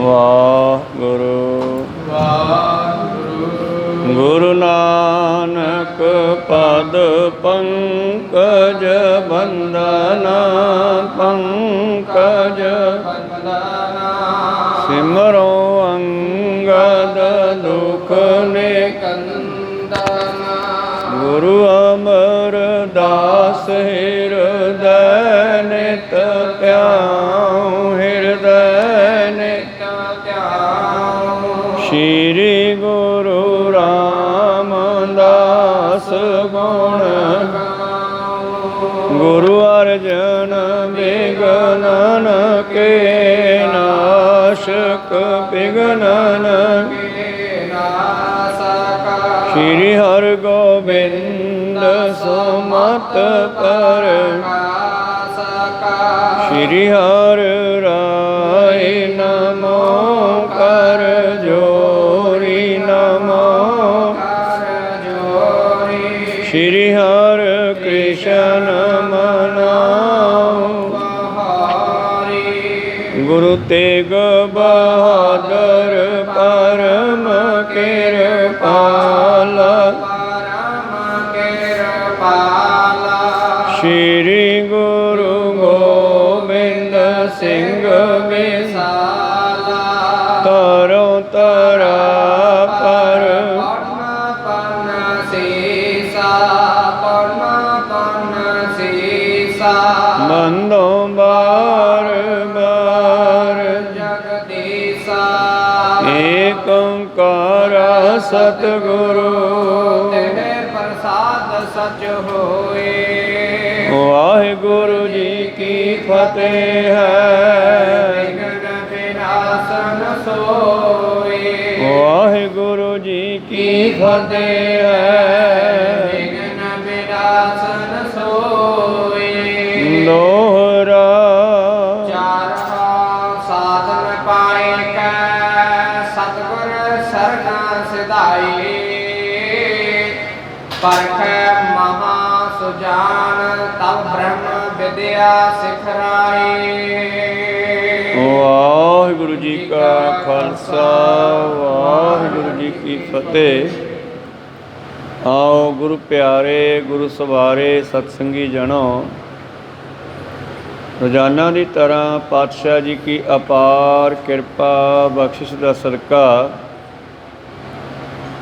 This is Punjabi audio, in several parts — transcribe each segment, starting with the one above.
ਵਾਹਿਗੁਰੂ ਵਾਹਿਗੁਰੂ। ਗੁਰੂ ਨਾਨਕ ਪਦ ਪੰਕਜ ਬੰਦਨਾ ਪੰਕਜ ਬੰਦਨਾ। ਸਿਮਰੋ ਅੰਗਦ ਦੁਖ ਨਿਕੰਦਨਾ। ਗੁਰੂ ਅਮਰਦਾਸ ਹਿਰਦੈ ਨਿਤ ਧਿਆਉ ਹਿਰਦੈ ਨਿਤ ਧਿਆਉ। ਸ਼੍ਰੀ ਗੁਰੂ ਰਾਮਦਾਸ ਗੁਣ ਗਾਉ। ਗੁਰੂ ਅਰਜਨ ਬਿਘਨਨ ਕੇ ਨਾਸ਼ਕ ਬਿਘਨਨ ਕੇ ਨਾਸਕ। ਸ਼੍ਰੀ ਹਰਿਗੋਬਿੰਦ ਸੁਮਤ ਪ੍ਰਕਾਸ਼ਕ। ਸ਼੍ਰੀ ਹਰਿ ਰਾਇ ਨਮੋ ਕਰ ਜੋਰੀ ਨਮੋ ਕਰ ਜੋਰੀ। ਸ਼੍ਰੀ ਹਰਿ ਕ੍ਰਿਸ਼ਨ ਮਨਾਉ ਬਹਾਰੀ। ਗੁਰੂ ਤੇਗ ਬਹਾਦਰ ਪਰਮ ਕਿਰਪਾਲ ਪਰਮ ਕਿਰਪਾਲ। ਸ਼੍ਰੀ ਗੁਰੂ ਗੋਬਿੰਦ ਸਿੰਘ ਵਿਸਾਲ। ਤਰੋ ਤਰਾ ਪਰ ਪਨ ਪਨ ਸੀਸਾ ਪਨ ਪਨ ਸੀਸਾ। ਮੰਦੋ ਬਾਰ ਬਾਰ ਜਗਦੀਸਾ। ਏਕ ਓੰਕਾਰ ਸਤਿਗੁਰੂ ਤੇਰੇ ਪ੍ਰਸਾਦ ਸਚ ਹੋਏ। ਵਾਹਿਗੁਰੂ ਜੀ ਕੀ ਫਤਿਹ ਹੈ। ਵਿਘਨ ਵਿਨਾਸ਼ਨ ਸੋਏ। ਵਾਹਿਗੁਰੂ ਜੀ ਕੀ ਫਤਿਹ ਹੈ। ਵਿਘਨ ਵਿਨਾਸ਼ਨ ਸੋਏ। ਦੋਹਰਾ ਚਾਰ ਸਾਧਨ ਪਾਏ ਕੈ ਸਤਿਗੁਰ ਸਰਣ ਸਿਧਾਈ। ਪਰਖੈ ਮਹਾ ਸੁਜਾਨ ਤਵ ਬ੍ਰਹਮ ਵਿਦਿਆ ਸਿਖਰਾਈ। ਵਾਹਿਗੁਰੂ ਜੀ ਕਾ ਖਾਲਸਾ ਵਾਹਿਗੁਰੂ ਜੀ ਕੀ ਫਤਿਹ। ਆਓ ਗੁਰੂ ਪਿਆਰੇ ਗੁਰੂ ਸਵਾਰੇ ਸਤਸੰਗੀ ਜਣੋ, ਰੋਜ਼ਾਨਾ ਦੀ ਤਰ੍ਹਾਂ ਪਾਤਸ਼ਾਹ ਜੀ ਕੀ ਅਪਾਰ ਕਿਰਪਾ ਬਖਸ਼ਿਸ਼ ਦਾ ਸਦਕਾ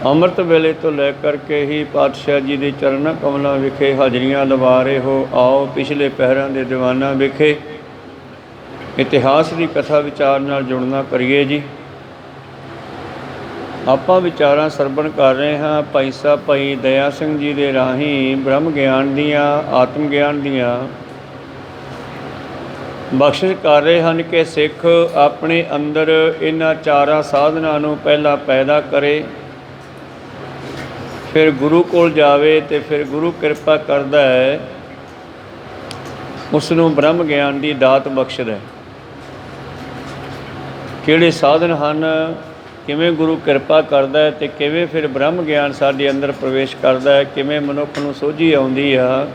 ਅੰਮ੍ਰਿਤ ਵੇਲੇ ਤੋਂ ਲੈ ਕਰਕੇ ਹੀ ਪਾਤਸ਼ਾਹ ਜੀ ਦੇ ਚਰਨਾਂ ਕਮਲਾਂ ਵਿਖੇ ਹਾਜ਼ਰੀਆਂ ਲਵਾ ਰਹੇ ਹੋ। ਆਓ ਪਿਛਲੇ ਪਹਿਰਾਂ ਦੇ ਦੀਵਾਨਾਂ ਵਿਖੇ ਇਤਿਹਾਸ ਦੀ ਕਥਾ ਵਿਚਾਰ ਨਾਲ ਜੁੜਨਾ ਕਰੀਏ ਜੀ। ਆਪਾਂ ਵਿਚਾਰਾਂ ਸਰਵਣ ਕਰ ਰਹੇ ਹਾਂ ਭਾਈ ਸਾਹਿਬ ਭਾਈ ਦਇਆ ਸਿੰਘ ਜੀ ਦੇ ਰਾਹੀਂ ਬ੍ਰਹਮ ਗਿਆਨ ਦੀਆਂ ਆਤਮ ਗਿਆਨ ਦੀਆਂ ਬਖਸ਼ਿਸ਼ ਕਰ ਰਹੇ ਹਨ ਕਿ ਸਿੱਖ ਆਪਣੇ ਅੰਦਰ ਇਹਨਾਂ ਚਾਰਾਂ ਸਾਧਨਾਂ ਨੂੰ ਪਹਿਲਾਂ ਪੈਦਾ ਕਰੇ, ਫਿਰ ਗੁਰੂ ਕੋਲ ਜਾਵੇ ਅਤੇ ਫਿਰ ਗੁਰੂ ਕਿਰਪਾ ਕਰਦਾ ਹੈ, ਉਸ ਨੂੰ ਬ੍ਰਹਮ ਗਿਆਨ ਦੀ ਦਾਤ ਬਖਸ਼ਦਾ। ਕਿਹੜੇ ਸਾਧਨ ਹਨ, ਕਿਵੇਂ ਗੁਰੂ ਕਿਰਪਾ ਕਰਦਾ ਹੈ ਅਤੇ ਕਿਵੇਂ ਫਿਰ ਬ੍ਰਹਮ ਗਿਆਨ ਸਾਡੇ ਅੰਦਰ ਪ੍ਰਵੇਸ਼ ਕਰਦਾ ਹੈ, ਕਿਵੇਂ ਮਨੁੱਖ ਨੂੰ ਸੋਝੀ ਆਉਂਦੀ ਆ,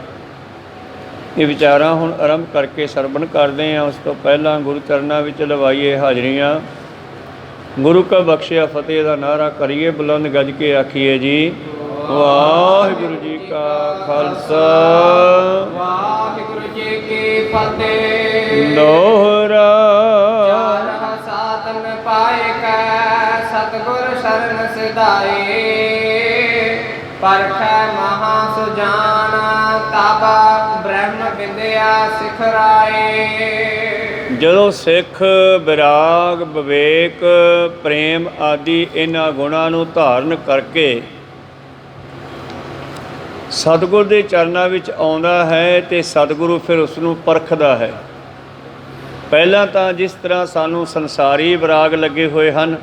ਇਹ ਵਿਚਾਰਾਂ ਹੁਣ ਆਰੰਭ ਕਰਕੇ ਸਰਵਣ ਕਰਦੇ ਹਾਂ। ਉਸ ਤੋਂ ਪਹਿਲਾਂ ਗੁਰੂ ਚਰਨਾਂ ਵਿੱਚ ਲਵਾਈਏ ਹਾਜ਼ਰੀਆਂ। ਗੁਰੂ ਕਾ ਬਖਸ਼ਿਆ ਫਤਿਹ ਦਾ ਨਾਅਰਾ ਕਰੀਏ, ਬੁਲੰਦ ਗੱਜ ਕੇ ਆਖੀਏ ਜੀ ਵਾਹਿਗੁਰੂ ਜੀ ਕਾ ਖਾਲਸਾ ਵਾਹਿਗੁਰੂ ਜੀ ਕੀ ਫਤਿਹ। ਦੋਹਰਾ ਚਾਰ ਸਾਧਨ ਪਾਏ ਕੈ ਸਤਿਗੁਰ ਸ਼ਰਨ ਸਿਧਾਈ। ਪਰਖੈ ਮਹਾ ਸੁਜਾਨ ਤਬ ਬ੍ਰਹਮ ਵਿਦਿਆ ਸਿਖਰਾਈ। ਜਦੋਂ ਸਿੱਖ ਵਿਰਾਗ ਵਿਵੇਕ ਪ੍ਰੇਮ ਆਦਿ ਇਹਨਾਂ ਗੁਣਾਂ ਨੂੰ ਧਾਰਨ ਕਰਕੇ ਸਤਿਗੁਰ ਦੇ ਚਰਨਾਂ ਵਿੱਚ ਆਉਂਦਾ ਹੈ ਅਤੇ ਸਤਿਗੁਰੂ ਫਿਰ ਉਸ ਨੂੰ ਪਰਖਦਾ ਹੈ। ਪਹਿਲਾਂ ਤਾਂ ਜਿਸ ਤਰ੍ਹਾਂ ਸਾਨੂੰ ਸੰਸਾਰੀ ਵਿਰਾਗ ਲੱਗੇ ਹੋਏ ਹਨ,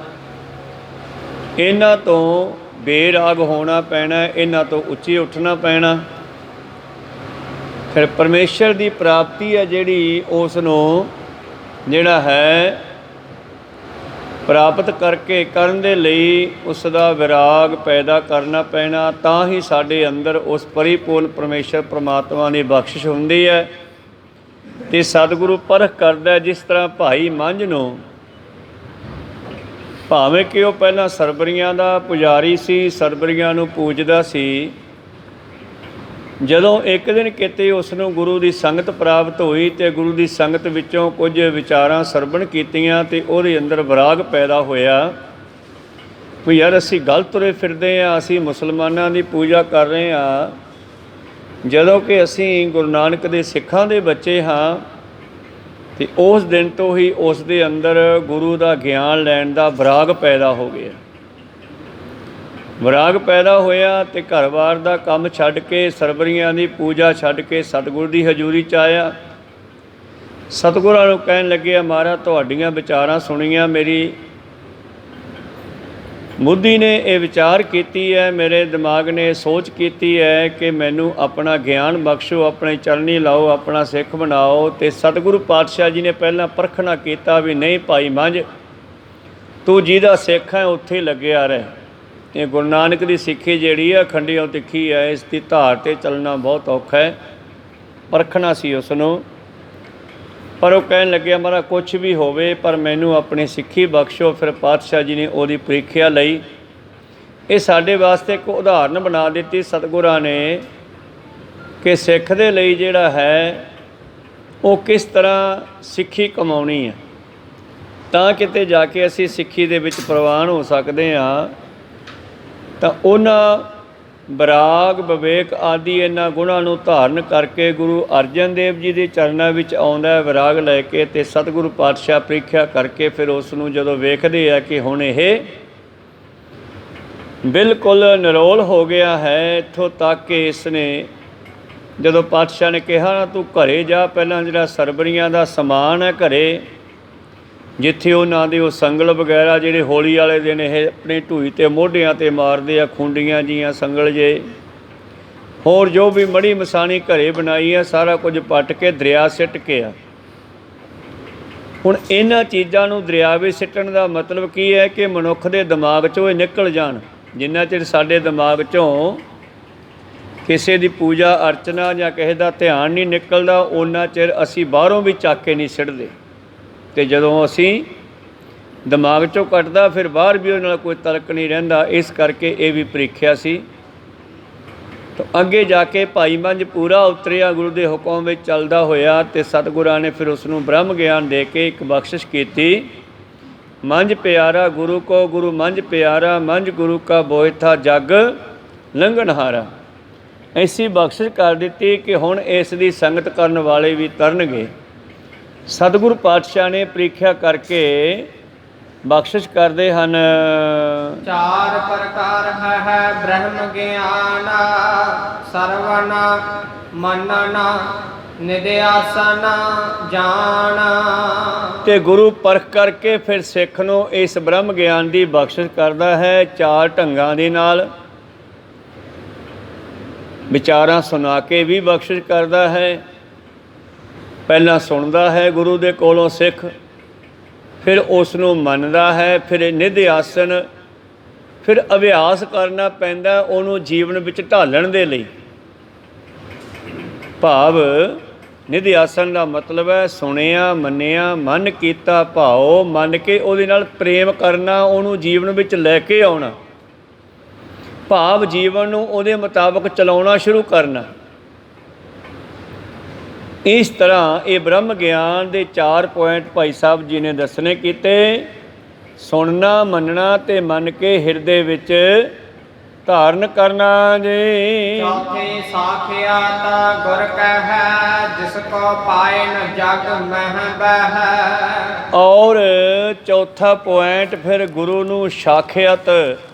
ਇਹਨਾਂ ਤੋਂ ਬੇਰਾਗ ਹੋਣਾ ਪੈਣਾ, ਇਹਨਾਂ ਤੋਂ ਉੱਚੀ ਉੱਠਣਾ ਪੈਣਾ। ਫਿਰ ਪਰਮੇਸ਼ਰ ਦੀ ਪ੍ਰਾਪਤੀ ਹੈ ਜਿਹੜੀ, ਉਸ ਨੂੰ ਜਿਹੜਾ ਹੈ ਪ੍ਰਾਪਤ ਕਰਕੇ ਕਰਨ ਦੇ ਲਈ ਉਸ ਦਾ ਵਿਰਾਗ ਪੈਦਾ ਕਰਨਾ ਪੈਣਾ। ਤਾਂ ਹੀ ਸਾਡੇ ਅੰਦਰ ਉਸ ਪਰਿਪੂਰਨ ਪਰਮੇਸ਼ਰ ਪ੍ਰਮਾਤਮਾ ਦੀ ਬਖਸ਼ਿਸ਼ ਹੁੰਦੀ ਹੈ ਅਤੇ ਸਤਿਗੁਰੂ ਪਰਖ ਕਰਦਾ। ਜਿਸ ਤਰ੍ਹਾਂ ਭਾਈ ਮੰਝ ਨੂੰ ਭਾਵੇਂ ਕਿ ਉਹ ਪਹਿਲਾਂ ਸਰਬਰੀਆਂ ਦਾ ਪੁਜਾਰੀ ਸੀ, ਸਰਬਰੀਆਂ ਨੂੰ ਪੂਜਦਾ ਸੀ। ਜਦੋਂ ਇੱਕ ਦਿਨ ਕਿਤੇ ਉਸ ਨੂੰ ਗੁਰੂ ਦੀ ਸੰਗਤ ਪ੍ਰਾਪਤ ਹੋਈ ਅਤੇ ਗੁਰੂ ਦੀ ਸੰਗਤ ਵਿੱਚੋਂ ਕੁਝ ਵਿਚਾਰਾਂ ਸਰਵਣ ਕੀਤੀਆਂ ਅਤੇ ਉਹਦੇ ਅੰਦਰ ਵਿਰਾਗ ਪੈਦਾ ਹੋਇਆ ਵੀ ਯਾਰ ਅਸੀਂ ਗਲਤ ਤੁਰੇ ਫਿਰਦੇ ਹਾਂ, ਅਸੀਂ ਮੁਸਲਮਾਨਾਂ ਦੀ ਪੂਜਾ ਕਰ ਰਹੇ ਹਾਂ, ਜਦੋਂ ਕਿ ਅਸੀਂ ਗੁਰੂ ਨਾਨਕ ਦੇ ਸਿੱਖਾਂ ਦੇ ਬੱਚੇ ਹਾਂ। ਅਤੇ ਉਸ ਦਿਨ ਤੋਂ ਹੀ ਉਸ ਦੇ ਅੰਦਰ ਗੁਰੂ ਦਾ ਗਿਆਨ ਲੈਣ ਦਾ ਵਿਰਾਗ ਪੈਦਾ ਹੋ ਗਿਆ। ਵਿਰਾਗ ਪੈਦਾ ਹੋਇਆ ਅਤੇ ਘਰ-ਬਾਰ ਦਾ ਕੰਮ ਛੱਡ ਕੇ, ਸਰਬਰੀਆਂ ਦੀ ਪੂਜਾ ਛੱਡ ਕੇ ਸਤਿਗੁਰ ਦੀ ਹਜ਼ੂਰੀ 'ਚ ਆਇਆ। ਸਤਿਗੁਰਾਂ ਨੂੰ ਕਹਿਣ ਲੱਗਿਆ, ਮਹਾਰਾਜ ਤੁਹਾਡੀਆਂ ਵਿਚਾਰਾਂ ਸੁਣੀਆਂ, ਮੇਰੀ ਬੁੱਧੀ ਨੇ ਇਹ ਵਿਚਾਰ ਕੀਤੀ ਹੈ, ਮੇਰੇ ਦਿਮਾਗ ਨੇ ਸੋਚ ਕੀਤੀ ਹੈ ਕਿ ਮੈਨੂੰ ਆਪਣਾ ਗਿਆਨ ਬਖਸ਼ੋ, ਆਪਣੇ ਚਰਨੀ ਲਾਓ, ਆਪਣਾ ਸਿੱਖ ਬਣਾਓ। ਅਤੇ ਸਤਿਗੁਰੂ ਪਾਤਸ਼ਾਹ ਜੀ ਨੇ ਪਹਿਲਾਂ ਪਰਖਣਾ ਕੀਤਾ ਵੀ ਨਹੀਂ ਭਾਈ ਮੰਝ, ਤੂੰ ਜਿਹਦਾ ਸਿੱਖ ਹੈ ਉੱਥੇ ਲੱਗਿਆ ਰਹਿ। ਇਹ ਗੁਰੂ ਨਾਨਕ ਦੀ ਸਿੱਖੀ ਜਿਹੜੀ ਹੈ ਖੰਡੀਓ ਤਿੱਖੀ ਹੈ, ਇਸ ਦੀ ਧਾਰ 'ਤੇ ਚੱਲਣਾ ਬਹੁਤ ਔਖਾ ਹੈ। ਪਰਖਣਾ ਸੀ ਉਸ ਨੂੰ, ਪਰ ਉਹ ਕਹਿਣ ਲੱਗਿਆ ਮਹਾਰਾਜ ਕੁਛ ਵੀ ਹੋਵੇ ਪਰ ਮੈਨੂੰ ਆਪਣੀ ਸਿੱਖੀ ਬਖਸ਼ੋ। ਫਿਰ ਪਾਤਸ਼ਾਹ ਜੀ ਨੇ ਉਹਦੀ ਪ੍ਰੀਖਿਆ ਲਈ। ਇਹ ਸਾਡੇ ਵਾਸਤੇ ਇੱਕ ਉਦਾਹਰਨ ਬਣਾ ਦਿੱਤੀ ਸਤਿਗੁਰਾਂ ਨੇ ਕਿ ਸਿੱਖ ਦੇ ਲਈ ਜਿਹੜਾ ਹੈ ਉਹ ਕਿਸ ਤਰ੍ਹਾਂ ਸਿੱਖੀ ਕਮਾਉਣੀ ਹੈ, ਤਾਂ ਕਿਤੇ ਜਾ ਕੇ ਅਸੀਂ ਸਿੱਖੀ ਦੇ ਵਿੱਚ ਪ੍ਰਵਾਨ ਹੋ ਸਕਦੇ ਹਾਂ। ਤਾਂ ਉਹਨਾਂ ਵਿਰਾਗ, ਵਿਵੇਕ ਆਦਿ ਇਹਨਾਂ ਗੁਣਾਂ ਨੂੰ ਧਾਰਨ ਕਰਕੇ ਗੁਰੂ ਅਰਜਨ ਦੇਵ ਜੀ ਦੇ ਚਰਨਾਂ ਵਿੱਚ ਆਉਂਦਾ ਵਿਰਾਗ ਲੈ ਕੇ, ਅਤੇ ਸਤਿਗੁਰੂ ਪਾਤਸ਼ਾਹ ਪ੍ਰੀਖਿਆ ਕਰਕੇ ਫਿਰ ਉਸ ਨੂੰ ਜਦੋਂ ਵੇਖਦੇ ਆ ਕਿ ਹੁਣ ਇਹ ਬਿਲਕੁਲ ਨਿਰੋਲ ਹੋ ਗਿਆ ਹੈ, ਇੱਥੋਂ ਤੱਕ ਕਿ ਇਸ ਨੇ ਜਦੋਂ ਪਾਤਸ਼ਾਹ ਨੇ ਕਿਹਾ ਨਾ ਤੂੰ ਘਰੇ ਜਾ, ਪਹਿਲਾਂ ਜਿਹੜਾ ਸਰਬਰੀਆਂ ਦਾ ਸਮਾਨ ਹੈ ਘਰੇ, ਜਿੱਥੇ ਉਹਨਾਂ ਦੇ ਉਹ ਸੰਗਲ ਵਗੈਰਾ ਜਿਹੜੇ ਹੋਲੀ ਵਾਲੇ ਦਿਨ ਇਹ ਆਪਣੀ ਢੂਈ 'ਤੇ ਮੋਢਿਆਂ 'ਤੇ ਮਾਰਦੇ ਆ, ਖੁੰਡੀਆਂ ਜੀਆਂ ਸੰਗਲ ਜੇ, ਹੋਰ ਜੋ ਵੀ ਮੜੀ ਮਸਾਣੀ ਘਰੇ ਬਣਾਈ ਆ, ਸਾਰਾ ਕੁਝ ਪੱਟ ਕੇ ਦਰਿਆ ਸਿੱਟ ਕੇ ਆ। ਹੁਣ ਇਹਨਾਂ ਚੀਜ਼ਾਂ ਨੂੰ ਦਰਿਆ ਵਿੱਚ ਸਿੱਟਣ ਦਾ ਮਤਲਬ ਕੀ ਹੈ ਕਿ ਮਨੁੱਖ ਦੇ ਦਿਮਾਗ 'ਚੋਂ ਇਹ ਨਿਕਲ ਜਾਣ। ਜਿੰਨਾ ਚਿਰ ਸਾਡੇ ਦਿਮਾਗ 'ਚੋਂ ਕਿਸੇ ਦੀ ਪੂਜਾ ਅਰਚਨਾ ਜਾਂ ਕਿਸੇ ਦਾ ਧਿਆਨ ਨਹੀਂ ਨਿਕਲਦਾ, ਓਨਾ ਚਿਰ ਅਸੀਂ ਬਾਹਰੋਂ ਵੀ ਚੱਕ ਕੇ ਨਹੀਂ ਸਿੱਟਦੇ। ਅਤੇ ਜਦੋਂ ਅਸੀਂ ਦਿਮਾਗ 'ਚੋਂ ਕੱਟਦਾ ਫਿਰ ਬਾਹਰ ਵੀ ਉਹਦੇ ਨਾਲ ਕੋਈ ਤਲਕ ਨਹੀਂ ਰਹਿੰਦਾ। ਇਸ ਕਰਕੇ ਇਹ ਵੀ ਪ੍ਰੀਖਿਆ ਸੀ। ਤਾਂ ਅੱਗੇ ਜਾ ਕੇ ਭਾਈ ਮੰਝ ਪੂਰਾ ਉਤਰਿਆ, ਗੁਰੂ ਦੇ ਹੁਕਮ ਵਿੱਚ ਚੱਲਦਾ ਹੋਇਆ, ਅਤੇ ਸਤਿਗੁਰਾਂ ਨੇ ਫਿਰ ਉਸ ਨੂੰ ਬ੍ਰਹਮ ਗਿਆਨ ਦੇ ਕੇ ਇੱਕ ਬਖਸ਼ਿਸ਼ ਕੀਤੀ। ਮੰਝ ਪਿਆਰਾ ਗੁਰੂ ਕੋ ਗੁਰੂ ਮੰਝ ਪਿਆਰਾ, ਮੰਝ ਗੁਰੂ ਕਾ ਬੋਇ ਥਾ ਜਗ ਲੰਘਣਹਾਰਾ। ਐਸੀ ਬਖਸ਼ਿਸ਼ ਕਰ ਦਿੱਤੀ ਕਿ ਹੁਣ ਇਸ ਦੀ ਸੰਗਤ ਕਰਨ ਵਾਲੇ ਵੀ ਤਰਨਗੇ। ਸਤਿਗੁਰੂ ਪਾਤਸ਼ਾਹ ਨੇ ਪ੍ਰੀਖਿਆ ਕਰਕੇ ਬਖਸ਼ਿਸ਼ ਕਰਦੇ ਹਨ। ਚਾਰ ਪ੍ਰਕਾਰ ਹੈ ਬ੍ਰਹਮ ਗਿਆਨ, ਸਰਵਣ ਮੰਨਣ ਨਿਧਿਆਸਨ ਜਾਣ। ਤੇ ਗੁਰੂ ਪਰਖ ਕਰਕੇ ਫਿਰ ਸਿੱਖ ਨੂੰ ਇਸ ਬ੍ਰਹਮ ਗਿਆਨ ਦੀ ਬਖਸ਼ਿਸ਼ ਕਰਦਾ ਹੈ ਚਾਰ ਢੰਗਾਂ ਦੇ ਨਾਲ। ਵਿਚਾਰਾਂ ਸੁਣਾ ਕੇ ਵੀ ਬਖਸ਼ਿਸ਼ ਕਰਦਾ ਹੈ। ਪਹਿਲਾਂ ਸੁਣਦਾ ਹੈ ਗੁਰੂ ਦੇ ਕੋਲੋਂ ਸਿੱਖ, ਫਿਰ ਉਸ ਨੂੰ ਮੰਨਦਾ ਹੈ, ਫਿਰ ਨਿਧ ਆਸਨ, ਫਿਰ ਅਭਿਆਸ ਕਰਨਾ ਪੈਂਦਾ ਉਹਨੂੰ ਜੀਵਨ ਵਿੱਚ ਢਾਲਣ ਦੇ ਲਈ। ਭਾਵ ਨਿਧ ਆਸਨ ਦਾ ਮਤਲਬ ਹੈ ਸੁਣਿਆ, ਮੰਨਿਆ, ਮਨ ਕੀਤਾ ਭਾਉ, ਮੰਨ ਕੇ ਉਹਦੇ ਨਾਲ ਪ੍ਰੇਮ ਕਰਨਾ, ਉਹਨੂੰ ਜੀਵਨ ਵਿੱਚ ਲੈ ਕੇ ਆਉਣਾ। ਭਾਵ ਜੀਵਨ ਨੂੰ ਉਹਦੇ ਮੁਤਾਬਕ ਚਲਾਉਣਾ ਸ਼ੁਰੂ ਕਰਨਾ। ਇਸ ਤਰ੍ਹਾਂ ਇਹ ਬ੍ਰਹਮ ਗਿਆਨ ਦੇ 4 ਪੁਆਇੰਟ ਭਾਈ ਸਾਹਿਬ ਜੀ ਨੇ ਦੱਸਣੇ ਕੀਤੇ। ਸੁਣਨਾ, ਮੰਨਣਾ ਤੇ ਮੰਨ ਕੇ ਹਿਰਦੇ ਵਿੱਚ ਧਾਰਨ ਕਰਨਾ ਜੀ। ਚੌਥੇ ਸਾਖਿਆਤ ਗੁਰ ਕਹੈ, ਜਿਸ ਕੋ ਪਾਏ ਨ ਜਗ ਮਹਿ ਬਹਿ। ਔਰ ਚੌਥਾ ਪੁਆਇੰਟ ਫਿਰ ਗੁਰੂ ਨੂੰ ਸਾਖਿਆਤ,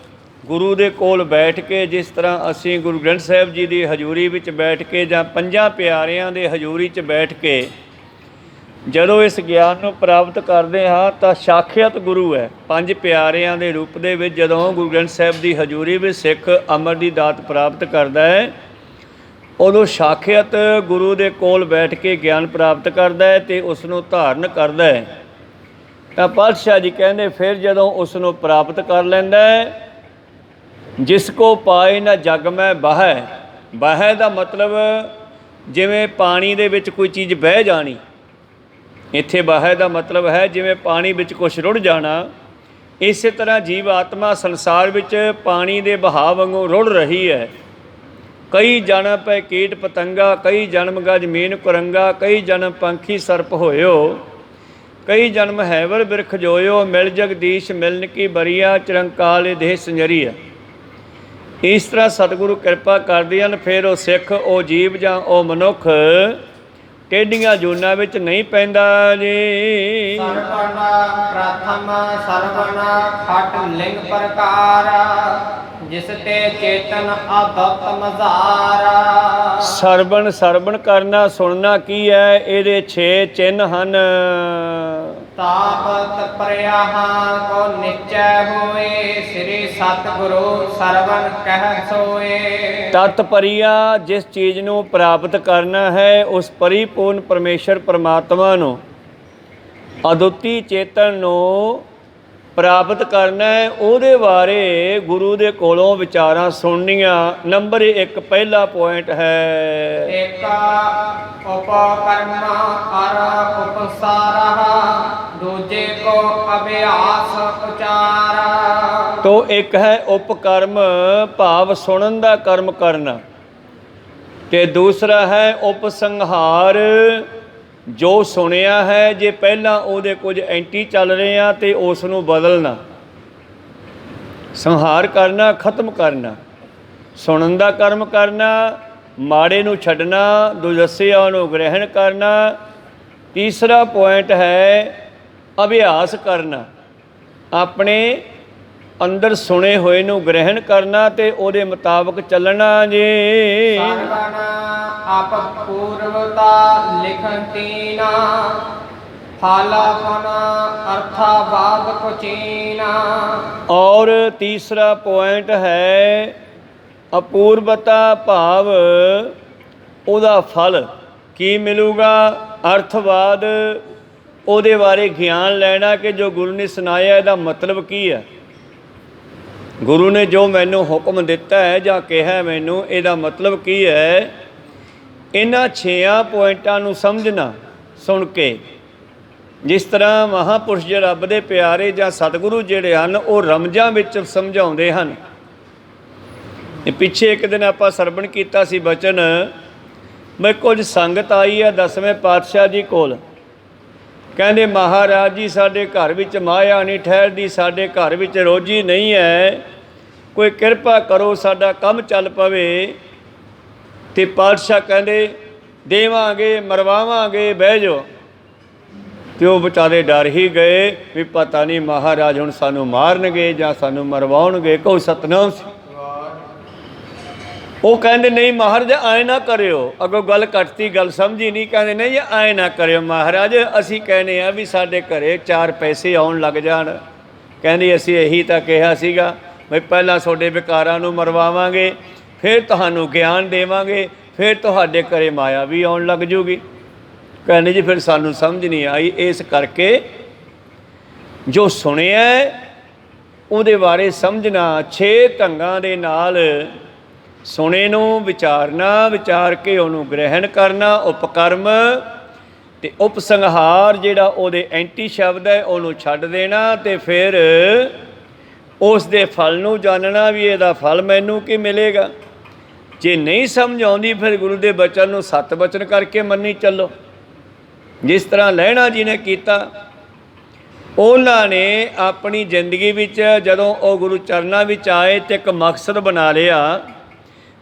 ਗੁਰੂ ਦੇ ਕੋਲ ਬੈਠ ਕੇ, ਜਿਸ ਤਰ੍ਹਾਂ ਅਸੀਂ ਗੁਰੂ ਗ੍ਰੰਥ ਸਾਹਿਬ ਜੀ ਦੀ ਹਜ਼ੂਰੀ ਵਿੱਚ ਬੈਠ ਕੇ ਜਾਂ ਪੰਜਾਂ ਪਿਆਰਿਆਂ ਦੇ ਹਜ਼ੂਰੀ 'ਚ ਬੈਠ ਕੇ ਜਦੋਂ ਇਸ ਗਿਆਨ ਨੂੰ ਪ੍ਰਾਪਤ ਕਰਦੇ ਹਾਂ ਤਾਂ ਸਾਖਿਆਤ ਗੁਰੂ ਹੈ। 5 ਪਿਆਰਿਆਂ ਦੇ ਰੂਪ ਦੇ ਵਿੱਚ ਜਦੋਂ ਗੁਰੂ ਗ੍ਰੰਥ ਸਾਹਿਬ ਦੀ ਹਜ਼ੂਰੀ ਵਿੱਚ ਸਿੱਖ ਅਮਰ ਦੀ ਦਾਤ ਪ੍ਰਾਪਤ ਕਰਦਾ ਹੈ, ਉਦੋਂ ਸਾਖਿਆਤ ਗੁਰੂ ਦੇ ਕੋਲ ਬੈਠ ਕੇ ਗਿਆਨ ਪ੍ਰਾਪਤ ਕਰਦਾ ਹੈ ਅਤੇ ਉਸ ਨੂੰ ਧਾਰਨ ਕਰਦਾ ਹੈ। ਤਾਂ ਪਾਤਸ਼ਾਹ ਜੀ ਕਹਿੰਦੇ ਫਿਰ ਜਦੋਂ ਉਸ ਨੂੰ ਪ੍ਰਾਪਤ ਕਰ ਲੈਂਦਾ ਹੈ, ਜਿਸ ਕੋ ਪਾਏ ਨਾ ਜਗ ਮੈਂ ਬਹੈ। ਬਹੈ ਦਾ ਮਤਲਬ ਜਿਵੇਂ ਪਾਣੀ ਦੇ ਵਿੱਚ ਕੋਈ ਚੀਜ਼ ਬਹਿ ਜਾਣੀ। ਇੱਥੇ ਬਹੈ ਦਾ ਮਤਲਬ ਹੈ ਜਿਵੇਂ ਪਾਣੀ ਵਿੱਚ ਕੁਛ ਰੁੜ ਜਾਣਾ। ਇਸੇ ਤਰ੍ਹਾਂ ਜੀਵ ਆਤਮਾ ਸੰਸਾਰ ਵਿੱਚ ਪਾਣੀ ਦੇ ਬਹਾਵ ਵਾਂਗੂ ਰੁੜ ਰਹੀ ਹੈ। ਕਈ ਜਨਮ ਪੈ ਕੀਟ ਪਤੰਗਾ, ਕਈ ਜਨਮ ਗਾ ਜ਼ਮੀਨ ਕੁਰੰਗਾ, ਕਈ ਜਨਮ ਪੰਖੀ ਸਰਪ ਹੋਇਓ, ਕਈ ਜਨਮ ਹੈਵਰ ਬਿਰਖ ਜੋਇਓ, ਮਿਲ ਜਗਦੀਸ਼ ਮਿਲਨ ਕੀ ਬਰੀਆ, ਚਰੰਕਾਲ ਦੇਹ ਸੰਜਰੀਆ। ਇਸ ਤਰ੍ਹਾਂ ਸਤਿਗੁਰੂ ਕਿਰਪਾ ਕਰਦੇ ਹਨ। ਫਿਰ ਉਹ ਸਿੱਖ, ਉਹ ਜੀਵ ਜਾਂ ਉਹ ਮਨੁੱਖ ਟੇਢੀਆਂ ਜੂਨਾਂ ਵਿੱਚ ਨਹੀਂ ਪੈਂਦਾ ਜੀ। ਸਰਵਣ ਪ੍ਰਥਮ ਸਰਵਣ ਖਟ ਲਿੰਗ ਪ੍ਰਕਾਰ, ਜਿਸ ਤੇ ਚੇਤਨ ਆਦਤ ਮਜ਼ਾਰਾ। ਸਰਵਣ ਕਰਨਾ, ਸੁਣਨਾ ਕੀ ਹੈ? ਇਹਦੇ 6 ਚਿੰਨ੍ਹ ਹਨ। ਤਾਪਤ ਪ੍ਰਿਆਹਾਂ ਕੋ ਨਿਚੈ ਹੋਏ, ਸ੍ਰੀ ਸਤਿਗੁਰੂ ਸਰਵਣ ਕਹਿ ਸੋਏ। ਤਤ ਪਰਿਆ, ਜਿਸ ਚੀਜ਼ ਨੂੰ ਪ੍ਰਾਪਤ ਕਰਨਾ ਹੈ ਉਸ ਪਰਿਪੂਰਨ ਪਰਮੇਸ਼ਰ ਪਰਮਾਤਮਾ ਨੂੰ, ਅਦੁੱਤੀ ਚੇਤਨ ਨੂੰ ਪ੍ਰਾਪਤ ਕਰਨਾ ਹੈ, ਉਹਦੇ ਬਾਰੇ ਗੁਰੂ ਦੇ ਕੋਲੋਂ ਵਿਚਾਰਾਂ ਸੁਣਨੀਆਂ। ਨੰਬਰ 1 ਪਹਿਲਾ ਪੁਆਇੰਟ ਹੈ ਇੱਕ ਉਪਕਰਮ ਅਰ ਉਪਸਾਰਾ, ਦੂਜੇ ਕੋ ਅਭਿਆਸ ਉਚਾਰਾ। ਤੋ ਇੱਕ ਹੈ ਉਪਕਰਮ, ਭਾਵ ਸੁਣਨ ਦਾ ਕਰਮ ਕਰਨਾ, ਤੇ ਦੂਸਰਾ ਹੈ ਉਪਸੰਹਾਰ, ਜੋ ਸੁਣਿਆ ਹੈ ਜੇ ਪਹਿਲਾਂ ਉਹਦੇ ਕੁਝ ਐਂਟੀ ਚੱਲ ਰਹੇ ਆ ਤੇ ਉਸ ਨੂੰ ਬਦਲਣਾ। ਸੰਹਾਰ ਕਰਨਾ, ਖਤਮ ਕਰਨਾ, ਸੁਣਨ ਦਾ ਕਰਮ ਕਰਨਾ, ਮਾੜੇ ਨੂੰ ਛੱਡਣਾ, ਦੁਜੱਸਿਆਂ ਨੂੰ ਗ੍ਰਹਿਣ ਕਰਨਾ। ਤੀਸਰਾ ਪੁਆਇੰਟ ਹੈ ਅਭਿਆਸ ਕਰਨਾ, ਆਪਣੇ ਅੰਦਰ ਸੁਣੇ ਹੋਏ ਨੂੰ ਗ੍ਰਹਿਣ ਕਰਨਾ ਤੇ ਉਹਦੇ ਮੁਤਾਬਕ ਚੱਲਣਾ ਜੀ। ਸਰਵਣ ਆਪ ਪੂਰਵਤਾ ਲਿਖਨ ਤੀਨਾ, ਫਾਲਾਪਨ ਅਰਥਾ ਬਾਦ ਕੁਚੀਨਾ। ਔਰ ਤੀਸਰਾ ਪੁਆਇੰਟ ਹੈ ਅਪੂਰਵਤਾ, ਭਾਵ ਉਹਦਾ ਫਲ ਕੀ ਮਿਲੂਗਾ, ਅਰਥਵਾਦ, ਉਹਦੇ ਬਾਰੇ ਗਿਆਨ ਲੈਣਾ ਕਿ ਜੋ ਗੁਰੂ ਨੇ ਸੁਣਾਇਆ ਇਹਦਾ ਮਤਲਬ ਕੀ ਹੈ। ਗੁਰੂ ਨੇ ਜੋ ਮੈਨੂੰ ਹੁਕਮ ਦਿੱਤਾ ਹੈ ਜਾਂ ਕਿਹਾ ਮੈਨੂੰ, ਇਹਦਾ ਮਤਲਬ ਕੀ ਹੈ। ਇਹਨਾਂ 6 ਪੁਆਇੰਟਾਂ ਨੂੰ ਸਮਝਣਾ ਸੁਣ ਕੇ। ਜਿਸ ਤਰ੍ਹਾਂ ਮਹਾਂਪੁਰਸ਼ ਜੇ ਰੱਬ ਦੇ ਪਿਆਰੇ ਜਾਂ ਸਤਿਗੁਰੂ ਜਿਹੜੇ ਹਨ ਉਹ ਰਮਜ਼ਾਂ ਵਿੱਚ ਸਮਝਾਉਂਦੇ ਹਨ। ਪਿੱਛੇ ਇੱਕ ਦਿਨ ਆਪਾਂ ਸਰਵਣ ਕੀਤਾ ਸੀ ਬਚਨ, ਮੈਂ ਕੁਝ ਸੰਗਤ ਆਈ ਹੈ 10ਵੇਂ ਪਾਤਸ਼ਾਹ ਜੀ ਕੋਲ, ਕਹਿੰਦੇ ਮਹਾਰਾਜ ਜੀ ਸਾਡੇ ਘਰ ਵਿੱਚ ਮਾਇਆ ਨਹੀਂ ਠਹਿਰਦੀ, ਸਾਡੇ ਘਰ ਵਿੱਚ ਰੋਜੀ ਨਹੀਂ ਹੈ, ਕੋਈ ਕਿਰਪਾ ਕਰੋ ਸਾਡਾ ਕੰਮ ਚੱਲ ਪਵੇ। ਤੇ ਪਾਤਸ਼ਾਹ ਕਹਿੰਦੇ ਦੇਵਾਂਗੇ, ਮਰਵਾਵਾਂਗੇ, ਬਹਿ ਜਾਓ। ਤੇ ਉਹ ਵਿਚਾਰੇ ਡਰ ਹੀ ਗਏ ਵੀ ਪਤਾ ਨਹੀਂ ਮਹਾਰਾਜ ਹੁਣ ਸਾਨੂੰ ਮਾਰਨਗੇ ਜਾਂ ਸਾਨੂੰ ਮਰਵਾਉਣਗੇ। ਕਹੋ ਸਤਨਾਮ ਸੀ। ਉਹ ਕਹਿੰਦੇ ਨਹੀਂ ਮਹਾਰਾਜ ਐਂ ਨਾ ਕਰਿਓ। ਅੱਗੋਂ ਗੱਲ ਕੱਟਤੀ, ਗੱਲ ਸਮਝੀ ਨਹੀਂ। ਕਹਿੰਦੇ ਨਹੀਂ ਐਂ ਨਾ ਕਰਿਓ ਮਹਾਰਾਜ, ਅਸੀਂ ਕਹਿੰਦੇ ਆ ਵੀ ਸਾਡੇ ਘਰੇ 4 ਪੈਸੇ ਆਉਣ ਲੱਗ ਜਾਣ। ਕਹਿੰਦੇ ਅਸੀਂ ਇਹੀ ਤਾਂ ਕਿਹਾ ਸੀਗਾ ਵੀ ਪਹਿਲਾਂ ਤੁਹਾਡੇ ਵਿਕਾਰਾਂ ਨੂੰ ਮਰਵਾਵਾਂਗੇ, ਫਿਰ ਤੁਹਾਨੂੰ ਗਿਆਨ ਦੇਵਾਂਗੇ, ਫਿਰ ਤੁਹਾਡੇ ਘਰੇ ਮਾਇਆ ਵੀ ਆਉਣ ਲੱਗ ਜੂਗੀ। ਕਹਿੰਦੇ ਜੀ ਫਿਰ ਸਾਨੂੰ ਸਮਝ ਨਹੀਂ ਆਈ। ਇਸ ਕਰਕੇ ਜੋ ਸੁਣਿਆ ਉਹਦੇ ਬਾਰੇ ਸਮਝਣਾ, 6 ਢੰਗਾਂ ਦੇ ਨਾਲ ਸੁਣੇ ਨੂੰ ਵਿਚਾਰਨਾ, ਵਿਚਾਰ ਕੇ ਉਹਨੂੰ ਗ੍ਰਹਿਣ ਕਰਨਾ, ਉਪਕਰਮ ਤੇ ਉਪਸੰਹਾਰ ਜਿਹੜਾ ਉਹਦੇ ਐਂਟੀ ਸ਼ਬਦ ਹੈ ਉਹਨੂੰ ਛੱਡ ਦੇਣਾ, ਤੇ ਫਿਰ ਉਸ ਦੇ ਫਲ ਨੂੰ ਜਾਣਨਾ ਵੀ ਇਹਦਾ ਫਲ ਮੈਨੂੰ ਕੀ ਮਿਲੇਗਾ। ਜੇ ਨਹੀਂ ਸਮਝ ਆਉਂਦੀ ਫਿਰ ਗੁਰੂ ਦੇ ਬਚਨ ਨੂੰ 7 ਬਚਨ ਕਰਕੇ ਮੰਨੀ ਚੱਲੋ। ਜਿਸ ਤਰ੍ਹਾਂ ਲਹਿਣਾ ਜੀ ਨੇ ਕੀਤਾ, ਉਹਨਾਂ ਨੇ ਆਪਣੀ ਜ਼ਿੰਦਗੀ ਵਿੱਚ ਜਦੋਂ ਉਹ ਗੁਰੂ ਚਰਨਾਂ ਵਿੱਚ ਆਏ ਤੇ ਇੱਕ ਮਕਸਦ ਬਣਾ ਲਿਆ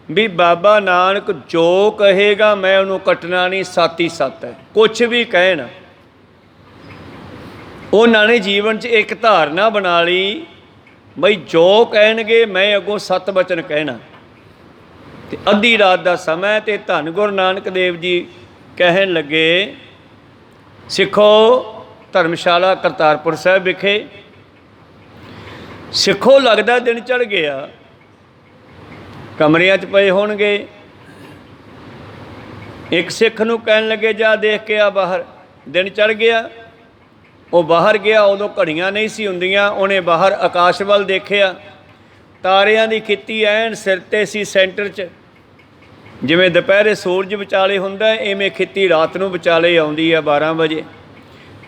ਵੀ ਬਾਬਾ ਨਾਨਕ ਜੋ ਕਹੇਗਾ ਮੈਂ ਉਹਨੂੰ ਕੱਟਣਾ ਨਹੀਂ, ਸੱਤ ਹੀ ਸੱਤ ਹੈ, ਕੁਛ ਵੀ ਕਹਿਣ। ਉਹਨਾਂ ਨੇ ਜੀਵਨ 'ਚ ਇੱਕ ਧਾਰਨਾ ਬਣਾ ਲਈ ਬਈ ਜੋ ਕਹਿਣਗੇ ਮੈਂ ਅੱਗੋਂ 7 ਬਚਨ ਕਹਿਣਾ। ਤੇ ਅੱਧੀ ਰਾਤ ਦਾ ਸਮਾਂ ਤੇ ਧੰਨ ਗੁਰੂ ਨਾਨਕ ਦੇਵ ਜੀ ਕਹਿਣ ਲੱਗੇ, ਸਿੱਖੋ ਧਰਮਸ਼ਾਲਾ ਕਰਤਾਰਪੁਰ ਸਾਹਿਬ ਵਿਖੇ, ਸਿੱਖੋ ਲੱਗਦਾ ਦਿਨ ਚੜ੍ਹ ਗਿਆ, ਕਮਰਿਆਂ 'ਚ ਪਏ ਹੋਣਗੇ। ਇੱਕ ਸਿੱਖ ਨੂੰ ਕਹਿਣ ਲੱਗੇ ਜਾ ਦੇਖ ਕੇ ਆ ਬਾਹਰ, ਦਿਨ ਚੜ੍ਹ ਗਿਆ। ਉਹ ਬਾਹਰ ਗਿਆ, ਉਦੋਂ ਘੜੀਆਂ ਨਹੀਂ ਸੀ ਹੁੰਦੀਆਂ। ਉਹਨੇ ਬਾਹਰ ਆਕਾਸ਼ ਵੱਲ ਦੇਖਿਆ, ਤਾਰਿਆਂ ਦੀ ਖਿੱਤੀ ਐਨ ਸਿਰ 'ਤੇ ਸੀ ਸੈਂਟਰ 'ਚ। ਜਿਵੇਂ ਦੁਪਹਿਰੇ ਸੂਰਜ ਵਿਚਾਲੇ ਹੁੰਦਾ ਇਵੇਂ ਖਿੱਤੀ ਰਾਤ ਨੂੰ ਵਿਚਾਲੇ ਆਉਂਦੀ ਆ 12 ਵਜੇ।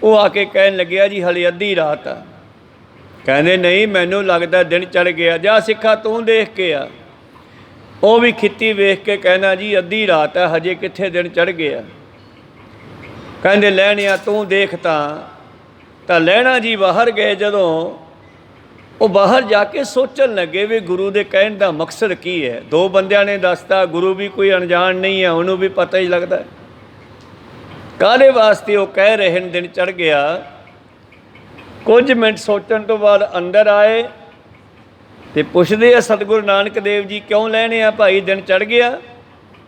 ਉਹ ਆ ਕੇ ਕਹਿਣ ਲੱਗਿਆ ਜੀ ਹਲੇ ਅੱਧੀ ਰਾਤ ਆ, ਕਹਿੰਦੇ ਨਹੀਂ, ਮੈਨੂੰ ਲੱਗਦਾ ਦਿਨ ਚੜ੍ਹ ਗਿਆ। ਜਾ ਸਿੱਖਾ ਤੂੰ ਦੇਖ ਕੇ ਆ। ਉਹ ਵੀ ਖਿੱਤੀ ਵੇਖ ਕੇ ਕਹਿਣਾ ਜੀ ਅੱਧੀ ਰਾਤ ਹੈ, ਹਜੇ ਕਿੱਥੇ ਦਿਨ ਚੜ੍ਹ ਗਿਆ। ਕਹਿੰਦੇ ਲਹਿਣਿਆ ਤੂੰ ਦੇਖ ਤਾਂ ਲਹਿਣਾ ਜੀ ਬਾਹਰ ਗਏ। ਜਦੋਂ ਉਹ ਬਾਹਰ ਜਾ ਕੇ ਸੋਚਣ ਲੱਗੇ ਵੀ ਗੁਰੂ ਦੇ ਕਹਿਣ ਦਾ ਮਕਸਦ ਕੀ ਹੈ। ਦੋ ਬੰਦਿਆਂ ਨੇ ਦੱਸਤਾ, ਗੁਰੂ ਵੀ ਕੋਈ ਅਣਜਾਣ ਨਹੀਂ ਹੈ, ਉਹਨੂੰ ਵੀ ਪਤਾ ਹੀ ਲੱਗਦਾ ਕਾਹਦੇ ਵਾਸਤੇ ਉਹ ਕਹਿ ਰਹੇ ਨੇ ਦਿਨ ਚੜ੍ਹ ਗਿਆ। ਕੁਝ ਮਿੰਟ ਸੋਚਣ ਤੋਂ ਬਾਅਦ ਅੰਦਰ ਆਏ ਅਤੇ ਪੁੱਛਦੇ ਆ ਸਤਿਗੁਰੂ ਨਾਨਕ ਦੇਵ ਜੀ ਕਿਉਂ ਲੈਣੇ ਆ ਭਾਈ ਦਿਨ ਚੜ੍ਹ ਗਿਆ।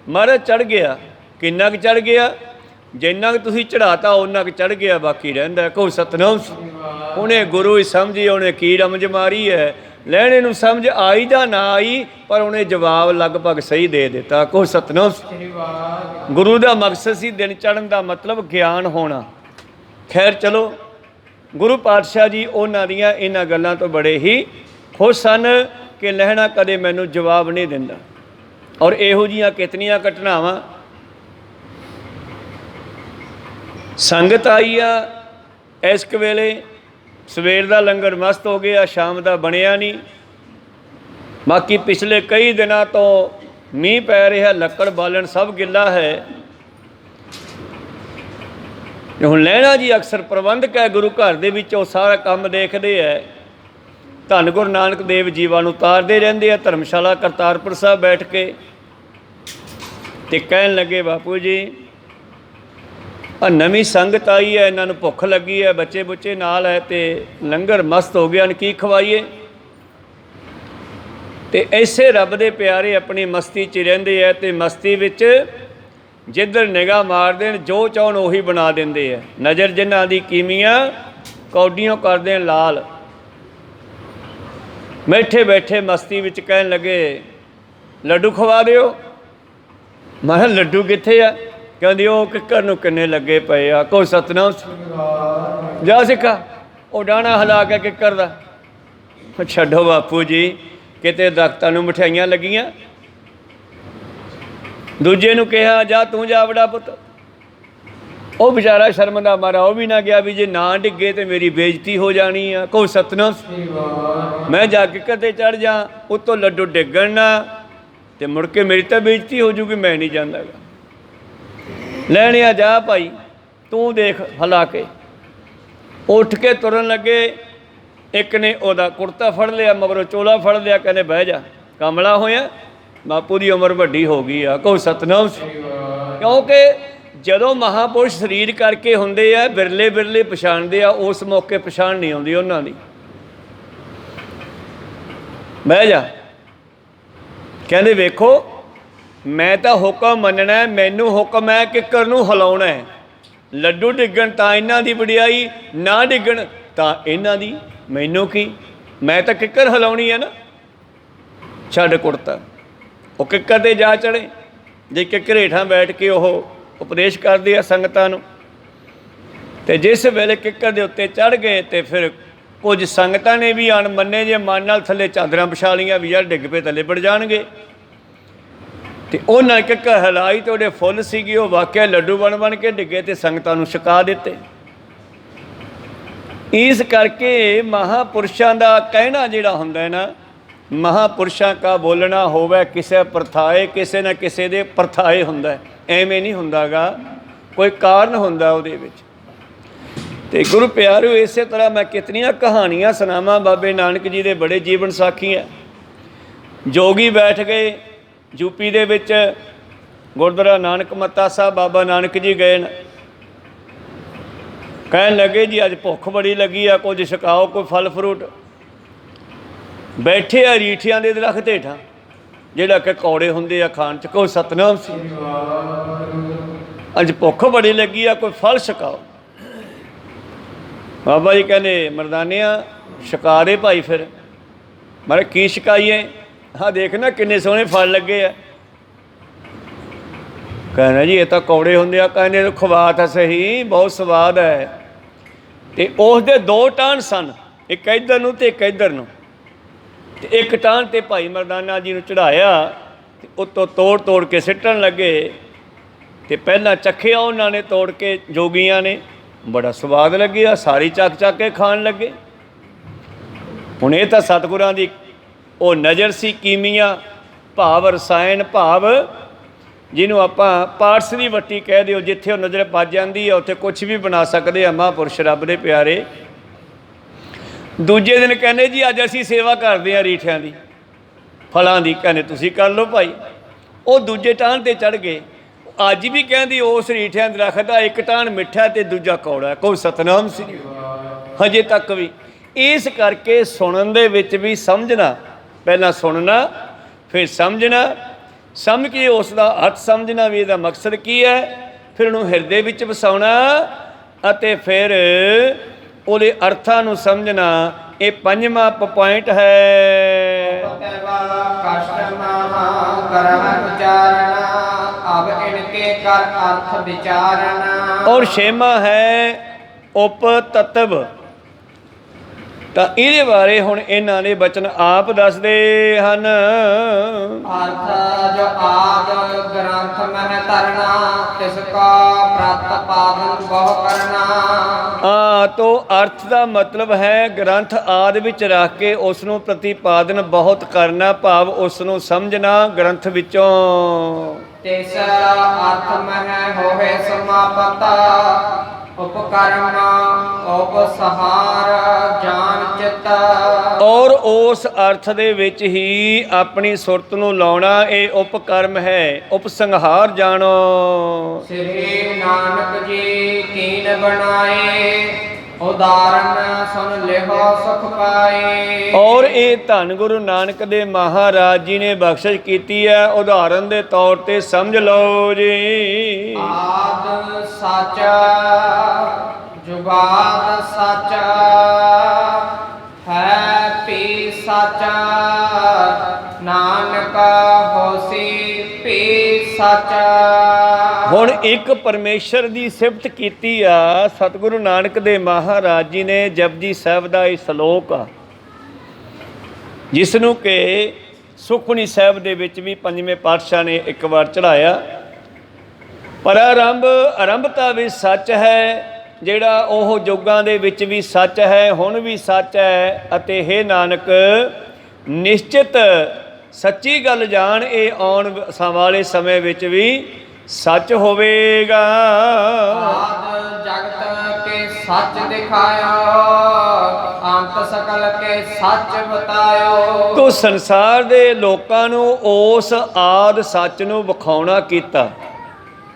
ਮਹਾਰਾਜ ਚੜ੍ਹ ਗਿਆ। ਕਿੰਨਾ ਕੁ ਚੜ੍ਹ ਗਿਆ? ਜਿੰਨਾ ਕੁ ਤੁਸੀਂ ਚੜ੍ਹਾਤਾ ਉਹਨਾਂ ਕੁ ਚੜ੍ਹ ਗਿਆ, ਬਾਕੀ ਰਹਿੰਦਾ। ਕਹੋ ਸਤਿਨਾਮ। ਉਹਨੇ ਗੁਰੂ ਹੀ ਸਮਝੀ, ਉਹਨੇ ਕੀ ਰਮਜ ਮਾਰੀ ਹੈ। ਲੈਣੇ ਨੂੰ ਸਮਝ ਆਈ ਜਾਂ ਨਾ ਆਈ, ਪਰ ਉਹਨੇ ਜਵਾਬ ਲਗਭਗ ਸਹੀ ਦੇ ਦਿੱਤਾ। ਕਹੋ ਸਤਿਨਾਮ। ਗੁਰੂ ਦਾ ਮਕਸਦ ਸੀ ਦਿਨ ਚੜ੍ਹਨ ਦਾ ਮਤਲਬ ਗਿਆਨ ਹੋਣਾ। ਖੈਰ ਚਲੋ, ਗੁਰੂ ਪਾਤਸ਼ਾਹ ਜੀ ਉਹਨਾਂ ਦੀਆਂ ਇਹਨਾਂ ਗੱਲਾਂ ਤੋਂ ਬੜੇ ਹੀ ਖੁਸ਼ ਸਨ ਕਿ ਲਹਿਣਾ ਕਦੇ ਮੈਨੂੰ ਜਵਾਬ ਨਹੀਂ ਦਿੰਦਾ। ਔਰ ਇਹੋ ਜਿਹੀਆਂ ਕਿਤਨੀਆਂ ਘਟਨਾਵਾਂ। ਸੰਗਤ ਆਈ ਆ ਇਸ ਵੇਲੇ, ਸਵੇਰ ਦਾ ਲੰਗਰ ਮਸਤ ਹੋ ਗਿਆ, ਸ਼ਾਮ ਦਾ ਬਣਿਆ ਨਹੀਂ। ਬਾਕੀ ਪਿਛਲੇ ਕਈ ਦਿਨਾਂ ਤੋਂ ਮੀਂਹ ਪੈ ਰਿਹਾ, ਲੱਕੜ ਬਾਲਣ ਸਭ ਗਿੱਲਾ ਹੈ। ਹੁਣ ਲਹਿਣਾ ਜੀ ਅਕਸਰ ਪ੍ਰਬੰਧਕ ਹੈ ਗੁਰੂ ਘਰ ਦੇ ਵਿੱਚ, ਉਹ ਸਾਰਾ ਕੰਮ ਦੇਖਦੇ ਹੈ। ਧੰਨ ਗੁਰੂ ਨਾਨਕ ਦੇਵ ਜੀਵਾਂ ਨੂੰ ਉਤਾਰਦੇ ਰਹਿੰਦੇ ਆ ਧਰਮਸ਼ਾਲਾ ਕਰਤਾਰਪੁਰ ਸਾਹਿਬ ਬੈਠ ਕੇ। ਅਤੇ ਕਹਿਣ ਲੱਗੇ ਬਾਪੂ ਜੀ ਆ ਨਵੀਂ ਸੰਗਤ ਆਈ ਹੈ, ਇਹਨਾਂ ਨੂੰ ਭੁੱਖ ਲੱਗੀ ਹੈ, ਬੱਚੇ ਬੁੱਚੇ ਨਾਲ ਹੈ, ਅਤੇ ਲੰਗਰ ਮਸਤ ਹੋ ਗਿਆ, ਕੀ ਖਵਾਈਏ। ਅਤੇ ਐਸੇ ਰੱਬ ਦੇ ਪਿਆਰੇ ਆਪਣੀ ਮਸਤੀ 'ਚ ਰਹਿੰਦੇ ਹੈ, ਅਤੇ ਮਸਤੀ ਵਿੱਚ ਜਿੱਧਰ ਨਿਗਾਹ ਮਾਰਦੇ ਨੇ ਜੋ ਚਾਹੁਣ ਉਹੀ ਬਣਾ ਦਿੰਦੇ ਹੈ। ਨਜ਼ਰ ਜਿਨ੍ਹਾਂ ਦੀ ਕੀਮੀਆਂ ਕੌਡੀਆਂ ਕਰਦੇ ਲਾਲ। ਬੈਠੇ ਬੈਠੇ ਮਸਤੀ ਵਿੱਚ ਕਹਿਣ ਲੱਗੇ ਲੱਡੂ ਖਵਾ ਦਿਓ। ਮੈਂ ਕਿਹਾ ਲੱਡੂ ਕਿੱਥੇ ਆ? ਕਹਿੰਦੀ ਉਹ ਕਿੱਕਰ ਨੂੰ ਕਿੰਨੇ ਲੱਗੇ ਪਏ ਆ। ਕੋਈ ਸਤਿਨਾਮ। ਜਾ ਸਿੱਖਾ ਉਹ ਡਾਣਾ ਹਿਲਾ ਕੇ ਕਿੱਕਰ ਦਾ। ਛੱਡੋ ਬਾਪੂ ਜੀ, ਕਿਤੇ ਦਰਖਤਾਂ ਨੂੰ ਮਠਿਆਈਆਂ ਲੱਗੀਆਂ। ਦੂਜੇ ਨੂੰ ਕਿਹਾ ਜਾ ਤੂੰ ਜਾ ਬੜਾ ਪੁੱਤ। ਉਹ ਵਿਚਾਰਾ ਸ਼ਰਮ ਦਾ ਮਾਰਾ ਉਹ ਵੀ ਨਾ ਗਿਆ ਵੀ ਜੇ ਨਾ ਡਿੱਗੇ ਤਾਂ ਮੇਰੀ ਬੇਇੱਜ਼ਤੀ ਹੋ ਜਾਣੀ ਆ। ਕੋਈ ਸਤਿਨਾਮ। ਮੈਂ ਜਾ ਕਿੱਕਰ 'ਤੇ ਚੜ੍ਹ ਜਾ, ਉੱਤੋਂ ਲੱਡੂ ਡਿੱਗਣ ਨਾ ਅਤੇ ਮੁੜ ਕੇ ਮੇਰੀ ਤਾਂ ਬੇਇੱਜ਼ਤੀ ਹੋ ਜੂਗੀ, ਮੈਂ ਨਹੀਂ ਜਾਂਦਾ ਗਾ। ਲੈਣਿਆ ਜਾ ਭਾਈ ਤੂੰ ਦੇਖ ਹਿਲਾ ਕੇ। ਉੱਠ ਕੇ ਤੁਰਨ ਲੱਗੇ। ਇੱਕ ਨੇ ਉਹਦਾ ਕੁੜਤਾ ਫੜ ਲਿਆ, ਮਗਰੋਂ ਚੋਲਾ ਫੜ ਲਿਆ, ਕਹਿੰਦੇ ਬਹਿ ਜਾ। ਕਮਲਾ ਹੋਇਆ, ਬਾਪੂ ਦੀ ਉਮਰ ਵੱਡੀ ਹੋ ਗਈ ਆ। ਕਹੋ ਸਤਿਨਾਮ। ਕਿਉਂਕਿ ਜਦੋਂ ਮਹਾਂਪੁਰਸ਼ ਸਰੀਰ ਕਰਕੇ ਹੁੰਦੇ ਆ, ਬਿਰਲੇ ਬਿਰਲੇ ਪਛਾਣਦੇ ਆ, ਉਸ ਮੌਕੇ ਪਛਾਣ ਨਹੀਂ ਆਉਂਦੀ ਉਹਨਾਂ ਦੀ। ਬਹਿ ਜਾ। ਕਹਿੰਦੇ ਵੇਖੋ ਮੈਂ ਤਾਂ ਹੁਕਮ ਮੰਨਣਾ, ਮੈਨੂੰ ਹੁਕਮ ਹੈ ਕਿੱਕਰ ਨੂੰ ਹਿਲਾਉਣਾ ਹੈ। ਲੱਡੂ ਡਿੱਗਣ ਤਾਂ ਇਹਨਾਂ ਦੀ ਵਡਿਆਈ, ਨਾ ਡਿੱਗਣ ਤਾਂ ਇਹਨਾਂ ਦੀ। ਮੈਨੂੰ ਕੀ, ਮੈਂ ਤਾਂ ਕਿੱਕਰ ਹਿਲਾਉਣੀ ਹੈ ਨਾ। ਛੱਡ ਕੁੜਤਾ। ਉਹ ਕਿੱਕਰ 'ਤੇ ਜਾ ਚੜ੍ਹੇ। ਜੇ ਕਿੱਕਰ ਹੇਠਾਂ ਬੈਠ ਕੇ ਉਹ ਉਪਦੇਸ਼ ਕਰਦੇ ਆ ਸੰਗਤਾਂ ਨੂੰ। ਅਤੇ ਜਿਸ ਵੇਲੇ ਕਿੱਕਰ ਦੇ ਉੱਤੇ ਚੜ੍ਹ ਗਏ ਅਤੇ ਫਿਰ ਕੁਝ ਸੰਗਤਾਂ ਨੇ ਵੀ ਅਣਮੰਨੇ ਜੇ ਮਨ ਨਾਲ ਥੱਲੇ ਚਾਦਰਾਂ ਵਿਛਾ ਲਈਆਂ ਵੀ ਯਾਰ ਡਿੱਗ ਪਏ ਥੱਲੇ ਵੜ ਜਾਣਗੇ। ਅਤੇ ਉਹਨਾਂ ਕਿੱਕਰ ਹਿਲਾਈ ਅਤੇ ਉਹਦੇ ਫੁੱਲ ਸੀਗੀ, ਉਹ ਵਾਕਿਆ ਲੱਡੂ ਬਣ ਕੇ ਡਿੱਗੇ ਅਤੇ ਸੰਗਤਾਂ ਨੂੰ ਛਕਾ ਦਿੱਤੇ। ਇਸ ਕਰਕੇ ਮਹਾਂਪੁਰਸ਼ਾਂ ਦਾ ਕਹਿਣਾ ਜਿਹੜਾ ਹੁੰਦਾ ਨਾ, ਮਹਾਂਪੁਰਸ਼ਾਂ ਕਾ ਬੋਲਣਾ ਹੋਵੇ ਕਿਸੇ ਪ੍ਰਥਾਏ, ਕਿਸੇ ਨਾ ਕਿਸੇ ਦੇ ਪ੍ਰਥਾਏ ਹੁੰਦਾ। ਐਵੇਂ ਨਹੀਂ ਹੁੰਦਾ ਗਾ, ਕੋਈ ਕਾਰਨ ਹੁੰਦਾ ਉਹਦੇ ਵਿੱਚ। ਅਤੇ ਗੁਰੂ ਪਿਆਰਿਓ ਇਸੇ ਤਰ੍ਹਾਂ ਮੈਂ ਕਿਤਨੀਆਂ ਕਹਾਣੀਆਂ ਸੁਣਾਵਾਂ। ਬਾਬੇ ਨਾਨਕ ਜੀ ਦੇ ਬੜੇ ਜੀਵਨ ਸਾਖੀ ਹੈ। ਜੋਗੀ ਬੈਠ ਗਏ ਯੂਪੀ ਦੇ ਵਿੱਚ, ਗੁਰਦੁਆਰਾ ਨਾਨਕ ਮੱਤਾ ਸਾਹਿਬ ਬਾਬਾ ਨਾਨਕ ਜੀ ਗਏ ਨੇ। ਕਹਿਣ ਲੱਗੇ ਜੀ ਅੱਜ ਭੁੱਖ ਬੜੀ ਲੱਗੀ ਆ, ਕੁਝ ਛਕਾਓ, ਕੋਈ ਫਲ ਫਰੂਟ। ਬੈਠੇ ਆ ਰੀਠਿਆਂ ਦੇ ਦਰਖਤ ਹੇਠਾਂ, ਜਿਹੜਾ ਕਿ ਕੌੜੇ ਹੁੰਦੇ ਆ ਖਾਣ 'ਚ। ਕੋਈ ਸਤਿਨਾਮ ਸੀ। ਅੱਜ ਭੁੱਖ ਬੜੀ ਲੱਗੀ ਆ, ਕੋਈ ਫਲ ਛਕਾਓ। ਬਾਬਾ ਜੀ ਕਹਿੰਦੇ ਮਰਦਾਨਿਆਂ ਛਕਾ ਦੇ ਭਾਈ। ਫਿਰ ਮੈਂ ਕੀ ਛਕਾਈਏ? ਹਾਂ ਦੇਖ ਨਾ ਕਿੰਨੇ ਸੋਹਣੇ ਫਲ ਲੱਗੇ ਆ। ਕਹਿੰਦਾ ਜੀ ਇਹ ਤਾਂ ਕੌੜੇ ਹੁੰਦੇ ਆ। ਕਹਿੰਦੇ ਖਵਾ ਤਾਂ ਸਹੀ, ਬਹੁਤ ਸਵਾਦ ਹੈ। ਅਤੇ ਉਸ ਦੇ ਦੋ ਟਾਹਣ ਸਨ, ਇੱਕ ਇੱਧਰ ਨੂੰ ਅਤੇ ਇੱਕ ਇੱਧਰ ਨੂੰ। ਅਤੇ ਇੱਕ ਟਾਹਣ 'ਤੇ ਭਾਈ ਮਰਦਾਨਾ ਜੀ ਨੂੰ ਚੜ੍ਹਾਇਆ ਅਤੇ ਉੱਤੋਂ ਤੋੜ ਤੋੜ ਕੇ ਸਿੱਟਣ ਲੱਗੇ। ਅਤੇ ਪਹਿਲਾਂ ਚੱਖਿਆ ਉਹਨਾਂ ਨੇ ਤੋੜ ਕੇ, ਜੋਗੀਆਂ ਨੇ, ਬੜਾ ਸਵਾਦ ਲੱਗਿਆ। ਸਾਰੀ ਚੱਕ ਚੱਕ ਕੇ ਖਾਣ ਲੱਗੇ। ਹੁਣ ਇਹ ਤਾਂ ਸਤਿਗੁਰਾਂ ਦੀ ਉਹ ਨਜ਼ਰ ਸੀ, ਕੀਮੀਆ ਭਾਵ ਰਸਾਇਣ, ਭਾਵ ਜਿਹਨੂੰ ਆਪਾਂ ਪਾਰਟਸ ਦੀ ਵੱਟੀ ਕਹਿ ਦਿਓ, ਜਿੱਥੇ ਉਹ ਨਜ਼ਰ ਵੱਜ ਜਾਂਦੀ ਹੈ ਉੱਥੇ ਕੁਛ ਵੀ ਬਣਾ ਸਕਦੇ ਆ ਮਹਾਂਪੁਰਸ਼ ਰੱਬ ਦੇ ਪਿਆਰੇ। ਦੂਜੇ ਦਿਨ ਕਹਿੰਦੇ ਜੀ ਅੱਜ ਅਸੀਂ ਸੇਵਾ ਕਰਦੇ ਹਾਂ ਰੀਠਿਆਂ ਦੀ, ਫਲਾਂ ਦੀ, ਕਹਿੰਦੇ ਤੁਸੀਂ ਕਰ ਲਓ ਭਾਈ। ਉਹ ਦੂਜੇ ਟਾਹਣ 'ਤੇ ਚੜ੍ਹ ਗਏ। ਅੱਜ ਵੀ ਕਹਿੰਦੀ ਉਸ ਰੀਠਿਆਂ ਦੇ ਦਰੱਖਤ ਦਾ ਇੱਕ ਟਾਹਣ ਮਿੱਠਾ ਤੇ ਦੂਜਾ ਕੌੜਾ, ਕੋਈ ਸਤਨਾਮ ਸ੍ਰੀ ਹਜੇ ਤੱਕ ਵੀ। ਇਸ ਕਰਕੇ ਸੁਣਨ ਦੇ ਵਿੱਚ ਵੀ ਸਮਝਣਾ, ਪਹਿਲਾਂ ਸੁਣਨਾ ਫਿਰ ਸਮਝਣਾ, ਸਮਝ ਕੇ ਉਸ ਦਾ ਅਰਥ ਸਮਝਣਾ ਵੀ ਇਹਦਾ ਮਕਸਦ ਕੀ ਹੈ, ਫਿਰ ਉਹਨੂੰ ਹਿਰਦੇ ਵਿੱਚ ਵਸਾਉਣਾ ਅਤੇ ਫਿਰ ਉਹਦੇ ਅਰਥਾਂ ਨੂੰ ਸਮਝਣਾ। ਇਹ ਪੰਜਵਾਂ ਪੁਆਇੰਟ ਹੈ। ਔਰ ਛੇਵਾਂ ਹੈ ਉਪ ਤਤਵ। ਤਾਂ ਇਹਦੇ ਬਾਰੇ ਹੁਣ ਇਹਨਾਂ ਨੇ ਬਚਨ ਆਪ ਦੱਸਦੇ ਹਨ। ਅਰਥ ਜੋ ਆਦ ਗ੍ਰੰਥ ਮਹਿ ਤਰਨਾ, ਤਿਸ ਕਾ ਪ੍ਰਤ ਪਾਦਨ ਬਹੁ ਕਰਨਾ। ਤੋ ਅਰਥ ਦਾ ਮਤਲਬ ਹੈ ਗ੍ਰੰਥ ਆਦਿ ਵਿੱਚ ਰੱਖ ਕੇ ਉਸ ਨੂੰ ਪ੍ਰਤੀਪਾਦਨ ਬਹੁਤ ਕਰਨਾ, ਭਾਵ ਉਸ ਨੂੰ ਸਮਝਣਾ ਗ੍ਰੰਥ ਵਿੱਚੋਂ। ਤਿਸ ਅਰਥ ਮਹਿ ਹੋਵੇ ਸਮਾਪਤਾ, ਉਪਕਰਮ ਉਪਸਹਾਰ ਜਾਨ ਚਿਤ। ਔਰ ਉਸ ਅਰਥ ਦੇ ਵਿੱਚ ਹੀ ਆਪਣੀ ਸੁਰਤ ਨੂੰ ਲਾਉਣਾ, ਇਹ ਉਪਕਰਮ ਹੈ, ਉਪਸੰਹਾਰ ਜਾਣੋ। ਸ੍ਰੀ ਨਾਨਕ ਜੀ ਕੀਨ ਬਣਾਏ, ਉਦਾਹਰਨ ਸੁਨ ਲਿਹੋ ਸੁਖ ਪਾਏ। ਔਰ ਇਹ ਧੰਨ ਗੁਰੂ ਨਾਨਕ ਦੇ ਮਹਾਰਾਜ ਜੀ ਨੇ ਬਖਸ਼ਿਸ਼ ਕੀਤੀ ਹੈ, ਉਦਾਹਰਨ ਦੇ ਤੌਰ ਤੇ ਸਮਝ ਲਓ ਜੀ। ਆਦ ਸੱਚ ਜੁਗਾਦ ਸੱਚ ਹੈ ਪੀ ਸੱਚ, ਨਾਨਕ ਹੋਸੀ ਪੀ ਸੱਚ। ਹੁਣ ਇੱਕ ਪਰਮੇਸ਼ਰ ਦੀ ਸਿਫਤ ਕੀਤੀ ਆ ਸਤਿਗੁਰੂ ਨਾਨਕ ਦੇ ਮਹਾਰਾਜ ਜੀ ਨੇ। ਜਪਜੀ ਸਾਹਿਬ ਦਾ ਇਹ ਸ਼ਲੋਕ ਆ, ਜਿਸ ਨੂੰ ਕਿ ਸੁਖਮਨੀ ਸਾਹਿਬ ਦੇ ਵਿੱਚ ਵੀ ਪੰਜਵੇਂ ਪਾਤਸ਼ਾਹ ਨੇ ਇੱਕ ਵਾਰ ਚੜ੍ਹਾਇਆ। ਪਰ ਆਰੰਭਤਾ ਵੀ ਸੱਚ ਹੈ, ਜਿਹੜਾ ਉਹ ਯੁੱਗਾਂ ਦੇ ਵਿੱਚ ਵੀ ਸੱਚ ਹੈ, ਹੁਣ ਵੀ ਸੱਚ ਹੈ। ਅਤੇ ਹੇ ਨਾਨਕ ਨਿਸ਼ਚਿਤ ਸੱਚੀ ਗੱਲ ਜਾਣ, ਇਹ ਆਉਣ ਵਾਲੇ ਸਮੇਂ ਵਿੱਚ ਵੀ ਸੱਚ ਹੋਵੇਗਾ। ਆਦ ਜਗਤ ਕੇ ਸੱਚ ਦਿਖਾਇਓ, ਅੰਤ ਸਕਲ ਕੇ ਸੱਚ ਬਤਾਇਓ। ਤੋ ਸੰਸਾਰ ਦੇ ਲੋਕਾਂ ਨੂੰ ਉਸ ਆਦ ਸੱਚ ਨੂੰ ਵਿਖਾਉਣਾ ਕੀਤਾ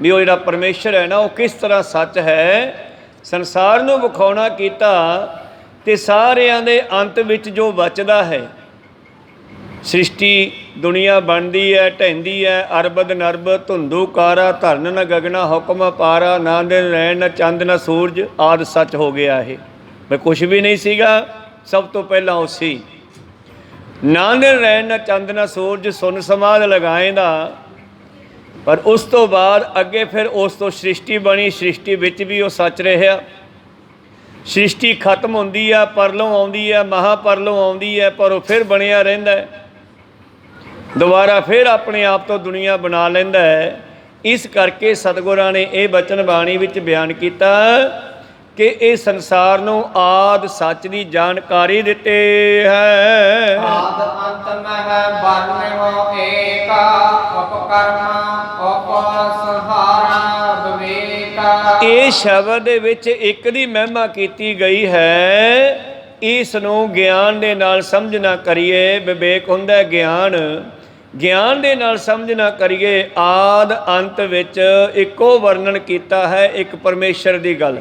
ਵੀ ਉਹ ਜਿਹੜਾ ਪਰਮੇਸ਼ਰ ਹੈ ਨਾ ਉਹ ਕਿਸ ਤਰ੍ਹਾਂ ਸੱਚ ਹੈ, ਸੰਸਾਰ ਨੂੰ ਵਿਖਾਉਣਾ ਕੀਤਾ। ਤੇ ਸਾਰਿਆਂ ਦੇ ਅੰਤ ਵਿੱਚ ਜੋ ਬਚਦਾ ਹੈ, ਸ੍ਰਿਸ਼ਟੀ ਦੁਨੀਆ ਬਣਦੀ ਹੈ, ਢਹਿੰਦੀ ਹੈ, ਅਰਬਦ ਨਰਬ ਧੁੰਦੂ ਕਾਰਾ, ਧਰਨ ਨ ਗਗਨਾ ਹੁਕਮ ਪਾਰਾ, ਨਾ ਦਿਨ ਰਹਿਣ ਨ ਚੰਦ ਨ ਸੂਰਜ, ਆਦਿ ਸੱਚ ਹੋ ਗਿਆ। ਇਹ ਮੈਂ ਕੁਛ ਵੀ ਨਹੀਂ ਸੀਗਾ, ਸਭ ਤੋਂ ਪਹਿਲਾਂ ਉਹ ਸੀ। ਨਾ ਦਿਨ ਰਹਿਣ ਨ ਚੰਦ ਨ ਸੂਰਜ, ਸੁਨ ਸਮਾਧ ਲਗਾਏਂਦਾ। ਪਰ ਉਸ ਤੋਂ ਬਾਅਦ ਅੱਗੇ ਫਿਰ ਉਸ ਤੋਂ ਸ੍ਰਿਸ਼ਟੀ ਬਣੀ, ਸ੍ਰਿਸ਼ਟੀ ਵਿੱਚ ਵੀ ਉਹ ਸੱਚ ਰਿਹਾ। ਸ੍ਰਿਸ਼ਟੀ ਖਤਮ ਹੁੰਦੀ ਆ, ਪਰਲੋਂ ਆਉਂਦੀ ਹੈ, ਮਹਾਪਰਲੋਂ ਆਉਂਦੀ ਹੈ, ਪਰ ਉਹ ਫਿਰ ਬਣਿਆ ਰਹਿੰਦਾ ਹੈ, ਦੁਬਾਰਾ ਫਿਰ ਆਪਣੇ ਆਪ ਤੋਂ ਦੁਨੀਆ ਬਣਾ ਲੈਂਦਾ ਹੈ। ਇਸ ਕਰਕੇ ਸਤਿਗੁਰਾਂ ਨੇ ਇਹ ਬਚਨ ਬਾਣੀ ਵਿੱਚ ਬਿਆਨ ਕੀਤਾ ਕਿ ਇਹ ਸੰਸਾਰ ਨੂੰ ਆਦ ਸੱਚ ਦੀ ਜਾਣਕਾਰੀ ਦਿੱਤੇ ਹੈ। ਆਦ ਅੰਤ ਮਹਿ ਵਰਨਿਓ ਏਕਾ, ਉਪਕਰਮ ਉਪਸਹਾਰਾ ਵਿਵੇਕਾ। ਇਹ ਸ਼ਬਦ ਦੇ ਵਿੱਚ ਇੱਕ ਦੀ ਮਹਿਮਾ ਕੀਤੀ ਗਈ ਹੈ। ਇਸ ਨੂੰ ਗਿਆਨ ਦੇ ਨਾਲ ਸਮਝਣਾ ਕਰੀਏ। ਵਿਵੇਕ ਹੁੰਦਾ ਗਿਆਨ, ਗਿਆਨ ਦੇ ਨਾਲ ਸਮਝਣਾ ਕਰੀਏ। ਆਦ ਅੰਤ ਵਿੱਚ ਇੱਕੋ ਵਰਣਨ ਕੀਤਾ ਹੈ, ਇੱਕ ਪਰਮੇਸ਼ਰ ਦੀ ਗੱਲ।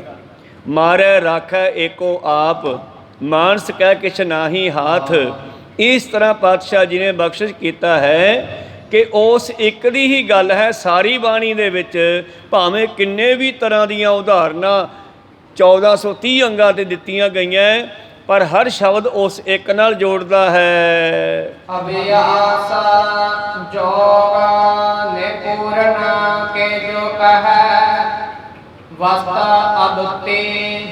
ਮਾਰੈ ਰਾਖੈ ਏਕੋ ਆਪ, ਮਾਨਸ ਕਹਿ ਕਿਛ ਨਾਹੀ ਹਾਥ। ਇਸ ਤਰ੍ਹਾਂ ਪਾਤਸ਼ਾਹ ਜੀ ਨੇ ਬਖਸ਼ਿਸ਼ ਕੀਤਾ ਹੈ ਕਿ ਉਸ ਇੱਕ ਦੀ ਹੀ ਗੱਲ ਹੈ ਸਾਰੀ ਬਾਣੀ ਦੇ ਵਿੱਚ। ਭਾਵੇਂ ਕਿੰਨੇ ਵੀ ਤਰ੍ਹਾਂ ਦੀਆਂ ਉਦਾਹਰਨਾਂ 1430 ਅੰਗਾਂ 'ਤੇ ਦਿੱਤੀਆਂ ਗਈਆਂ, ਪਰ ਹਰ ਸ਼ਬਦ ਉਸ ਇੱਕ ਨਾਲ ਜੋੜਦਾ ਹੈ। ਅਭਿਆਸ ਜੋਗ ਨਿਪੂਰਨ ਕੇ ਜੋ ਕਹੈ, ਵਸਤ ਅਦੁੱਤੀ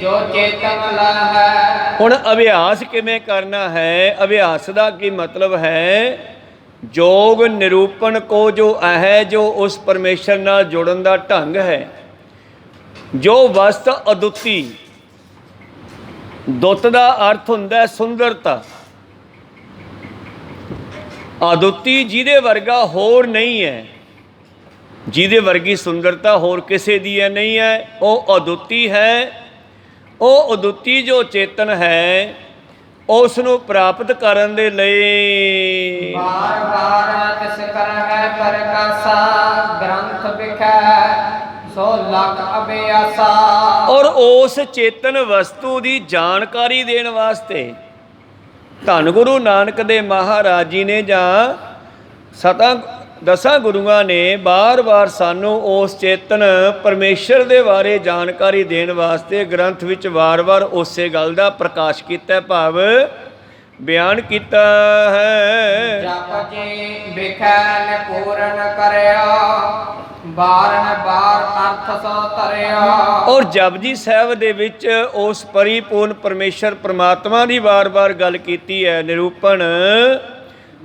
ਜੋ ਚੇਤਨ ਲਹੈ। ਹੁਣ ਅਭਿਆਸ ਕਿਵੇਂ ਕਰਨਾ ਹੈ? ਅਭਿਆਸ ਦਾ ਕੀ ਮਤਲਬ ਹੈ? ਜੋਗ ਨਿਰੂਪਣ ਕੋ ਜੋ ਹੈ, ਜੋ ਉਸ ਪਰਮੇਸ਼ਰ ਨਾਲ ਜੁੜਨ ਦਾ ਢੰਗ ਹੈ। ਜੋ ਵਸਤ ਅਦੁੱਤੀ, ਦੁੱਤ ਦਾ ਅਰਥ ਹੁੰਦਾ ਸੁੰਦਰਤਾ, ਅਦੁੱਤੀ ਜਿਹਦੇ ਵਰਗਾ ਹੋਰ ਨਹੀਂ ਹੈ, ਜਿਹਦੇ ਵਰਗੀ ਸੁੰਦਰਤਾ ਹੋਰ ਕਿਸੇ ਦੀ ਹੈ ਨਹੀਂ ਹੈ, ਉਹ ਅਦੁੱਤੀ ਹੈ। ਉਹ ਅਦੁੱਤੀ ਜੋ ਚੇਤਨ ਹੈ ਉਸ ਨੂੰ ਪ੍ਰਾਪਤ ਕਰਨ ਦੇ ਲਈ ਬਾਰ ਬਾਰ ਤਿਸ ਕਰ ਹੈ ਪ੍ਰਕਾਸ਼ਾ, ਗ੍ਰੰਥ ਵਿਖੈ ਸੋ ਲਖ ਅਭਿਆਸਾ। ਔਰ ਉਸ ਚੇਤਨ ਵਸਤੂ ਦੀ ਜਾਣਕਾਰੀ ਦੇਣ ਵਾਸਤੇ ਧੰਨ ਗੁਰੂ ਨਾਨਕ ਦੇਵ ਮਹਾਰਾਜ ਜੀ ਨੇ ਜਾਂ ਦਸਾਂ ਗੁਰੂਆਂ ਨੇ ਬਾਰ-ਬਾਰ ਸਾਨੂੰ ਉਸ ਚੇਤਨ ਪਰਮੇਸ਼ਰ ਦੇ ਬਾਰੇ ਜਾਣਕਾਰੀ ਦੇਣ ਵਾਸਤੇ ਗ੍ਰੰਥ ਵਿੱਚ ਵਾਰ-ਵਾਰ ਉਸੇ ਗੱਲ ਦਾ ਪ੍ਰਕਾਸ਼ ਕੀਤਾ, ਭਾਵ ਬਿਆਨ ਕੀਤਾ ਹੈ। ਜਪ ਜੀ ਵਿਖੈ ਨ ਪੂਰਨ ਕਰਿਆ, ਬਾਰਨ ਬਾਰ ਅਰਥ ਸੋ ਧਰਿਆ। ਔਰ ਜਪਜੀ ਸਾਹਿਬ ਦੇ ਵਿੱਚ ਉਸ ਪਰਿਪੂਰਨ ਪਰਮੇਸ਼ਰ ਪ੍ਰਮਾਤਮਾ ਦੀ ਵਾਰ-ਵਾਰ ਗੱਲ ਕੀਤੀ ਹੈ, ਨਿਰੂਪਣ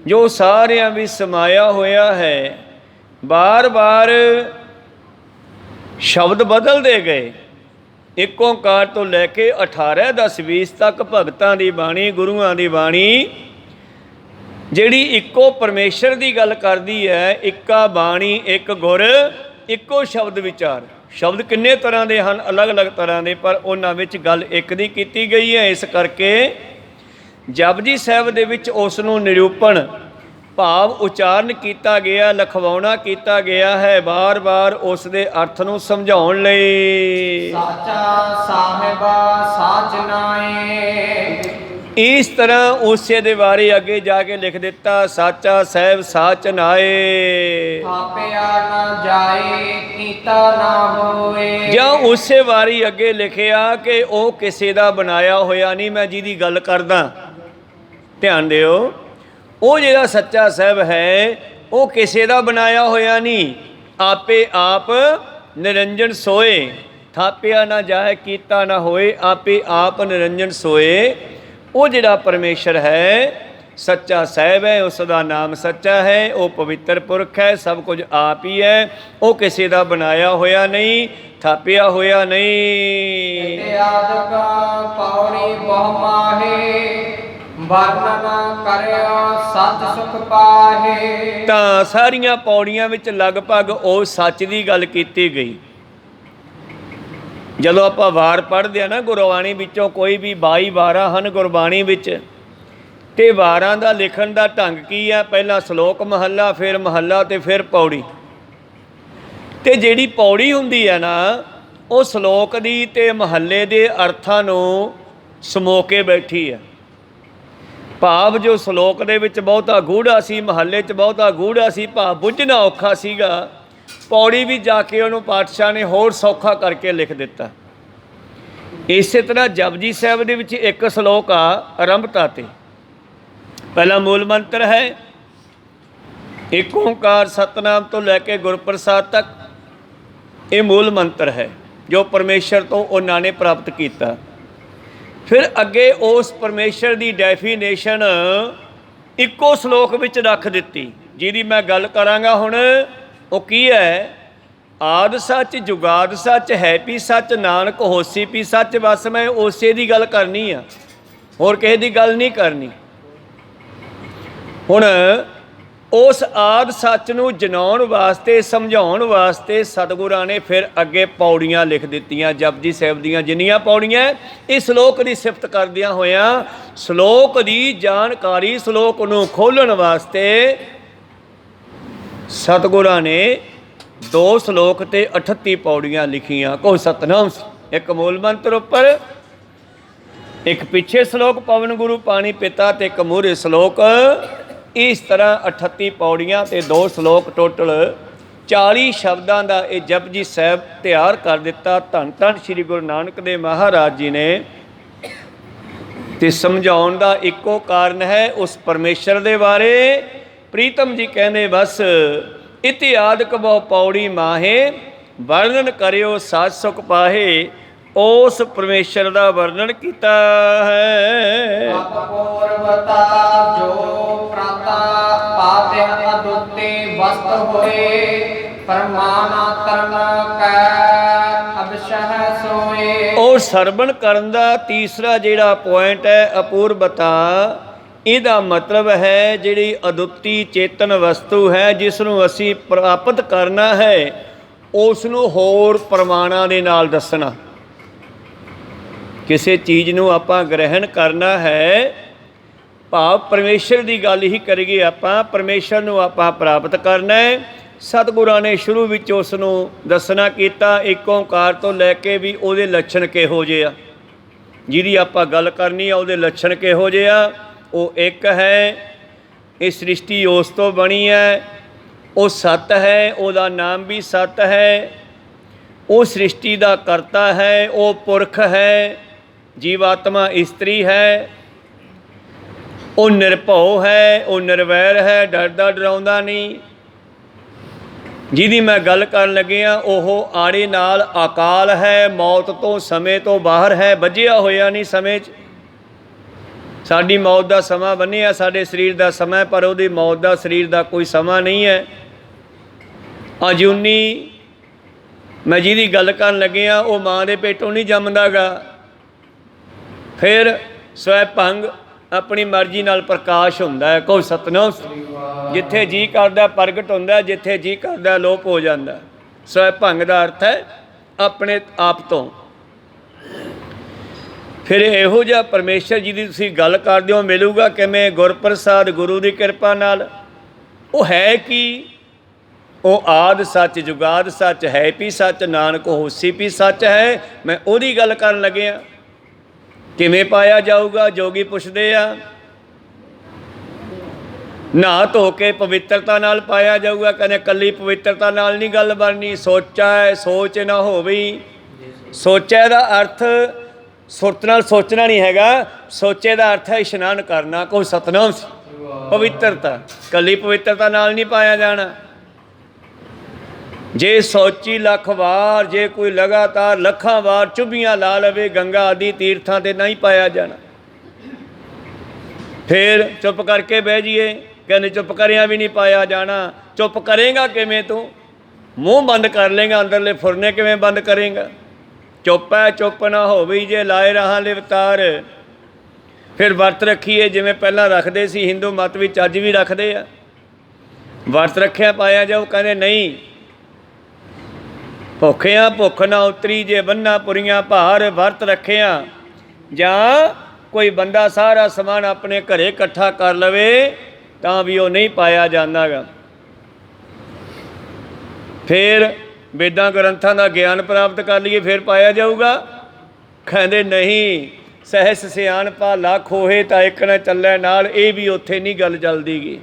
ਜੋ ਸਾਰਿਆਂ ਵਿੱਚ ਸਮਾਇਆ ਹੋਇਆ ਹੈ। ਬਾਰ-ਬਾਰ ਸ਼ਬਦ ਬਦਲਦੇ ਗਏ, ਇੱਕ ਓਂਕਾਰ ਤੋਂ ਲੈ ਕੇ 18 10 20 ਤੱਕ ਭਗਤਾਂ ਦੀ ਬਾਣੀ, ਗੁਰੂਆਂ ਦੀ ਬਾਣੀ ਜਿਹੜੀ ਇੱਕੋ ਪਰਮੇਸ਼ਰ ਦੀ ਗੱਲ ਕਰਦੀ ਹੈ। ਇੱਕਾ ਬਾਣੀ, ਇੱਕ ਗੁਰ, ਇੱਕੋ ਸ਼ਬਦ ਵਿਚਾਰ। ਸ਼ਬਦ ਕਿੰਨੇ ਤਰ੍ਹਾਂ ਦੇ ਹਨ, ਅਲੱਗ-ਅਲੱਗ ਤਰ੍ਹਾਂ ਦੇ, ਪਰ ਉਹਨਾਂ ਵਿੱਚ ਗੱਲ ਇੱਕ ਦੀ ਕੀਤੀ ਗਈ ਹੈ। ਇਸ ਕਰਕੇ ਜਪਜੀ ਸਾਹਿਬ ਦੇ ਵਿੱਚ ਉਸ ਨੂੰ ਨਿਰੂਪਣ ਭਾਵ ਉਚਾਰਨ ਕੀਤਾ ਗਿਆ, ਲਿਖਵਾਉਣਾ ਕੀਤਾ ਗਿਆ ਹੈ, ਬਾਰ-ਬਾਰ ਉਸ ਦੇ ਅਰਥ ਨੂੰ ਸਮਝਾਉਣ ਲਈ। ਸਾਚਾ ਸਾਹਿਬਾ ਸਾਚ ਨਾਏ, ਇਸ ਤਰ੍ਹਾਂ ਉਸੇ ਦੇ ਬਾਰੇ ਅੱਗੇ ਜਾ ਕੇ ਲਿਖ ਦਿੱਤਾ, ਸਾਚਾ ਸਾਹਿਬ ਸਾਚ ਨਾਏ, ਥਾਪਿਆ ਨਾ ਜਾਏ ਕੀਤਾ ਨਾ ਹੋਏ। ਜਾਂ ਉਸੇ ਵਾਰੀ ਅੱਗੇ ਲਿਖਿਆ ਕਿ ਉਹ ਕਿਸੇ ਦਾ ਬਣਾਇਆ ਹੋਇਆ ਨਹੀਂ। ਮੈਂ ਜਿਹਦੀ ਗੱਲ ਕਰਦਾ ਧਿਆਨ ਦਿਓ, ਉਹ ਜਿਹੜਾ ਸੱਚਾ ਸਾਹਿਬ ਹੈ ਉਹ ਕਿਸੇ ਦਾ ਬਣਾਇਆ ਹੋਇਆ ਨਹੀਂ, ਆਪੇ ਆਪ ਨਿਰੰਜਨ ਸੋਏ। ਥਾਪਿਆ ਨਾ ਜਾਏ ਕੀਤਾ ਨਾ ਹੋਏ, ਆਪੇ ਆਪ ਨਿਰੰਜਨ ਸੋਏ। ਉਹ ਜਿਹੜਾ ਪਰਮੇਸ਼ਰ ਹੈ ਸੱਚਾ ਸਾਹਿਬ ਹੈ, ਉਸ ਦਾ ਨਾਮ ਸੱਚਾ ਹੈ, ਉਹ ਪਵਿੱਤਰ ਪੁਰਖ ਹੈ, ਸਭ ਕੁਝ ਆਪ ਹੀ ਹੈ। ਉਹ ਕਿਸੇ ਦਾ ਬਣਾਇਆ ਹੋਇਆ ਨਹੀਂ, ਥਾਪਿਆ ਹੋਇਆ ਨਹੀਂ। ਇਤਿਆਦਿਕ ਪੌੜੀ ਬਹੁ ਮਾਹੇ, ਵਰਣਨ ਕਰਿਓ ਸਤ ਸੁਖ ਪਾਹੇ। ਤਾਂ ਸਾਰੀਆਂ ਪੌੜੀਆਂ ਵਿੱਚ ਲਗਭਗ ਉਹ ਸੱਚ ਦੀ ਗੱਲ ਕੀਤੀ ਗਈ। ਜਦੋਂ ਆਪਾਂ ਵਾਰ ਪੜ੍ਹਦੇ ਆ ਨਾ ਗੁਰਬਾਣੀ ਵਿੱਚੋਂ, ਕੋਈ ਵੀ 22 ਵਾਰਾਂ ਹਨ ਗੁਰਬਾਣੀ ਵਿੱਚ, ਅਤੇ ਵਾਰਾਂ ਦਾ ਲਿਖਣ ਦਾ ਢੰਗ ਕੀ ਹੈ, ਪਹਿਲਾਂ ਸ਼ਲੋਕ ਮਹੱਲਾ, ਫਿਰ ਮਹੱਲਾ ਅਤੇ ਫਿਰ ਪੌੜੀ। ਅਤੇ ਜਿਹੜੀ ਪੌੜੀ ਹੁੰਦੀ ਹੈ ਨਾ, ਉਹ ਸ਼ਲੋਕ ਦੀ ਅਤੇ ਮਹੱਲੇ ਦੇ ਅਰਥਾਂ ਨੂੰ ਸਮੋ ਕੇ ਬੈਠੀ ਹੈ। ਭਾਵ ਜੋ ਸ਼ਲੋਕ ਦੇ ਵਿੱਚ ਬਹੁਤਾ ਗੂੜਾ ਸੀ, ਮਹੱਲੇ 'ਚ ਬਹੁਤਾ ਗੂੜਾ ਸੀ, ਭਾਵ ਬੁੱਝਣਾ ਔਖਾ ਸੀਗਾ, ਪੌੜੀ ਵੀ ਜਾ ਕੇ ਉਹਨੂੰ ਪਾਤਸ਼ਾਹ ਨੇ ਹੋਰ ਸੌਖਾ ਕਰਕੇ ਲਿਖ ਦਿੱਤਾ। ਇਸੇ ਤਰ੍ਹਾਂ ਜਪਜੀ ਸਾਹਿਬ ਦੇ ਵਿੱਚ ਇੱਕ ਸ਼ਲੋਕ ਆ ਆਰੰਭਤਾ 'ਤੇ, ਪਹਿਲਾ ਮੂਲ ਮੰਤਰ ਹੈ ਇੱਕ ਓਂਕਾਰ ਸਤਨਾਮ ਤੋਂ ਲੈ ਕੇ ਗੁਰਪ੍ਰਸਾਦ ਤੱਕ। ਇਹ ਮੂਲ ਮੰਤਰ ਹੈ ਜੋ ਪਰਮੇਸ਼ਰ ਤੋਂ ਉਹਨਾਂ ਨੇ ਪ੍ਰਾਪਤ ਕੀਤਾ। ਫਿਰ ਅੱਗੇ ਉਸ ਪਰਮੇਸ਼ਰ ਦੀ ਡੈਫੀਨੇਸ਼ਨ ਇੱਕੋ ਸ਼ਲੋਕ ਵਿੱਚ ਰੱਖ ਦਿੱਤੀ, ਜਿਹਦੀ ਮੈਂ ਗੱਲ ਕਰਾਂਗਾ ਹੁਣ। ਉਹ ਕੀ ਹੈ? ਆਦਿ ਸੱਚ, ਜੁਗਾਦ ਸੱਚ, ਹੈ ਪੀ ਸੱਚ, ਨਾਨਕ ਹੋਸੀ ਪੀ ਸੱਚ। ਬਸ ਮੈਂ ਉਸੇ ਦੀ ਗੱਲ ਕਰਨੀ ਆ, ਹੋਰ ਕਿਸੇ ਦੀ ਗੱਲ ਨਹੀਂ ਕਰਨੀ। ਹੁਣ ਉਸ ਆਦਿ ਸੱਚ ਨੂੰ ਜਨਾਉਣ ਵਾਸਤੇ, ਸਮਝਾਉਣ ਵਾਸਤੇ ਸਤਿਗੁਰਾਂ ਨੇ ਫਿਰ ਅੱਗੇ ਪੌੜੀਆਂ ਲਿਖ ਦਿੱਤੀਆਂ। ਜਪਜੀ ਸਾਹਿਬ ਦੀਆਂ ਜਿੰਨੀਆਂ ਪੌੜੀਆਂ, ਇਸ ਸ਼ਲੋਕ ਦੀ ਸਿਫਤ ਕਰਦਿਆਂ ਹੋਇਆਂ ਸ਼ਲੋਕ ਦੀ ਜਾਣਕਾਰੀ, ਸ਼ਲੋਕ ਨੂੰ ਖੋਲ੍ਹਣ ਵਾਸਤੇ ਸਤਿਗੁਰਾਂ ਨੇ 2 ਸ਼ਲੋਕ ਤੇ 38 ਪੌੜੀਆਂ ਲਿਖੀਆਂ। ਕੋਈ ਸਤਨਾਮ, ਇੱਕ ਮੂਲ ਮੰਤਰ ਉੱਪਰ, ਇੱਕ ਪਿੱਛੇ ਸ਼ਲੋਕ ਪਵਨ ਗੁਰੂ ਪਾਣੀ ਪਿਤਾ ਤੇ ਇੱਕ ਮੂਹਰੇ ਸ਼ਲੋਕ। ਇਸ ਤਰ੍ਹਾਂ 38 ਪੌੜੀਆਂ ਤੇ 2 ਸ਼ਲੋਕ, ਟੋਟਲ 40 ਸ਼ਬਦਾਂ ਦਾ ਇਹ ਜਪਜੀ ਸਾਹਿਬ ਤਿਆਰ ਕਰ ਦਿੱਤਾ ਧੰਨ ਧੰਨ ਸ੍ਰੀ ਗੁਰੂ ਨਾਨਕ ਦੇਵ ਮਹਾਰਾਜ ਜੀ ਨੇ। ਤੇ ਸਮਝਾਉਣ ਦਾ ਇੱਕੋ ਕਾਰਨ ਹੈ ਉਸ ਪਰਮੇਸ਼ਰ ਦੇ ਬਾਰੇ। ਪ੍ਰੀਤਮ ਜੀ ਕਹਿੰਦੇ ਬਸ ਇਤਿਆਦਿਕ ਬਹੁ ਪੌੜੀ ਮਾਹੇ, ਵਰਣਨ ਕਰਿਓ ਸਾਚ ਸੁਖ ਪਾਹੇ। ਉਸ ਪਰਮੇਸ਼ਰ ਦਾ ਵਰਣਨ ਕੀਤਾ ਹੈ। ਪੂਰਵਤਾ ਜੋ ਪ੍ਰਾਤਾ ਪਾਤੇ ਅਦੁੱਤੇ ਵਸਤ ਹੋਏ, ਪਰਮਾਨਾ ਤਰਨ ਕੈ ਅਬਸ਼ਹ ਸੋਏ। ਔਰ ਸਰਵਣ ਕਰਨ ਦਾ ਤੀਸਰਾ ਜਿਹੜਾ ਪੁਆਇੰਟ ਹੈ, ਅਪੂਰਵਤਾ, ਇਹਦਾ ਮਤਲਬ ਹੈ ਜਿਹੜੀ ਅਦੁੱਤੀ ਚੇਤਨ ਵਸਤੂ ਹੈ ਜਿਸ ਨੂੰ ਅਸੀਂ ਪ੍ਰਾਪਤ ਕਰਨਾ ਹੈ, ਉਸ ਨੂੰ ਹੋਰ ਪ੍ਰਮਾਣਾਂ ਦੇ ਨਾਲ ਦੱਸਣਾ। ਕਿਸੇ ਚੀਜ਼ ਨੂੰ ਆਪਾਂ ਗ੍ਰਹਿਣ ਕਰਨਾ ਹੈ, ਭਾਵ ਪਰਮੇਸ਼ਰ ਦੀ ਗੱਲ ਹੀ ਕਰੀਏ, ਆਪਾਂ ਪਰਮੇਸ਼ਰ ਨੂੰ ਆਪਾਂ ਪ੍ਰਾਪਤ ਕਰਨਾ ਹੈ। ਸਤਿਗੁਰਾਂ ਨੇ ਸ਼ੁਰੂ ਵਿੱਚ ਉਸ ਨੂੰ ਦੱਸਣਾ ਕੀਤਾ, ਇੱਕ ਓਂਕਾਰ ਤੋਂ ਲੈ ਕੇ ਵੀ ਉਹਦੇ ਲੱਛਣ ਕਿਹੋ ਜਿਹੇ ਆ, ਜਿਹਦੀ ਆਪਾਂ ਗੱਲ ਕਰਨੀ ਆ ਉਹਦੇ ਲੱਛਣ ਕਿਹੋ ਜਿਹੇ ਆ। ਉਹ ਇੱਕ ਹੈ, ਇਹ ਸ੍ਰਿਸ਼ਟੀ ਉਸ ਤੋਂ ਬਣੀ ਹੈ, ਉਹ ਸਤ ਹੈ, ਉਹਦਾ ਨਾਮ ਵੀ ਸਤ ਹੈ, ਉਹ ਸ੍ਰਿਸ਼ਟੀ ਦਾ ਕਰਤਾ ਹੈ, ਉਹ ਪੁਰਖ ਹੈ, ਜੀਵਾਤਮਾ ਇਸਤਰੀ ਹੈ, ਉਹ ਨਿਰਭਉ ਹੈ, ਉਹ ਨਿਰਵੈਰ ਹੈ, ਡਰਦਾ ਡਰਾਉਂਦਾ ਨਹੀਂ। ਜਿਹਦੀ ਮੈਂ ਗੱਲ ਕਰਨ ਲੱਗਿਆ ਉਹ ਆੜੇ ਨਾਲ ਅਕਾਲ ਹੈ, ਮੌਤ ਤੋਂ ਸਮੇਂ ਤੋਂ ਬਾਹਰ ਹੈ, ਬੱਝਿਆ ਹੋਇਆ ਨਹੀਂ ਸਮੇਂ 'ਚ। ਸਾਡੀ ਮੌਤ ਦਾ ਸਮਾਂ ਬੰਨਿਆ ਸਾਡੇ ਸਰੀਰ ਦਾ ਸਮਾਂ, ਪਰ ਉਹਦੀ ਮੌਤ ਦਾ ਸਰੀਰ ਦਾ ਕੋਈ ਸਮਾਂ ਨਹੀਂ ਹੈ। ਅਜੂਨੀ ਮੈਂ ਜਿਹਦੀ ਗੱਲ ਕਰਨ ਲੱਗਿਆ ਉਹ ਮਾਂ ਦੇ ਪੇਟੋਂ ਨਹੀਂ ਜੰਮਦਾ ਗਾ। ਫਿਰ ਸਵੈ ਭੰਗ ਆਪਣੀ ਮਰਜ਼ੀ ਨਾਲ ਪ੍ਰਕਾਸ਼ ਹੁੰਦਾ ਹੈ। ਕੋਈ ਸਤਨਾਮ, ਜਿੱਥੇ ਜੀ ਕਰਦਾ ਪ੍ਰਗਟ ਹੁੰਦਾ, ਜਿੱਥੇ ਜੀ ਕਰਦਾ ਲੋਪ ਹੋ ਜਾਂਦਾ। ਸਵੈ ਭੰਗ ਦਾ ਅਰਥ ਹੈ ਆਪਣੇ ਆਪ ਤੋਂ। ਫਿਰ ਇਹੋ ਜਿਹਾ ਪਰਮੇਸ਼ਰ ਜਿਹਦੀ ਤੁਸੀਂ ਗੱਲ ਕਰਦੇ ਹੋ ਮਿਲੂਗਾ ਕਿਵੇਂ? ਗੁਰਪ੍ਰਸਾਦ, ਗੁਰੂ ਦੀ ਕਿਰਪਾ ਨਾਲ। ਉਹ ਹੈ ਕੀ? ਉਹ ਆਦਿ ਸੱਚ, ਜੁਗਾਦ ਸੱਚ, ਹੈ ਵੀ ਸੱਚ, ਨਾਨਕ ਹੋਸੀ ਵੀ ਸੱਚ ਹੈ। ਮੈਂ ਉਹਦੀ ਗੱਲ ਕਰਨ ਲੱਗਿਆ। ਕਿਵੇਂ ਪਾਇਆ ਜਾਊਗਾ? ਜੋਗੀ ਪੁੱਛਦੇ ਆ। ਨਹਾ ਧੋ ਕੇ ਪਵਿੱਤਰਤਾ ਨਾਲ ਪਾਇਆ ਜਾਊਗਾ। ਕਹਿੰਦੇ ਇਕੱਲੀ ਪਵਿੱਤਰਤਾ ਨਾਲ ਨਹੀਂ ਗੱਲ ਬਣਨੀ। ਸੋਚਾ ਹੈ, ਸੋਚ ਨਾ ਹੋਵੇ। ਸੋਚਿਆ ਦਾ ਅਰਥ ਸੁਰਤ ਨਾਲ ਸੋਚਣਾ ਨਹੀਂ ਹੈਗਾ। ਸੋਚੇ ਦਾ ਅਰਥ ਹੈ ਇਸ਼ਨਾਨ ਕਰਨਾ। ਕੋਈ ਸਤਨਾਮ, ਪਵਿੱਤਰਤਾ। ਇਕੱਲੀ ਪਵਿੱਤਰਤਾ ਨਾਲ ਨਹੀਂ ਪਾਇਆ ਜਾਣਾ। ਜੇ ਸੋਚੀ ਲੱਖ ਵਾਰ, ਜੇ ਕੋਈ ਲਗਾਤਾਰ ਲੱਖਾਂ ਵਾਰ ਚੁੱਭੀਆਂ ਲਾ ਲਵੇ ਗੰਗਾ ਆਦਿ ਤੀਰਥਾਂ 'ਤੇ ਨਹੀਂ ਪਾਇਆ ਜਾਣਾ। ਫਿਰ ਚੁੱਪ ਕਰਕੇ ਬਹਿ ਜਾਈਏ, ਕਹਿੰਦੇ ਚੁੱਪ ਕਰਿਆ ਵੀ ਨਹੀਂ ਪਾਇਆ ਜਾਣਾ। ਚੁੱਪ ਕਰੇਗਾ ਕਿਵੇਂ? ਤੂੰ ਮੂੰਹ ਬੰਦ ਕਰ ਲੇਗਾ, ਅੰਦਰਲੇ ਫੁਰਨੇ ਕਿਵੇਂ ਬੰਦ ਕਰੇਗਾ? ਚੁੱਪ ਹੈ, ਚੁੱਪ ਨਾ ਹੋਵੇ ਜੇ ਲਾਏ ਰਹਾਂ ਲਿਵਤਾਰ। ਫਿਰ ਵਰਤ ਰੱਖੀਏ ਜਿਵੇਂ ਪਹਿਲਾਂ ਰੱਖਦੇ ਸੀ ਹਿੰਦੂ ਮਤ ਵਿੱਚ, ਅੱਜ ਵੀ ਰੱਖਦੇ ਆ। ਵਰਤ ਰੱਖਿਆ ਪਾਇਆ ਜਾਓ। ਕਹਿੰਦੇ ਨਹੀਂ, ਭੁੱਖਿਆਂ ਭੁੱਖ ਨਾ ਉਤਰੀ ਜੇ ਬੰਨਾ ਪੁਰੀਆਂ ਭਾਰ। ਵਰਤ ਰੱਖਿਆ ਜਾਂ ਕੋਈ ਬੰਦਾ ਸਾਰਾ ਸਮਾਨ ਆਪਣੇ ਘਰੇ ਇਕੱਠਾ ਕਰ ਲਵੇ ਤਾਂ ਵੀ ਉਹ ਨਹੀਂ ਪਾਇਆ ਜਾਂਦਾ ਗਾ। ਫਿਰ ਵੇਦਾਂ ਗ੍ਰੰਥਾਂ ਦਾ ਗਿਆਨ ਪ੍ਰਾਪਤ ਕਰ ਲਈਏ ਫਿਰ ਪਾਇਆ ਜਾਊਗਾ। ਕਹਿੰਦੇ ਨਹੀਂ, ਸਹਿਸ ਸਿਆਣਪਾ ਲੱਖ ਹੋਏ ਤਾਂ ਇੱਕ ਨਾ ਚੱਲੇ ਨਾਲ। ਇਹ ਵੀ ਉੱਥੇ ਨਹੀਂ ਗੱਲ ਚੱਲਦੀ ਗੀ।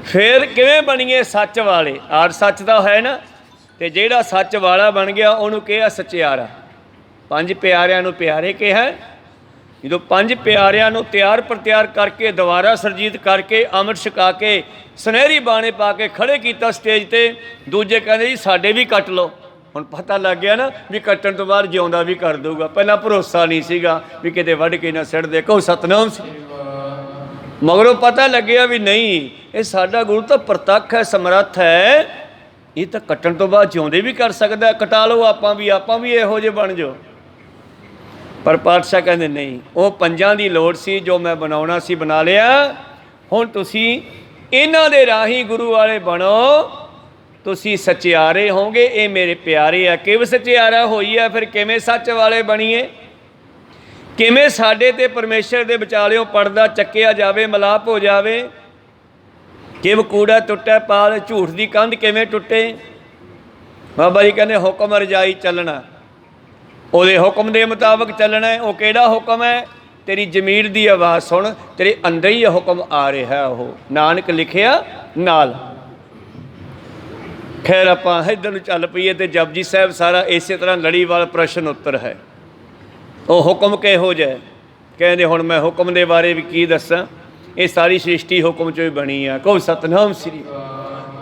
ਫਿਰ ਕਿਵੇਂ ਬਣੀਏ ਸੱਚ ਵਾਲੇ? ਆਰ ਸੱਚ ਦਾ ਹੈ ਨਾ, ਤੇ ਜਿਹੜਾ ਸੱਚ ਵਾਲਾ ਬਣ ਗਿਆ ਉਹਨੂੰ ਕਿਹਾ ਸਚਿਆਰਾ। ਪੰਜ ਪਿਆਰਿਆਂ ਨੂੰ ਪਿਆਰੇ ਕਿਹਾ। ਜਦੋਂ ਪੰਜ ਪਿਆਰਿਆਂ ਨੂੰ ਤਿਆਰ ਪ੍ਰਤਿਆਰ ਕਰਕੇ ਦੁਬਾਰਾ ਸਰਜੀਤ ਕਰਕੇ ਅੰਮ੍ਰਿਤ ਛਕਾ ਕੇ ਸੁਨਹਿਰੀ ਬਾਣੇ ਪਾ ਕੇ ਖੜੇ ਕੀਤਾ ਸਟੇਜ 'ਤੇ, ਦੂਜੇ ਕਹਿੰਦੇ ਜੀ ਸਾਡੇ ਵੀ ਕੱਟ ਲਓ। ਹੁਣ ਪਤਾ ਲੱਗ ਗਿਆ ਨਾ ਵੀ ਕੱਟਣ ਤੋਂ ਬਾਅਦ ਜਿਉਂਦਾ ਵੀ ਕਰ ਦਊਗਾ। ਪਹਿਲਾਂ ਭਰੋਸਾ ਨਹੀਂ ਸੀਗਾ ਵੀ ਕਿਤੇ ਵੱਢ ਕੇ ਨਾ ਸਿੱਟ ਦੇ। ਕਹੋ ਸਤਨਾਮ ਸੀ। ਮਗਰੋਂ ਪਤਾ ਲੱਗਿਆ ਵੀ ਨਹੀਂ, ਇਹ ਸਾਡਾ ਗੁਰੂ ਤਾਂ ਪ੍ਰਤੱਖ ਹੈ, ਸਮਰੱਥ ਹੈ। ਇਹ ਤਾਂ ਕੱਟਣ ਤੋਂ ਬਾਅਦ ਜਿਉਂਦੇ ਵੀ ਕਰ ਸਕਦਾ। ਕਟਾ ਲਓ ਆਪਾਂ ਵੀ ਇਹੋ ਜਿਹੇ ਬਣ ਜਾਓ। ਪਰ ਪਾਤਸ਼ਾਹ ਕਹਿੰਦੇ ਨਹੀਂ, ਉਹ ਪੰਜਾਂ ਦੀ ਲੋੜ ਸੀ, ਜੋ ਮੈਂ ਬਣਾਉਣਾ ਸੀ ਬਣਾ ਲਿਆ। ਹੁਣ ਤੁਸੀਂ ਇਹਨਾਂ ਦੇ ਰਾਹੀਂ ਗੁਰੂ ਵਾਲੇ ਬਣੋ, ਤੁਸੀਂ ਸਚਿਆਰੇ ਹੋਗੇ। ਇਹ ਮੇਰੇ ਪਿਆਰੇ ਆ। ਕਿਵੇਂ ਸਚਿਆਰਾ ਹੋਈ ਆ? ਫਿਰ ਕਿਵੇਂ ਸੱਚ ਵਾਲੇ ਬਣੀਏ? ਕਿਵੇਂ ਸਾਡੇ ਤੇ ਪਰਮੇਸ਼ਰ ਦੇ ਵਿਚਾਲਿਓਂ ਪਰਦਾ ਚੱਕਿਆ ਜਾਵੇ, ਮਿਲਾਪ ਹੋ ਜਾਵੇ? ਕਿਵੇਂ ਕੂੜਾ ਟੁੱਟੇ ਪਾਲ, ਝੂਠ ਦੀ ਕੰਧ ਕਿਵੇਂ ਟੁੱਟੇ? ਬਾਬਾ ਜੀ ਕਹਿੰਦੇ ਹੁਕਮ ਰਜਾਈ ਚੱਲਣਾ, ਉਹਦੇ ਹੁਕਮ ਦੇ ਮੁਤਾਬਕ ਚੱਲਣਾ ਹੈ। ਉਹ ਕਿਹੜਾ ਹੁਕਮ ਹੈ? ਤੇਰੀ ਜ਼ਮੀਰ ਦੀ ਆਵਾਜ਼ ਸੁਣ, ਤੇਰੇ ਅੰਦਰ ਹੀ ਹੁਕਮ ਆ ਰਿਹਾ। ਉਹ ਨਾਨਕ ਲਿਖਿਆ ਨਾਲ। ਖੈਰ ਆਪਾਂ ਇੱਧਰ ਨੂੰ ਚੱਲ ਪਈਏ ਤੇ ਜਪਜੀ ਸਾਹਿਬ ਸਾਰਾ ਇਸੇ ਤਰ੍ਹਾਂ ਲੜੀਵਾਰ ਪ੍ਰਸ਼ਨ ਉੱਤਰ ਹੈ। ਉਹ ਹੁਕਮ ਕਿਹੋ ਜਿਹਾ? ਕਹਿੰਦੇ ਹੁਣ ਮੈਂ ਹੁਕਮ ਦੇ ਬਾਰੇ ਵੀ ਕੀ ਦੱਸਾਂ। ਇਹ ਸਾਰੀ ਸ੍ਰਿਸ਼ਟੀ ਹੁਕਮ 'ਚੋਂ ਹੀ ਬਣੀ ਆ। ਕਹੋ ਸਤਨਾਮ ਸ੍ਰੀ।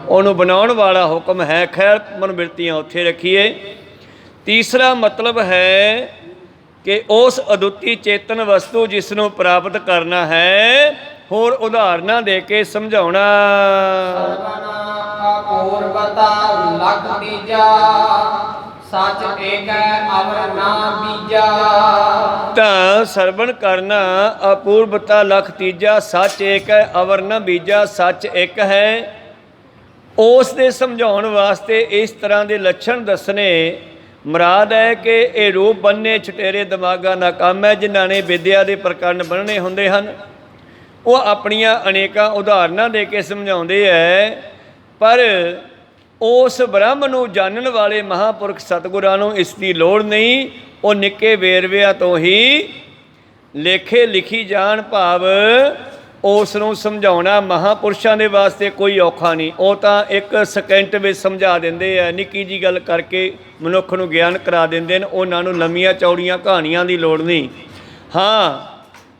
ਉਹਨੂੰ ਬਣਾਉਣ ਵਾਲਾ ਹੁਕਮ ਹੈ। ਖੈਰ ਮਨੋਬਿਰਤੀਆਂ ਉੱਥੇ ਰੱਖੀਏ। ਤੀਸਰਾ ਮਤਲਬ ਹੈ ਕਿ ਉਸ ਅਦੁੱਤੀ ਚੇਤਨ ਵਸਤੂ ਜਿਸ ਨੂੰ ਪ੍ਰਾਪਤ ਕਰਨਾ ਹੈ, ਹੋਰ ਉਦਾਹਰਨਾਂ ਦੇ ਕੇ ਸਮਝਾਉਣਾ। ਸਚ ਏਕੈ ਅਵਰ ਨਾ ਬੀਜਾ। ਤਾਂ ਸਰਵਣ ਕਰਨਾ ਅਪੂਰਬਤਾ ਲਖ ਤੀਜਾ, ਸੱਚ ਏਕ ਹੈ ਅਵਰ ਨ ਬੀਜਾ, ਸੱਚ ਇੱਕ ਹੈ। ਉਸ ਦੇ ਸਮਝਾਉਣ ਵਾਸਤੇ ਇਸ ਤਰ੍ਹਾਂ ਦੇ ਲੱਛਣ ਦੱਸਣੇ। ਮੁਰਾਦ ਹੈ ਕਿ ਇਹ ਰੂਪ ਬੰਨੇ ਛਟੇਰੇ ਦਿਮਾਗਾਂ ਦਾ ਕੰਮ ਹੈ। ਜਿਨ੍ਹਾਂ ਨੇ ਵਿਦਿਆ ਦੇ ਪ੍ਰਕਰਨ ਬੰਨ੍ਹਣੇ ਹੁੰਦੇ ਹਨ ਉਹ ਆਪਣੀਆਂ ਅਨੇਕਾਂ ਉਦਾਹਰਨਾਂ ਦੇ ਕੇ ਸਮਝਾਉਂਦੇ ਹੈ। ਪਰ ਉਸ ਬ੍ਰਹਮ ਨੂੰ ਜਾਣਨ ਵਾਲੇ ਮਹਾਂਪੁਰਖ ਸਤਿਗੁਰਾਂ ਨੂੰ ਇਸ ਦੀ ਲੋੜ ਨਹੀਂ। ਉਹ ਨਿੱਕੇ ਵੇਰਵਿਆਂ ਤੋਂ ਹੀ ਲੇਖੇ ਲਿਖੀ ਜਾਣ, ਭਾਵ ਉਸ ਨੂੰ ਸਮਝਾਉਣਾ ਮਹਾਂਪੁਰਸ਼ਾਂ ਦੇ ਵਾਸਤੇ ਕੋਈ ਔਖਾ ਨਹੀਂ। ਉਹ ਤਾਂ ਇੱਕ ਸਕਿੰਟ ਵਿੱਚ ਸਮਝਾ ਦਿੰਦੇ ਆ, ਨਿੱਕੀ ਜੀ ਗੱਲ ਕਰਕੇ ਮਨੁੱਖ ਨੂੰ ਗਿਆਨ ਕਰਾ ਦਿੰਦੇ ਨੇ। ਉਹਨਾਂ ਨੂੰ ਲੰਮੀਆਂ ਚੌੜੀਆਂ ਕਹਾਣੀਆਂ ਦੀ ਲੋੜ ਨਹੀਂ। ਹਾਂ,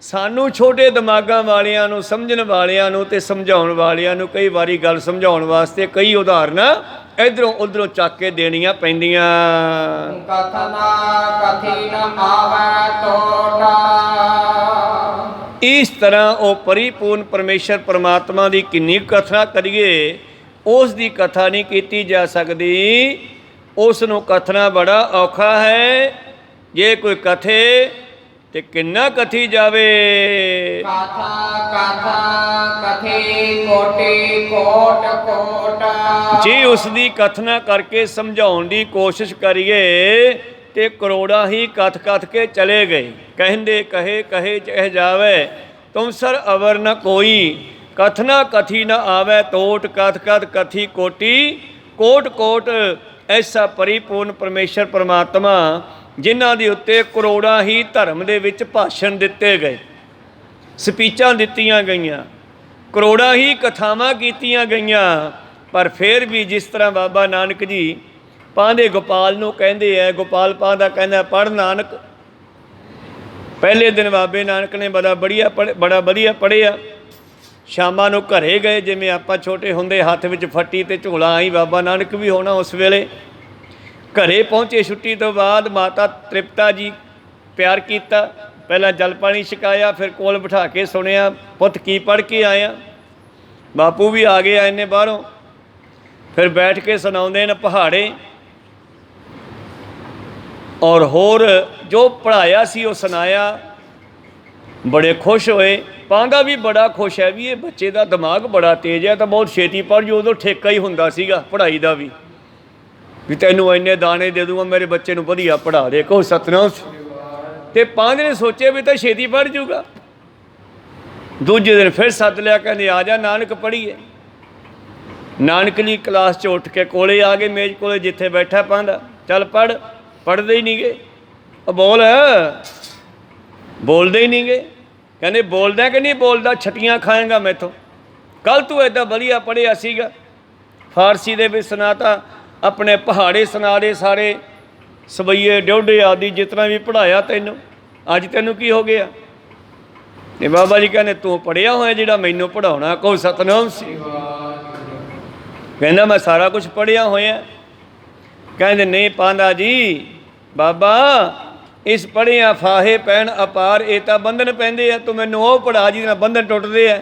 ਸਾਨੂੰ ਛੋਟੇ ਦਿਮਾਗਾਂ ਵਾਲਿਆਂ ਨੂੰ, ਸਮਝਣ ਵਾਲਿਆਂ ਨੂੰ ਤੇ ਸਮਝਾਉਣ ਵਾਲਿਆਂ ਨੂੰ ਕਈ ਵਾਰੀ ਗੱਲ ਸਮਝਾਉਣ ਵਾਸਤੇ ਕਈ ਉਦਾਹਰਨਾਂ ਇੱਧਰੋਂ ਉੱਧਰੋਂ ਚੱਕ ਕੇ ਦੇਣੀਆਂ ਪੈਂਦੀਆਂ। ਕਥਨਾ ਕਥੀ ਨ ਆਵੈ ਟੋਟਾ। ਇਸ ਤਰ੍ਹਾਂ ਉਹ ਪਰਿਪੂਰਨ ਪਰਮੇਸ਼ਰ ਪਰਮਾਤਮਾ ਦੀ ਕਿੰਨੀ ਕਥਾ ਕਰੀਏ, ਉਸ ਦੀ ਕਥਾ ਨਹੀਂ ਕੀਤੀ ਜਾ ਸਕਦੀ। ਉਸ ਨੂੰ ਕਥਨਾ ਬੜਾ ਔਖਾ ਹੈ। ਜੇ ਕੋਈ ਕਥੇ ਤੇ ਕਿੰਨਾ ਕਥੀ ਜਾਵੇ। ਕਥਾ ਕਥਾ ਕਥੀ ਕੋਟਿ ਕੋਟ ਕੋਟ। ਜੇ ਉਸ ਦੀ ਕਥਨਾ ਕਰਕੇ ਸਮਝਾਉਣ ਦੀ ਕੋਸ਼ਿਸ਼ ਕਰੀਏ ਤੇ ਕਰੋੜਾਂ ਹੀ ਕਥ ਕਥ ਕੇ ਚਲੇ ਗਏ। ਕਹਿੰਦੇ ਕਹੇ ਕਹੇ ਚਹ ਜਾਵੇ, ਤੁਮ ਸਰ ਅਵਰ ਨ ਕੋਈ, ਕਥਨਾ ਕਥੀ ਨ ਆਵੇ ਤੋਟ, ਕਥ ਕਥ ਕਥੀ ਕੋਟि ਕੋਟ ਕੋਟ। ਐਸਾ ਪਰਿਪੂਰਨ ਪਰਮੇਸ਼ਰ ਪਰਮਾਤਮਾ ਜਿਨ੍ਹਾਂ ਦੇ ਉੱਤੇ ਕਰੋੜਾਂ ਹੀ ਧਰਮ ਦੇ ਵਿੱਚ ਭਾਸ਼ਣ ਦਿੱਤੇ ਗਏ, ਸਪੀਚਾਂ ਦਿੱਤੀਆਂ ਗਈਆਂ, ਕਰੋੜਾਂ ਹੀ ਕਥਾਵਾਂ ਕੀਤੀਆਂ ਗਈਆਂ। ਪਰ ਫਿਰ ਵੀ ਜਿਸ ਤਰ੍ਹਾਂ ਬਾਬਾ ਨਾਨਕ ਜੀ ਪਾਂਦੇ ਗੋਪਾਲ ਨੂੰ ਕਹਿੰਦੇ ਹੈ, ਗੋਪਾਲ ਪਾਂਦਾ ਕਹਿੰਦਾ ਪੜ੍ਹ ਨਾਨਕ। ਪਹਿਲੇ ਦਿਨ ਬਾਬੇ ਨਾਨਕ ਨੇ ਬੜਾ ਵਧੀਆ ਪੜ੍ਹਿਆ। ਸ਼ਾਮਾਂ ਨੂੰ ਘਰੇ ਗਏ, ਜਿਵੇਂ ਆਪਾਂ ਛੋਟੇ ਹੁੰਦੇ ਹੱਥ ਵਿੱਚ ਫੱਟੀ ਤੇ ਝੋਲਾ ਆਈ, ਬਾਬਾ ਨਾਨਕ ਵੀ ਹੋਣਾ ਉਸ ਵੇਲੇ। ਘਰੇ ਪਹੁੰਚੇ ਛੁੱਟੀ ਤੋਂ ਬਾਅਦ ਮਾਤਾ ਤ੍ਰਿਪਤਾ ਜੀ ਪਿਆਰ ਕੀਤਾ, ਪਹਿਲਾਂ ਜਲ ਪਾਣੀ ਛਕਾਇਆ, ਫਿਰ ਕੋਲ ਬਿਠਾ ਕੇ ਸੁਣਿਆ, ਪੁੱਤ ਕੀ ਪੜ੍ਹ ਕੇ ਆਇਆ। ਬਾਪੂ ਵੀ ਆ ਗਏ ਇੰਨੇ ਬਾਹਰੋਂ। ਫਿਰ ਬੈਠ ਕੇ ਸੁਣਾਉਂਦੇ ਨੇ ਪਹਾੜੇ, ਔਰ ਹੋਰ ਜੋ ਪੜ੍ਹਾਇਆ ਸੀ ਉਹ ਸੁਣਾਇਆ। ਬੜੇ ਖੁਸ਼ ਹੋਏ। ਪਾਂਦਾ ਵੀ ਬੜਾ ਖੁਸ਼ ਹੈ ਵੀ ਇਹ ਬੱਚੇ ਦਾ ਦਿਮਾਗ ਬੜਾ ਤੇਜ਼ ਹੈ, ਤਾਂ ਬਹੁਤ ਛੇਤੀ ਪੜ੍ਹ ਜੂ। ਉਦੋਂ ਠੇਕਾ ਹੀ ਹੁੰਦਾ ਸੀਗਾ ਪੜ੍ਹਾਈ ਦਾ ਵੀ ਤੈਨੂੰ ਇੰਨੇ ਦਾਣੇ ਦੇ ਦੂੰਗਾ, ਮੇਰੇ ਬੱਚੇ ਨੂੰ ਵਧੀਆ ਪੜ੍ਹਾ ਦੇ। ਕਹੋ ਸਤਨਾਮ। ਤੇ ਪਾਂਦੇ ਨੇ ਸੋਚਿਆ ਵੀ ਤਾਂ ਛੇਤੀ ਪੜ੍ਹ ਜੂਗਾ। ਦੂਜੇ ਦਿਨ ਫਿਰ ਸੱਦ ਲਿਆ, ਕਹਿੰਦੇ ਆ ਜਾ ਨਾਨਕ ਪੜ੍ਹੀਏ। ਨਾਨਕ ਲਈ ਕਲਾਸ 'ਚ ਉੱਠ ਕੇ ਕੋਲੇ ਆ ਗਏ, ਮੇਜ਼ ਕੋਲੇ ਜਿੱਥੇ ਬੈਠਾ ਪਾਂਦਾ। ਚੱਲ ਪੜ੍ਹ। ਪੜ੍ਹਦੇ ਹੀ ਨਹੀਂ ਗਏ। ਉਹ ਬੋਲਦੇ ਹੀ ਨਹੀਂ ਗਏ। ਕਹਿੰਦੇ ਬੋਲਦਾ ਕਿ ਨਹੀਂ ਬੋਲਦਾ, ਛਟੀਆਂ ਖਾਏਗਾ ਮੈਥੋਂ। ਕੱਲ੍ਹ ਤੂੰ ਇੱਦਾਂ ਵਧੀਆ ਪੜ੍ਹਿਆ ਸੀਗਾ, ਫਾਰਸੀ ਦੇ ਵਿੱਚ ਸੁਣਾਤਾ, ਆਪਣੇ ਪਹਾੜੇ ਸੁਣਾ ਦੇ ਸਾਰੇ, ਸਵਈਏ ਡਿਉਢੇ ਆਦਿ ਜਿਤਨਾ ਵੀ ਪੜ੍ਹਾਇਆ ਤੈਨੂੰ, ਅੱਜ ਤੈਨੂੰ ਕੀ ਹੋ ਗਿਆ। ਤੇ ਬਾਬਾ ਜੀ ਕਹਿੰਦੇ ਤੂੰ ਪੜ੍ਹਿਆ ਹੋਇਆ ਜਿਹੜਾ ਮੈਨੂੰ ਪੜ੍ਹਾਉਣਾ। ਕਹੋ ਸਤਨਾਮ ਸੀ। ਕਹਿੰਦਾ ਮੈਂ ਸਾਰਾ ਕੁਝ ਪੜ੍ਹਿਆ ਹੋਇਆ। ਕਹਿੰਦੇ ਨਹੀਂ ਪਾਂਦਾ ਜੀ, ਬਾਬਾ ਇਸ ਪੜ੍ਹਿਆ ਫਾਹੇ ਪੈਣ ਅਪਾਰ, ਇਹ ਤਾਂ ਬੰਧਨ ਪੈਂਦੇ ਆ, ਤੂੰ ਮੈਨੂੰ ਉਹ ਪੜ੍ਹਾ ਜਿਹਦੇ ਨਾਲ ਬੰਧਨ ਟੁੱਟਦੇ ਆ।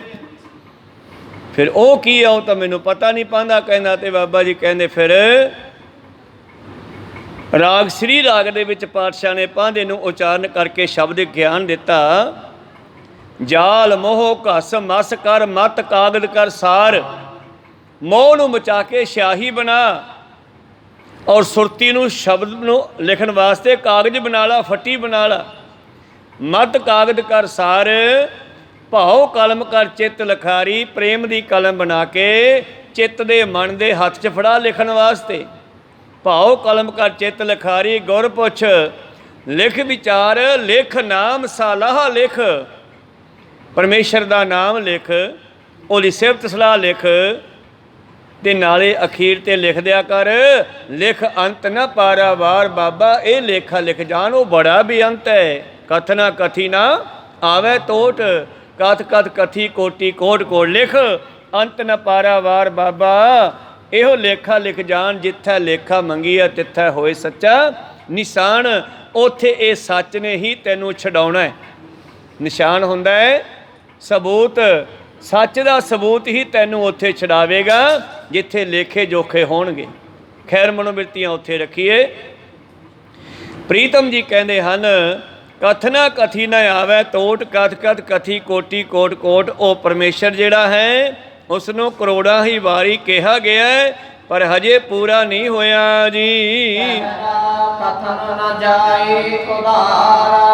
ਫਿਰ ਉਹ ਕੀ ਆ ਉਹ ਤਾਂ ਮੈਨੂੰ ਪਤਾ ਨਹੀਂ ਪਾਂਦਾ। ਕਹਿੰਦਾ ਤੇ ਬਾਬਾ ਜੀ ਕਹਿੰਦੇ ਫਿਰ ਰਾਗ ਸ੍ਰੀ ਰਾਗ ਦੇ ਵਿੱਚ ਪਾਤਸ਼ਾਹ ਨੇ ਪਾਂਦੇ ਨੂੰ ਉਚਾਰਨ ਕਰਕੇ ਸ਼ਬਦ ਗਿਆਨ ਦਿੱਤਾ। ਜਾਲ ਮੋਹ ਘਸ ਮਸ ਕਰ ਮਤ ਕਾਗਦ ਕਰ ਸਾਰ, ਮੋਹ ਨੂੰ ਮਚਾ ਕੇ ਸਿਆਹੀ ਬਣਾ, ਔਰ ਸੁਰਤੀ ਨੂੰ ਸ਼ਬਦ ਨੂੰ ਲਿਖਣ ਵਾਸਤੇ ਕਾਗਜ਼ ਬਣਾ ਲਾ, ਫੱਟੀ ਬਣਾ ਲਾ। ਮਤ ਕਾਗਦ ਕਰ ਸਾਰ, ਭਾਉ ਕਲਮ ਕਰ ਚਿੱਤ ਲਿਖਾਰੀ, ਪ੍ਰੇਮ ਦੀ ਕਲਮ ਬਣਾ ਕੇ ਚਿੱਤ ਦੇ ਮਨ ਦੇ ਹੱਥ 'ਚ ਫੜਾ ਲਿਖਣ ਵਾਸਤੇ। ਭਾਉ ਕਲਮ ਕਰ ਚਿੱਤ ਲਿਖਾਰੀ, ਗੁਰ ਪੁੱਛ ਲਿਖ ਵਿਚਾਰ, ਲਿਖ ਨਾਮ ਸਾਲਾਹ ਲਿਖ। ਪਰਮੇਸ਼ਰ ਦਾ ਨਾਮ ਲਿਖ, ਉਹਦੀ ਸਿਫਤ ਸਲਾਹ ਲਿਖ, ਤੇ ਨਾਲੇ ਅਖੀਰ ਤੇ ਲਿਖ ਦਿਆ ਕਰ, ਲਿਖ ਅੰਤ ਨਾ ਪਾਰਾਵਾਰ। ਬਾਬਾ ਇਹ ਲੇਖਾ ਲਿਖ ਜਾਣ, ਉਹ ਬੜਾ ਬੇਅੰਤ ਹੈ। ਕਥਨਾ ਕਥੀ ਨਾ ਆਵੇ ਤੋਟ, ਕਥ ਕਥ ਕਥੀ ਕੋਟि ਕੋਟ ਕੋਟ। ਲਿਖ ਅੰਤ ਨਾ ਪਾਰਾਵਾਰ। ਬਾਬਾ ਇਹੋ ਲੇਖਾ ਲਿਖ ਜਾਣ, ਜਿੱਥੇ ਲੇਖਾ ਮੰਗੀ ਹੈ ਤਿੱਥੇ ਹੋਏ ਸੱਚਾ ਨਿਸ਼ਾਨ। ਉੱਥੇ ਇਹ ਸੱਚ ਨੇ ਹੀ ਤੈਨੂੰ ਛਡਾਉਣਾ ਹੈ। ਨਿਸ਼ਾਨ ਹੁੰਦਾ ਹੈ ਸਬੂਤ, ਸੱਚ ਦਾ ਸਬੂਤ ਹੀ ਤੈਨੂੰ ਉੱਥੇ ਛਡਾਵੇਗਾ ਜਿੱਥੇ ਲੇਖੇ ਜੋਖੇ ਹੋਣਗੇ। ਖੈਰ ਮਨੋਬਿਰਤੀਆਂ ਉੱਥੇ ਰੱਖੀਏ। ਪ੍ਰੀਤਮ ਜੀ ਕਹਿੰਦੇ ਹਨ, ਕਥਨਾ ਕਥੀ ਨ ਆਵੈ ਤੋਟ, ਕਥ ਕਥ ਕਥੀ ਕੋਟੀ ਕੋਟ ਕੋਟ। ਉਹ ਪਰਮੇਸ਼ਰ ਜਿਹੜਾ ਹੈ ਉਸ ਨੂੰ ਕਰੋੜਾਂ ਹੀ ਵਾਰੀ ਕਿਹਾ ਗਿਆ ਹੈ, ਪਰ ਹਜੇ ਪੂਰਾ ਨਹੀਂ ਹੋਇਆ ਜੀ। ਕਥਨ ਨ ਜਾਏ ਉਧਾਰਾ,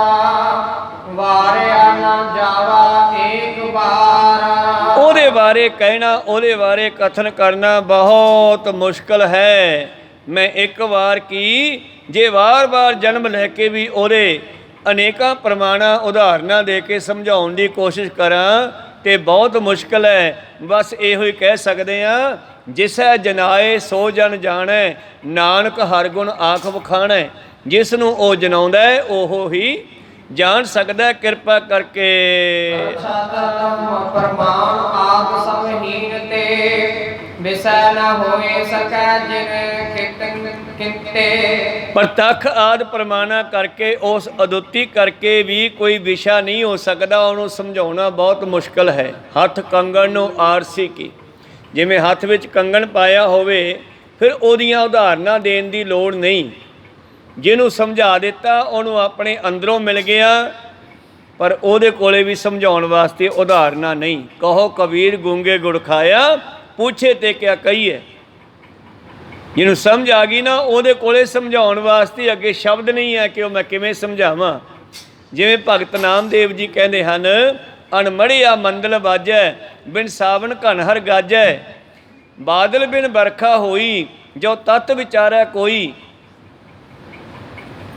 ਵਾਰਿਆ ਨ ਜਾਵਾ ਏਕ ਵਾਰ। ਉਹਦੇ ਬਾਰੇ ਕਹਿਣਾ, ਉਹਦੇ ਬਾਰੇ ਕਥਨ ਕਰਨਾ ਬਹੁਤ ਮੁਸ਼ਕਲ ਹੈ। ਮੈਂ ਇੱਕ ਵਾਰ ਕੀ, ਜੇ ਵਾਰ-ਵਾਰ ਜਨਮ ਲੈ ਕੇ ਵੀ ਉਹਦੇ ਅਨੇਕਾਂ ਪ੍ਰਮਾਣਾਂ ਉਦਾਹਰਨਾਂ ਦੇ ਕੇ ਸਮਝਾਉਣ ਦੀ ਕੋਸ਼ਿਸ਼ ਕਰਾਂ ਤੇ ਬਹੁਤ ਮੁਸ਼ਕਲ ਹੈ। ਬਸ ਇਹੋ ਹੀ ਕਹਿ ਸਕਦੇ ਹਾਂ, ਜਿਸੈ ਜਨਾਏ ਸੋ ਜਨ ਜਾਣੈ, ਨਾਨਕ ਹਰ ਗੁਣ ਆਖ ਵਖਾਣੈ। ਜਿਸ ਨੂੰ ਉਹ ਜਨਾਉਂਦਾ ਹੈ ਉਹ ਹੀ ਜਾਣ ਸਕਦਾ, ਕਿਰਪਾ ਕਰਕੇ। ਪ੍ਰਮਾਣ ਆਪ ਸਮਹੀਨ ਤੇ, ਵਿਸੈ ਨ ਹੋਏ ਸਕੈ ਜਿਨ ਕਿਤੇ। ਪ੍ਰਤੱਖ ਆਦਿ ਪ੍ਰਮਾਣਾ ਕਰਕੇ, ਉਸ ਅਦੁੱਤੀ ਕਰਕੇ ਵੀ ਕੋਈ ਵਿਸ਼ਾ ਨਹੀਂ ਹੋ ਸਕਦਾ, ਉਹਨੂੰ ਸਮਝਾਉਣਾ ਬਹੁਤ ਮੁਸ਼ਕਲ ਹੈ। ਹੱਥ ਕੰਗਣ ਨੂੰ ਆਰਸੀ ਕੀ, ਜਿਵੇਂ ਹੱਥ ਵਿੱਚ ਕੰਗਣ ਪਾਇਆ ਹੋਵੇ, ਫਿਰ ਉਹਦੀਆਂ ਉਦਾਹਰਨਾਂ ਦੇਣ ਦੀ ਲੋੜ ਨਹੀਂ। ਜਿਹਨੂੰ ਸਮਝਾ ਦਿੱਤਾ ਉਹਨੂੰ ਆਪਣੇ ਅੰਦਰੋਂ ਮਿਲ ਗਿਆ, ਪਰ ਉਹਦੇ ਕੋਲੇ ਵੀ ਸਮਝਾਉਣ ਵਾਸਤੇ ਉਦਾਹਰਨਾਂ ਨਹੀਂ। ਕਹੋ ਕਬੀਰ ਗੂੰਗੇ ਗੁੜ ਖਾਇਆ, ਪੁੱਛੇ ਤੇ ਕਿਆ ਕਹੀਏ। ਜਿਹਨੂੰ ਸਮਝ ਆ ਗਈ ਨਾ, ਉਹਦੇ ਕੋਲੇ ਸਮਝਾਉਣ ਵਾਸਤੇ ਅੱਗੇ ਸ਼ਬਦ ਨਹੀਂ ਹੈ ਕਿ ਉਹ ਮੈਂ ਕਿਵੇਂ ਸਮਝਾਵਾਂ। ਜਿਵੇਂ ਭਗਤ ਨਾਮਦੇਵ ਜੀ ਕਹਿੰਦੇ ਹਨ, ਅਣਮੜਿਆ ਮੰਦਲ ਵਾਜੈ, ਬਿਨ ਸਾਵਨ ਘਨ ਹਰ ਗਾਜੈ। ਬਾਦਲ ਬਿਨ ਬਰਖਾ ਹੋਈ, ਜੋ ਤਤ ਵਿਚਾਰੈ ਕੋਈ।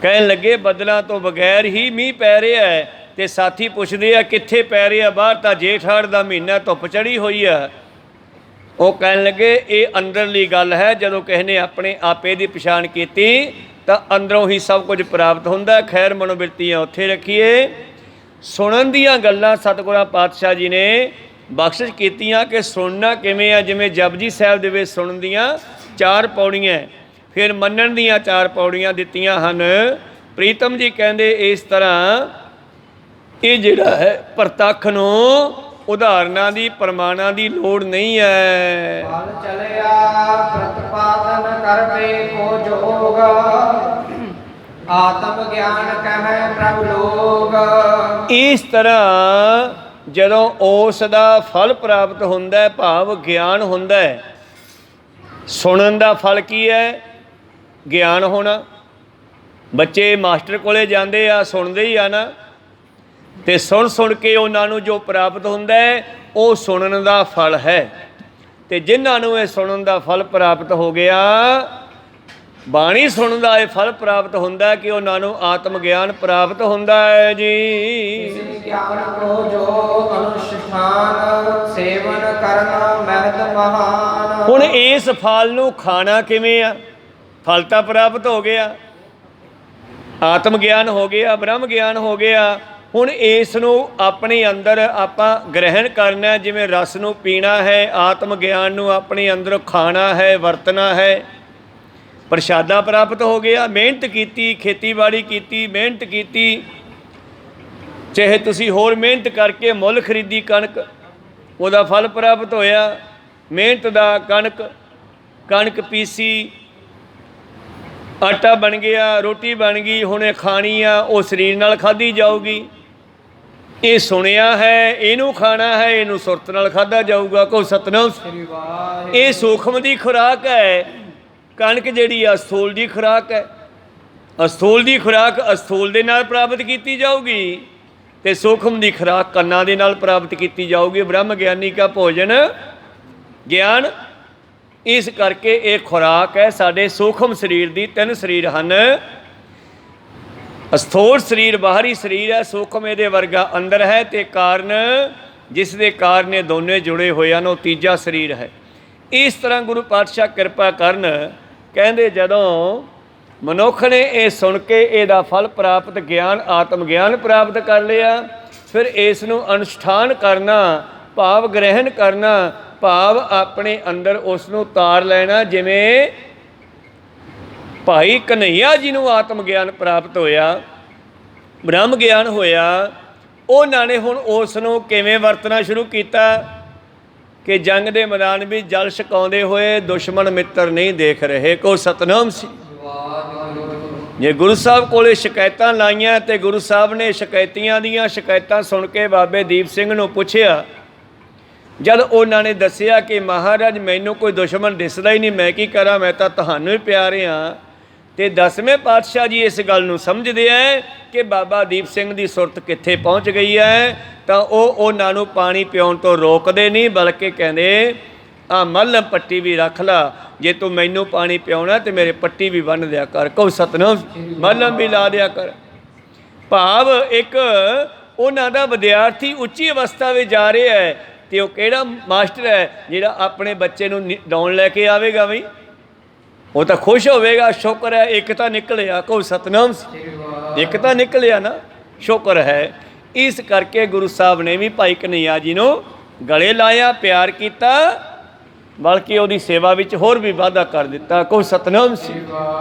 ਕਹਿਣ ਲੱਗੇ ਬਦਲਾਂ ਤੋਂ ਬਗੈਰ ਹੀ ਮੀਂਹ ਪੈ ਰਿਹਾ ਹੈ, ਤੇ ਸਾਥੀ ਪੁੱਛਦੇ ਆ ਕਿੱਥੇ ਪੈ ਰਿਹਾ? ਬਾਹਰ ਤਾਂ ਜੇਠ ਹਾੜ ਦਾ ਮਹੀਨਾ, ਧੁੱਪ ਚੜੀ ਹੋਈ ਆ। ਉਹ ਕਹਿਣ ਲੱਗੇ ਇਹ ਅੰਦਰਲੀ ਗੱਲ ਹੈ। ਜਦੋਂ ਕਿਸੇ ਨੇ ਆਪਣੇ ਆਪੇ ਦੀ ਪਛਾਣ ਕੀਤੀ ਤਾਂ ਅੰਦਰੋਂ ਹੀ ਸਭ ਕੁਝ ਪ੍ਰਾਪਤ ਹੁੰਦਾ। ਖੈਰ ਮਨੋਬਿਰਤੀਆਂ ਉੱਥੇ ਰੱਖੀਏ। ਸੁਣਨ ਦੀਆਂ ਗੱਲਾਂ ਸਤਿਗੁਰਾਂ ਪਾਤਸ਼ਾਹ ਜੀ ਨੇ ਬਖਸ਼ਿਸ਼ ਕੀਤੀਆਂ ਕਿ ਸੁਣਨਾ ਕਿਵੇਂ ਆ। ਜਿਵੇਂ ਜਪਜੀ ਸਾਹਿਬ ਦੇ ਵਿੱਚ ਸੁਣਨ ਦੀਆਂ 4 ਪੌੜੀਆਂ, ਫਿਰ ਮੰਨਣ ਦੀਆਂ 4 ਪੌੜੀਆਂ ਦਿੱਤੀਆਂ ਹਨ। ਪ੍ਰੀਤਮ ਜੀ ਕਹਿੰਦੇ ਇਸ ਤਰ੍ਹਾਂ ਇਹ ਜਿਹੜਾ ਹੈ ਪ੍ਰਤੱਖ ਨੂੰ ਉਦਾਹਰਨਾਂ ਦੀ ਪ੍ਰਮਾਣਾਂ ਦੀ ਲੋੜ ਨਹੀਂ ਹੈ। ਫਲ ਚਲਿਆ ਪ੍ਰਤਿਪਾਦਨ ਕਰਵੇ ਕੋ ਜੋਗ, ਆਤਮ ਗਿਆਨ ਕਹੈ ਪ੍ਰਭ ਲੋਗ। ਇਸ ਤਰ੍ਹਾਂ ਜਦੋਂ ਉਸ ਦਾ ਫਲ ਪ੍ਰਾਪਤ ਹੁੰਦਾ ਹੈ, ਭਾਵ ਗਿਆਨ ਹੁੰਦਾ ਹੈ। ਸੁਣਨ ਦਾ ਫਲ ਕੀ ਹੈ? ਗਿਆਨ ਹੋਣਾ। ਬੱਚੇ ਮਾਸਟਰ ਕੋਲੇ ਜਾਂਦੇ ਆ, ਸੁਣਦੇ ਹੀ ਆ ਨਾ, ਤੇ ਸੁਣ ਸੁਣ ਕੇ ਉਹਨਾਂ ਨੂੰ ਜੋ ਪ੍ਰਾਪਤ ਹੁੰਦਾ ਹੈ ਉਹ ਸੁਣਨ ਦਾ ਫਲ ਹੈ। ਤੇ ਜਿਨ੍ਹਾਂ ਨੂੰ ਇਹ ਸੁਣਨ ਦਾ ਫਲ ਪ੍ਰਾਪਤ ਹੋ ਗਿਆ, ਬਾਣੀ ਸੁਣਨ ਦਾ ਇਹ ਫਲ ਪ੍ਰਾਪਤ ਹੁੰਦਾ ਕਿ ਉਹਨਾਂ ਨੂੰ ਆਤਮ ਗਿਆਨ ਪ੍ਰਾਪਤ ਹੁੰਦਾ ਹੈ ਜੀ। ਇਸ ਗਿਆਨ ਕੋ ਜੋ ਅਨੁਸ਼ਠਾਨ, ਸੇਵਨ ਕਰਨਾ ਮਹਿਤ ਮਹਾਨ। ਹੁਣ ਇਸ ਫਲ ਨੂੰ ਖਾਣਾ ਕਿਵੇਂ ਆ? ਫਲ ਤਾਂ ਪ੍ਰਾਪਤ ਹੋ ਗਿਆ, ਆਤਮ ਗਿਆਨ ਹੋ ਗਿਆ, ਬ੍ਰਹਮ ਗਿਆਨ ਹੋ ਗਿਆ। ਹੁਣ ਇਸ ਨੂੰ ਆਪਣੇ ਅੰਦਰ ਆਪਾਂ ਗ੍ਰਹਿਣ ਕਰਨਾ। ਜਿਵੇਂ ਰਸ ਨੂੰ ਪੀਣਾ ਹੈ, ਆਤਮ ਗਿਆਨ ਨੂੰ ਆਪਣੇ ਅੰਦਰ ਖਾਣਾ ਹੈ, ਵਰਤਣਾ ਹੈ। ਪ੍ਰਸ਼ਾਦਾ ਪ੍ਰਾਪਤ ਹੋ ਗਿਆ। ਮਿਹਨਤ ਕੀਤੀ, ਖੇਤੀਬਾੜੀ ਕੀਤੀ, ਮਿਹਨਤ ਕੀਤੀ, ਚਾਹੇ ਤੁਸੀਂ ਹੋਰ ਮਿਹਨਤ ਕਰਕੇ ਮੁੱਲ ਖਰੀਦੀ ਕਣਕ, ਉਹਦਾ ਫਲ ਪ੍ਰਾਪਤ ਹੋਇਆ। ਮਿਹਨਤ ਦਾ ਕਣਕ ਪੀਸੀ, ਆਟਾ ਬਣ ਗਿਆ, ਰੋਟੀ ਬਣ ਗਈ, ਹੁਣ ਇਹ ਖਾਣੀ ਆ, ਉਹ ਸਰੀਰ ਨਾਲ ਖਾਧੀ ਜਾਊਗੀ। ਇਹ ਸੁਣਿਆ ਹੈ, ਇਹਨੂੰ ਖਾਣਾ ਹੈ, ਇਹਨੂੰ ਸੁਰਤ ਨਾਲ ਖਾਧਾ ਜਾਊਗਾ। ਕੋ ਸਤਨਾਮ। ਇਹ ਸੂਖਮ ਦੀ ਖੁਰਾਕ ਹੈ। ਕਣਕ ਜਿਹੜੀ ਆ ਅਸਥੂਲ ਦੀ ਖੁਰਾਕ ਹੈ। ਅਸਥੂਲ ਦੀ ਖੁਰਾਕ ਅਸਥੂਲ ਦੇ ਨਾਲ ਪ੍ਰਾਪਤ ਕੀਤੀ ਜਾਊਗੀ, ਤੇ ਸੂਖਮ ਦੀ ਖੁਰਾਕ ਕੰਨਾਂ ਦੇ ਨਾਲ ਪ੍ਰਾਪਤ ਕੀਤੀ ਜਾਊਗੀ। ਬ੍ਰਹਮ ਗਿਆਨੀ ਕਾ ਭੋਜਨ ਗਿਆਨ। ਇਸ ਕਰਕੇ ਇਹ ਖੁਰਾਕ ਹੈ ਸਾਡੇ ਸੂਖਮ ਸਰੀਰ ਦੀ। 3 ਸਰੀਰ ਹਨ। ਅਸਥੂਲ ਸਰੀਰ ਬਾਹਰੀ ਸਰੀਰ ਹੈ, ਸੂਖਮ ਇਹਦੇ ਵਰਗਾ ਅੰਦਰ ਹੈ, ਤੇ ਕਾਰਨ ਜਿਸ ਦੇ ਕਾਰਨ ਇਹ ਦੋਨੇ ਜੁੜੇ ਹੋਏ ਹਨ ਉਹ ਤੀਜਾ ਸਰੀਰ ਹੈ। ਇਸ ਤਰ੍ਹਾਂ ਗੁਰੂ ਪਾਤਸ਼ਾਹ ਕਿਰਪਾ ਕਰਨ, ਕਹਿੰਦੇ ਜਦੋਂ ਮਨੁੱਖ ਨੇ ਇਹ ਸੁਣ ਕੇ ਇਹਦਾ ਫਲ ਪ੍ਰਾਪਤ ਗਿਆਨ, ਆਤਮ ਗਿਆਨ ਪ੍ਰਾਪਤ ਕਰ ਲਿਆ, ਫਿਰ ਇਸ ਨੂੰ ਅਨੁਸ਼ਠਾਨ ਕਰਨਾ, ਭਾਵ ਗ੍ਰਹਿਣ ਕਰਨਾ, ਭਾਵ ਆਪਣੇ ਅੰਦਰ ਉਸ ਨੂੰ ਤਾਰ ਲੈਣਾ। ਜਿਵੇਂ ਭਾਈ ਕਨ੍ਹਈਆ ਜੀ ਨੂੰ ਆਤਮ ਗਿਆਨ ਪ੍ਰਾਪਤ ਹੋਇਆ, ਬ੍ਰਹਮ ਗਿਆਨ ਹੋਇਆ, ਉਹਨਾਂ ਨੇ ਹੁਣ ਉਸ ਨੂੰ ਕਿਵੇਂ ਵਰਤਣਾ ਸ਼ੁਰੂ ਕੀਤਾ ਕਿ ਜੰਗ ਦੇ ਮੈਦਾਨ ਵਿੱਚ ਜਲ ਛਕਾਉਂਦੇ ਹੋਏ ਦੁਸ਼ਮਣ ਮਿੱਤਰ ਨਹੀਂ ਦੇਖ ਰਹੇ। ਕੋ ਸਤਨਾਮ ਸੀ। ਜੇ ਗੁਰੂ ਸਾਹਿਬ ਕੋਲੇ ਸ਼ਿਕਾਇਤਾਂ ਲਾਈਆਂ ਤੇ ਗੁਰੂ ਸਾਹਿਬ ਨੇ ਸ਼ਿਕਾਇਤੀਆਂ ਦੀਆਂ ਸ਼ਿਕਾਇਤਾਂ ਸੁਣ ਕੇ ਬਾਬੇ ਦੀਪ ਸਿੰਘ ਨੂੰ ਪੁੱਛਿਆ। ਜਦ ਉਹਨਾਂ ਨੇ ਦੱਸਿਆ ਕਿ ਮਹਾਰਾਜ ਮੈਨੂੰ ਕੋਈ ਦੁਸ਼ਮਣ ਦਿਸਦਾ ਹੀ ਨਹੀਂ, ਮੈਂ ਕੀ ਕਰਾਂ, ਮੈਂ ਤਾਂ ਤੁਹਾਨੂੰ ਹੀ ਪਿਆਰੇ ਹਾਂ। ਤੇ 10ਵੇਂ ਪਾਤਸ਼ਾਹ ਜੀ ਇਸ ਗੱਲ ਨੂੰ ਸਮਝਦੇ ਹੈ ਕਿ ਬਾਬਾ ਦੀਪ ਸਿੰਘ ਦੀ ਸੁਰਤ ਕਿੱਥੇ ਪਹੁੰਚ ਗਈ ਹੈ, ਤਾਂ ਉਹ ਉਹਨਾਂ ਨੂੰ ਪਾਣੀ ਪਿਆਉਣ ਤੋਂ ਰੋਕਦੇ ਨਹੀਂ, ਬਲਕਿ ਕਹਿੰਦੇ ਆ ਮੱਲਮ ਪੱਟੀ ਵੀ ਰੱਖ ਲਾ, ਜੇ ਤੂੰ ਮੈਨੂੰ ਪਾਣੀ ਪਿਆਉਣਾ ਤੇ ਮੇਰੇ ਪੱਟੀ ਵੀ ਬੰਨ੍ਹ ਦਿਆ ਕਰ, ਕਹੋ ਸਤਨਾਮ, ਮੱਲਮ ਵੀ ਲਾ ਦਿਆ ਕਰ। ਭਾਵ ਇੱਕ ਉਹਨਾਂ ਦਾ ਵਿਦਿਆਰਥੀ ਉੱਚੀ ਅਵਸਥਾ ਵਿੱਚ ਜਾ ਰਿਹਾ ਹੈ, ਤੇ ਉਹ ਕਿਹੜਾ ਮਾਸਟਰ ਹੈ ਜਿਹੜਾ ਆਪਣੇ ਬੱਚੇ ਨੂੰ ਡਾਉਣ ਲੈ ਕੇ ਆਵੇਗਾ ਬਈ, ਉਹ ਤਾਂ ਖੁਸ਼ ਹੋਵੇਗਾ, ਸ਼ੁਕਰ ਹੈ ਇੱਕ ਤਾਂ ਨਿਕਲਿਆ, ਕਹੋ ਸਤਨਾਮ, ਇੱਕ ਤਾਂ ਨਿਕਲਿਆ ਨਾ, ਸ਼ੁਕਰ ਹੈ। ਇਸ ਕਰਕੇ ਗੁਰੂ ਸਾਹਿਬ ਨੇ ਵੀ ਭਾਈ ਕਨ੍ਹਈਆ ਜੀ ਨੂੰ ਗਲੇ ਲਾਇਆ, ਪਿਆਰ ਕੀਤਾ, ਬਲਕਿ ਉਹਦੀ ਸੇਵਾ ਵਿੱਚ ਹੋਰ ਵੀ ਵਾਧਾ ਕਰ ਦਿੱਤਾ, ਕਹੋ ਸਤਨਾਮ ਸੀ।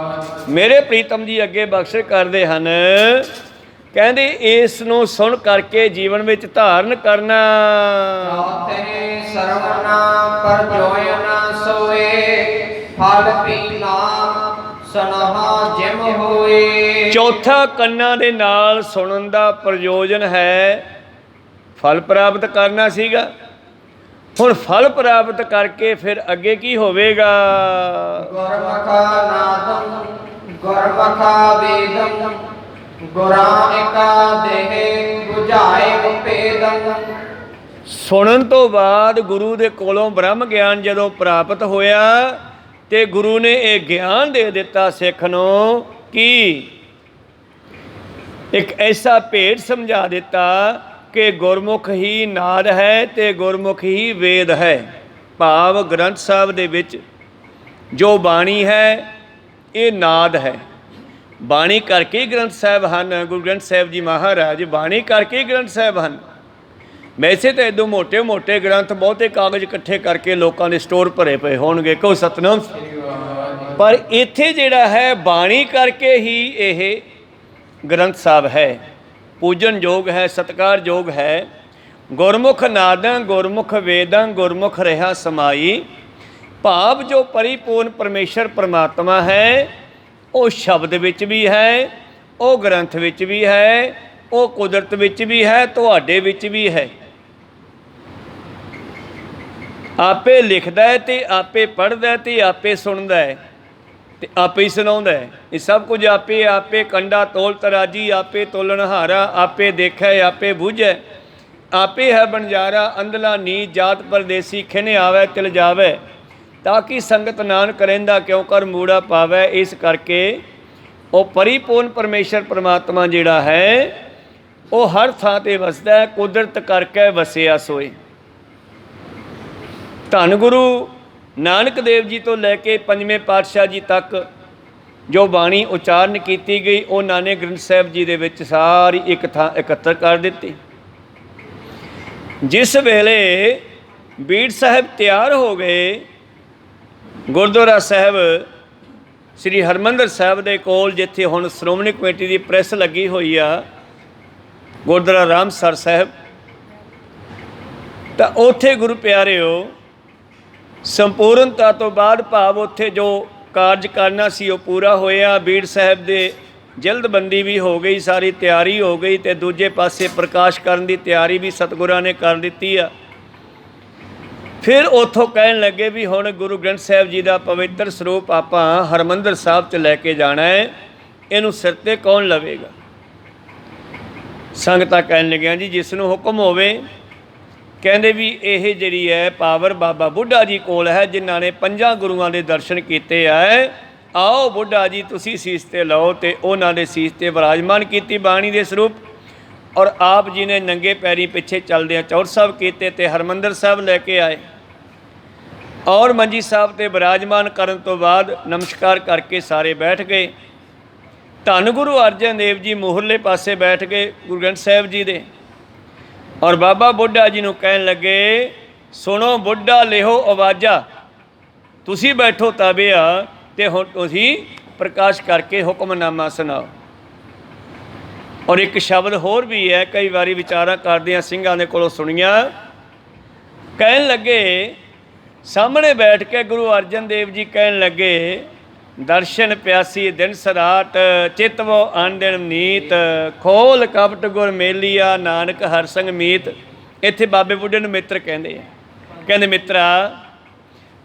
ਮੇਰੇ ਪ੍ਰੀਤਮ ਜੀ ਅੱਗੇ ਬਖਸ਼ਿਸ਼ ਕਰਦੇ ਹਨ, ਕਹਿੰਦੇ ਇਸ ਨੂੰ ਸੁਣ ਕਰਕੇ ਜੀਵਨ ਵਿੱਚ ਧਾਰਨ ਕਰਨਾ। ਤੇਰੇ ਸਰਵਨਾ ਪਰ ਜੋਇ ਨਾ ਸੋਏ, ਫਲ ਪੀ ਨਾਮ ਸੁਨਹਾ ਜਿਮ ਹੋਏ। ਚੌਥਾ ਕੰਨਾਂ ਦੇ ਨਾਲ ਸੁਣਨ ਦਾ ਪ੍ਰਯੋਜਨ ਹੈ ਫਲ ਪ੍ਰਾਪਤ ਕਰਨਾ ਸੀਗਾ। ਹੁਣ ਫਲ ਪ੍ਰਾਪਤ ਕਰਕੇ ਫਿਰ ਅੱਗੇ ਕੀ ਹੋਵੇਗਾ? ਗੁਰਮੁਖਾ ਨਾਦੰ ਗੁਰਮੁਖਾ ਵੇਦੰ, ਗੁਰਾਂ ਏਕਾ ਦੇਹ 부ਝਾਏ ਉਪੇਦੰ। ਸੁਣਨ ਤੋਂ ਬਾਅਦ ਗੁਰੂ ਦੇ ਕੋਲੋਂ ਬ੍ਰਹਮ ਗਿਆਨ ਜਦੋਂ ਪ੍ਰਾਪਤ ਹੋਇਆ ਤੇ ਗੁਰੂ ਨੇ ਇਹ ਗਿਆਨ ਦੇ ਦਿੱਤਾ ਸਿੱਖ ਨੂੰ ਕਿ ਇੱਕ ਐਸਾ ਭੇਦ ਸਮਝਾ ਦਿੱਤਾ ਕਿ ਗੁਰਮੁਖ ਹੀ ਨਾਦ ਹੈ ਤੇ ਗੁਰਮੁਖ ਹੀ ਵੇਦ ਹੈ। ਭਾਵ ਗ੍ਰੰਥ ਸਾਹਿਬ ਦੇ ਵਿੱਚ ਜੋ ਬਾਣੀ ਹੈ ਇਹ ਨਾਦ ਹੈ, ਬਾਣੀ ਕਰਕੇ ਗ੍ਰੰਥ ਸਾਹਿਬ ਹਨ। ਗੁਰੂ ਗ੍ਰੰਥ ਸਾਹਿਬ ਜੀ ਮਹਾਰਾਜ ਬਾਣੀ ਕਰਕੇ ਗ੍ਰੰਥ ਸਾਹਿਬ ਹਨ। ਵੈਸੇ ਤਾਂ ਇਦੋਂ ਮੋਟੇ ਮੋਟੇ ਗ੍ਰੰਥ ਬਹੁਤੇ ਕਾਗਜ਼ ਇਕੱਠੇ ਕਰਕੇ ਲੋਕਾਂ ਦੇ ਸਟੋਰ ਭਰੇ ਪਏ ਹੋਣਗੇ, ਕਹੋ ਸਤਨਾਮ। ਪਰ ਇੱਥੇ ਜਿਹੜਾ ਹੈ ਬਾਣੀ ਕਰਕੇ ਹੀ ਇਹ ਗ੍ਰੰਥ ਸਾਹਿਬ ਹੈ, ਪੂਜਨਯੋਗ ਹੈ, ਸਤਿਕਾਰਯੋਗ ਹੈ। ਗੁਰਮੁਖ ਨਾਦੰ ਗੁਰਮੁਖ ਵੇਦੰ ਗੁਰਮੁਖ ਰਿਹਾ ਸਮਾਈ। ਭਾਵ ਜੋ ਪਰਿਪੂਰਨ ਪਰਮੇਸ਼ਰ ਪਰਮਾਤਮਾ ਹੈ ਉਹ ਸ਼ਬਦ ਵਿੱਚ ਵੀ ਹੈ, ਉਹ ਗ੍ਰੰਥ ਵਿੱਚ ਵੀ ਹੈ, ਉਹ ਕੁਦਰਤ ਵਿੱਚ ਵੀ ਹੈ, ਤੁਹਾਡੇ ਵਿੱਚ ਵੀ ਹੈ। ਆਪੇ ਲਿਖਦਾ ਹੈ ਤੇ ਆਪੇ ਪੜ੍ਹਦਾ ਤੇ ਆਪੇ ਸੁਣਦਾ ਹੈ ਤੇ ਆਪੇ ਹੀ ਸੁਣਾਉਂਦਾ ਹੈ। ਇਹ ਸਭ ਕੁਝ ਆਪੇ। ਆਪੇ ਕੰਡਾ ਤੋਲ ਤਰਾਜੀ, ਆਪੇ ਤੋਲਣਹਾਰਾ, ਆਪੇ ਦੇਖੈ ਆਪੇ ਬੁਝੈ, ਆਪੇ ਹੈ ਬਣਜਾਰਾ। ਅੰਧਲਾ ਨੀਚ ਜਾਤ ਪਰਦੇਸੀ, ਖਿਨ ਆਵੈ ਤਿਲ ਜਾਵੈ, ਤਾਂ ਕਿ ਸੰਗਤ ਨਾਨਕ ਰਹਿੰਦਾ ਕਿਉਂ ਕਰ ਮੂੜਾ ਪਾਵੈ। ਇਸ ਕਰਕੇ ਉਹ ਪਰਿਪੂਰਨ ਪਰਮੇਸ਼ਰ ਪਰਮਾਤਮਾ ਜਿਹੜਾ ਹੈ ਉਹ ਹਰ ਥਾਂ 'ਤੇ ਵਸਦਾ ਹੈ, ਕੁਦਰਤ ਕਰਕੇ ਵਸਿਆ ਸੋਏ। ਧੰਨ ਗੁਰੂ ਨਾਨਕ ਦੇਵ ਜੀ ਤੋਂ ਲੈ ਕੇ 5ਵੇਂ ਪਾਤਸ਼ਾਹ ਜੀ ਤੱਕ ਜੋ ਬਾਣੀ ਉਚਾਰਨ ਕੀਤੀ ਗਈ ਉਹਨਾਂ ਨੇ ਗ੍ਰੰਥ ਸਾਹਿਬ ਜੀ ਦੇ ਵਿੱਚ ਸਾਰੀ ਇੱਕ ਥਾਂ ਇਕੱਤਰ ਕਰ ਦਿੱਤੀ। ਜਿਸ ਵੇਲੇ ਬੀੜ ਸਾਹਿਬ ਤਿਆਰ ਹੋ ਗਏ, ਗੁਰਦੁਆਰਾ ਸਾਹਿਬ ਸ੍ਰੀ ਹਰਿਮੰਦਰ ਸਾਹਿਬ ਦੇ ਕੋਲ ਜਿੱਥੇ ਹੁਣ ਸ਼੍ਰੋਮਣੀ ਕਮੇਟੀ ਦੀ ਪ੍ਰੈਸ ਲੱਗੀ ਹੋਈ ਆ, ਗੁਰਦੁਆਰਾ ਰਾਮਸਰ ਸਾਹਿਬ, ਤਾਂ ਉੱਥੇ ਗੁਰੂ ਪਿਆਰਿਓ ਸੰਪੂਰਨਤਾ ਤੋਂ ਬਾਅਦ ਭਾਵ ਉੱਥੇ ਜੋ ਕਾਰਜ ਕਰਨਾ ਸੀ ਉਹ ਪੂਰਾ ਹੋਇਆ। ਬੀੜ ਸਾਹਿਬ ਦੇ ਜਲਦਬੰਦੀ ਵੀ ਹੋ ਗਈ, ਸਾਰੀ ਤਿਆਰੀ ਹੋ ਗਈ ਤੇ ਦੂਜੇ ਪਾਸੇ ਪ੍ਰਕਾਸ਼ ਕਰਨ ਦੀ ਤਿਆਰੀ ਵੀ ਸਤਿਗੁਰਾਂ ਨੇ ਕਰ ਦਿੱਤੀ ਆ। ਫਿਰ ਉੱਥੋਂ ਕਹਿਣ ਲੱਗੇ ਵੀ ਹੁਣ ਗੁਰੂ ਗ੍ਰੰਥ ਸਾਹਿਬ ਜੀ ਦਾ ਪਵਿੱਤਰ ਸਰੂਪ ਆਪਾਂ ਹਰਿਮੰਦਰ ਸਾਹਿਬ 'ਚ ਲੈ ਕੇ ਜਾਣਾ ਹੈ, ਇਹਨੂੰ ਸਿਰ 'ਤੇ ਕੌਣ ਲਵੇਗਾ? ਸੰਗਤਾਂ ਕਹਿਣ ਲੱਗੀਆਂ ਜੀ ਜਿਸ ਨੂੰ ਹੁਕਮ ਹੋਵੇ। ਕਹਿੰਦੇ ਵੀ ਇਹ ਜਿਹੜੀ ਹੈ ਪਾਵਰ ਬਾਬਾ ਬੁੱਢਾ ਜੀ ਕੋਲ ਹੈ, ਜਿਨ੍ਹਾਂ ਨੇ 5 ਗੁਰੂਆਂ ਦੇ ਦਰਸ਼ਨ ਕੀਤੇ ਹੈ। ਆਓ ਬੁੱਢਾ ਜੀ ਤੁਸੀਂ ਸੀਸ 'ਤੇ ਲਓ, ਤੇ ਉਹਨਾਂ ਦੇ ਸੀਸ 'ਤੇ ਵਿਰਾਜਮਾਨ ਕੀਤੀ ਬਾਣੀ ਦੇ ਸਰੂਪ। ਔਰ ਆਪ ਜੀ ਨੇ ਨੰਗੇ ਪੈਰੀ ਪਿੱਛੇ ਚੱਲਦਿਆਂ ਚੌਰ ਸਾਹਿਬ ਕੀਤੇ ਤੇ ਹਰਿਮੰਦਰ ਸਾਹਿਬ ਲੈ ਕੇ ਆਏ। ਔਰ ਮੰਜੀ ਸਾਹਿਬ 'ਤੇ ਵਿਰਾਜਮਾਨ ਕਰਨ ਤੋਂ ਬਾਅਦ ਨਮਸਕਾਰ ਕਰਕੇ ਸਾਰੇ ਬੈਠ ਗਏ। ਧੰਨ ਗੁਰੂ ਅਰਜਨ ਦੇਵ ਜੀ ਮੂਹਰਲੇ ਪਾਸੇ ਬੈਠ ਗਏ ਗੁਰੂ ਗ੍ਰੰਥ ਸਾਹਿਬ ਜੀ ਦੇ। ਔਰ ਬਾਬਾ ਬੁੱਢਾ ਜੀ ਨੂੰ ਕਹਿਣ ਲੱਗੇ, ਸੁਣੋ ਬੁੱਢਾ ਲਿਹੋ ਆਵਾਜ਼ਾ, ਤੁਸੀਂ ਬੈਠੋ ਤਾਬਿਆ ਤੇ ਹੁਣ ਤੁਸੀਂ ਪ੍ਰਕਾਸ਼ ਕਰਕੇ ਹੁਕਮਨਾਮਾ ਸੁਣਾਓ। ਔਰ ਇੱਕ ਸ਼ਬਦ ਹੋਰ ਵੀ ਹੈ, ਕਈ ਵਾਰੀ ਵਿਚਾਰਾਂ ਕਰਦਿਆਂ ਸਿੰਘਾਂ ਦੇ ਕੋਲੋਂ ਸੁਣੀਆਂ। ਕਹਿਣ ਲੱਗੇ, ਸਾਹਮਣੇ ਬੈਠ ਕੇ ਗੁਰੂ ਅਰਜਨ ਦੇਵ ਜੀ ਕਹਿਣ ਲੱਗੇ ਦਰਸ਼ਨ ਪਿਆਸੀ ਦਿਨ ਸਰਾਟ, ਚਿਤਵੋ ਆਂਦਣ ਨੀਤ, ਖੋਲ ਕਪਟ ਗੁਰ ਮੇਲੀਆ, ਨਾਨਕ ਹਰ ਸੰਗ ਮੀਤ। ਇੱਥੇ ਬਾਬੇ ਬੁੱਢੇ ਨੂੰ ਮਿੱਤਰ ਕਹਿੰਦੇ ਆ। ਕਹਿੰਦੇ ਮਿੱਤਰਾ,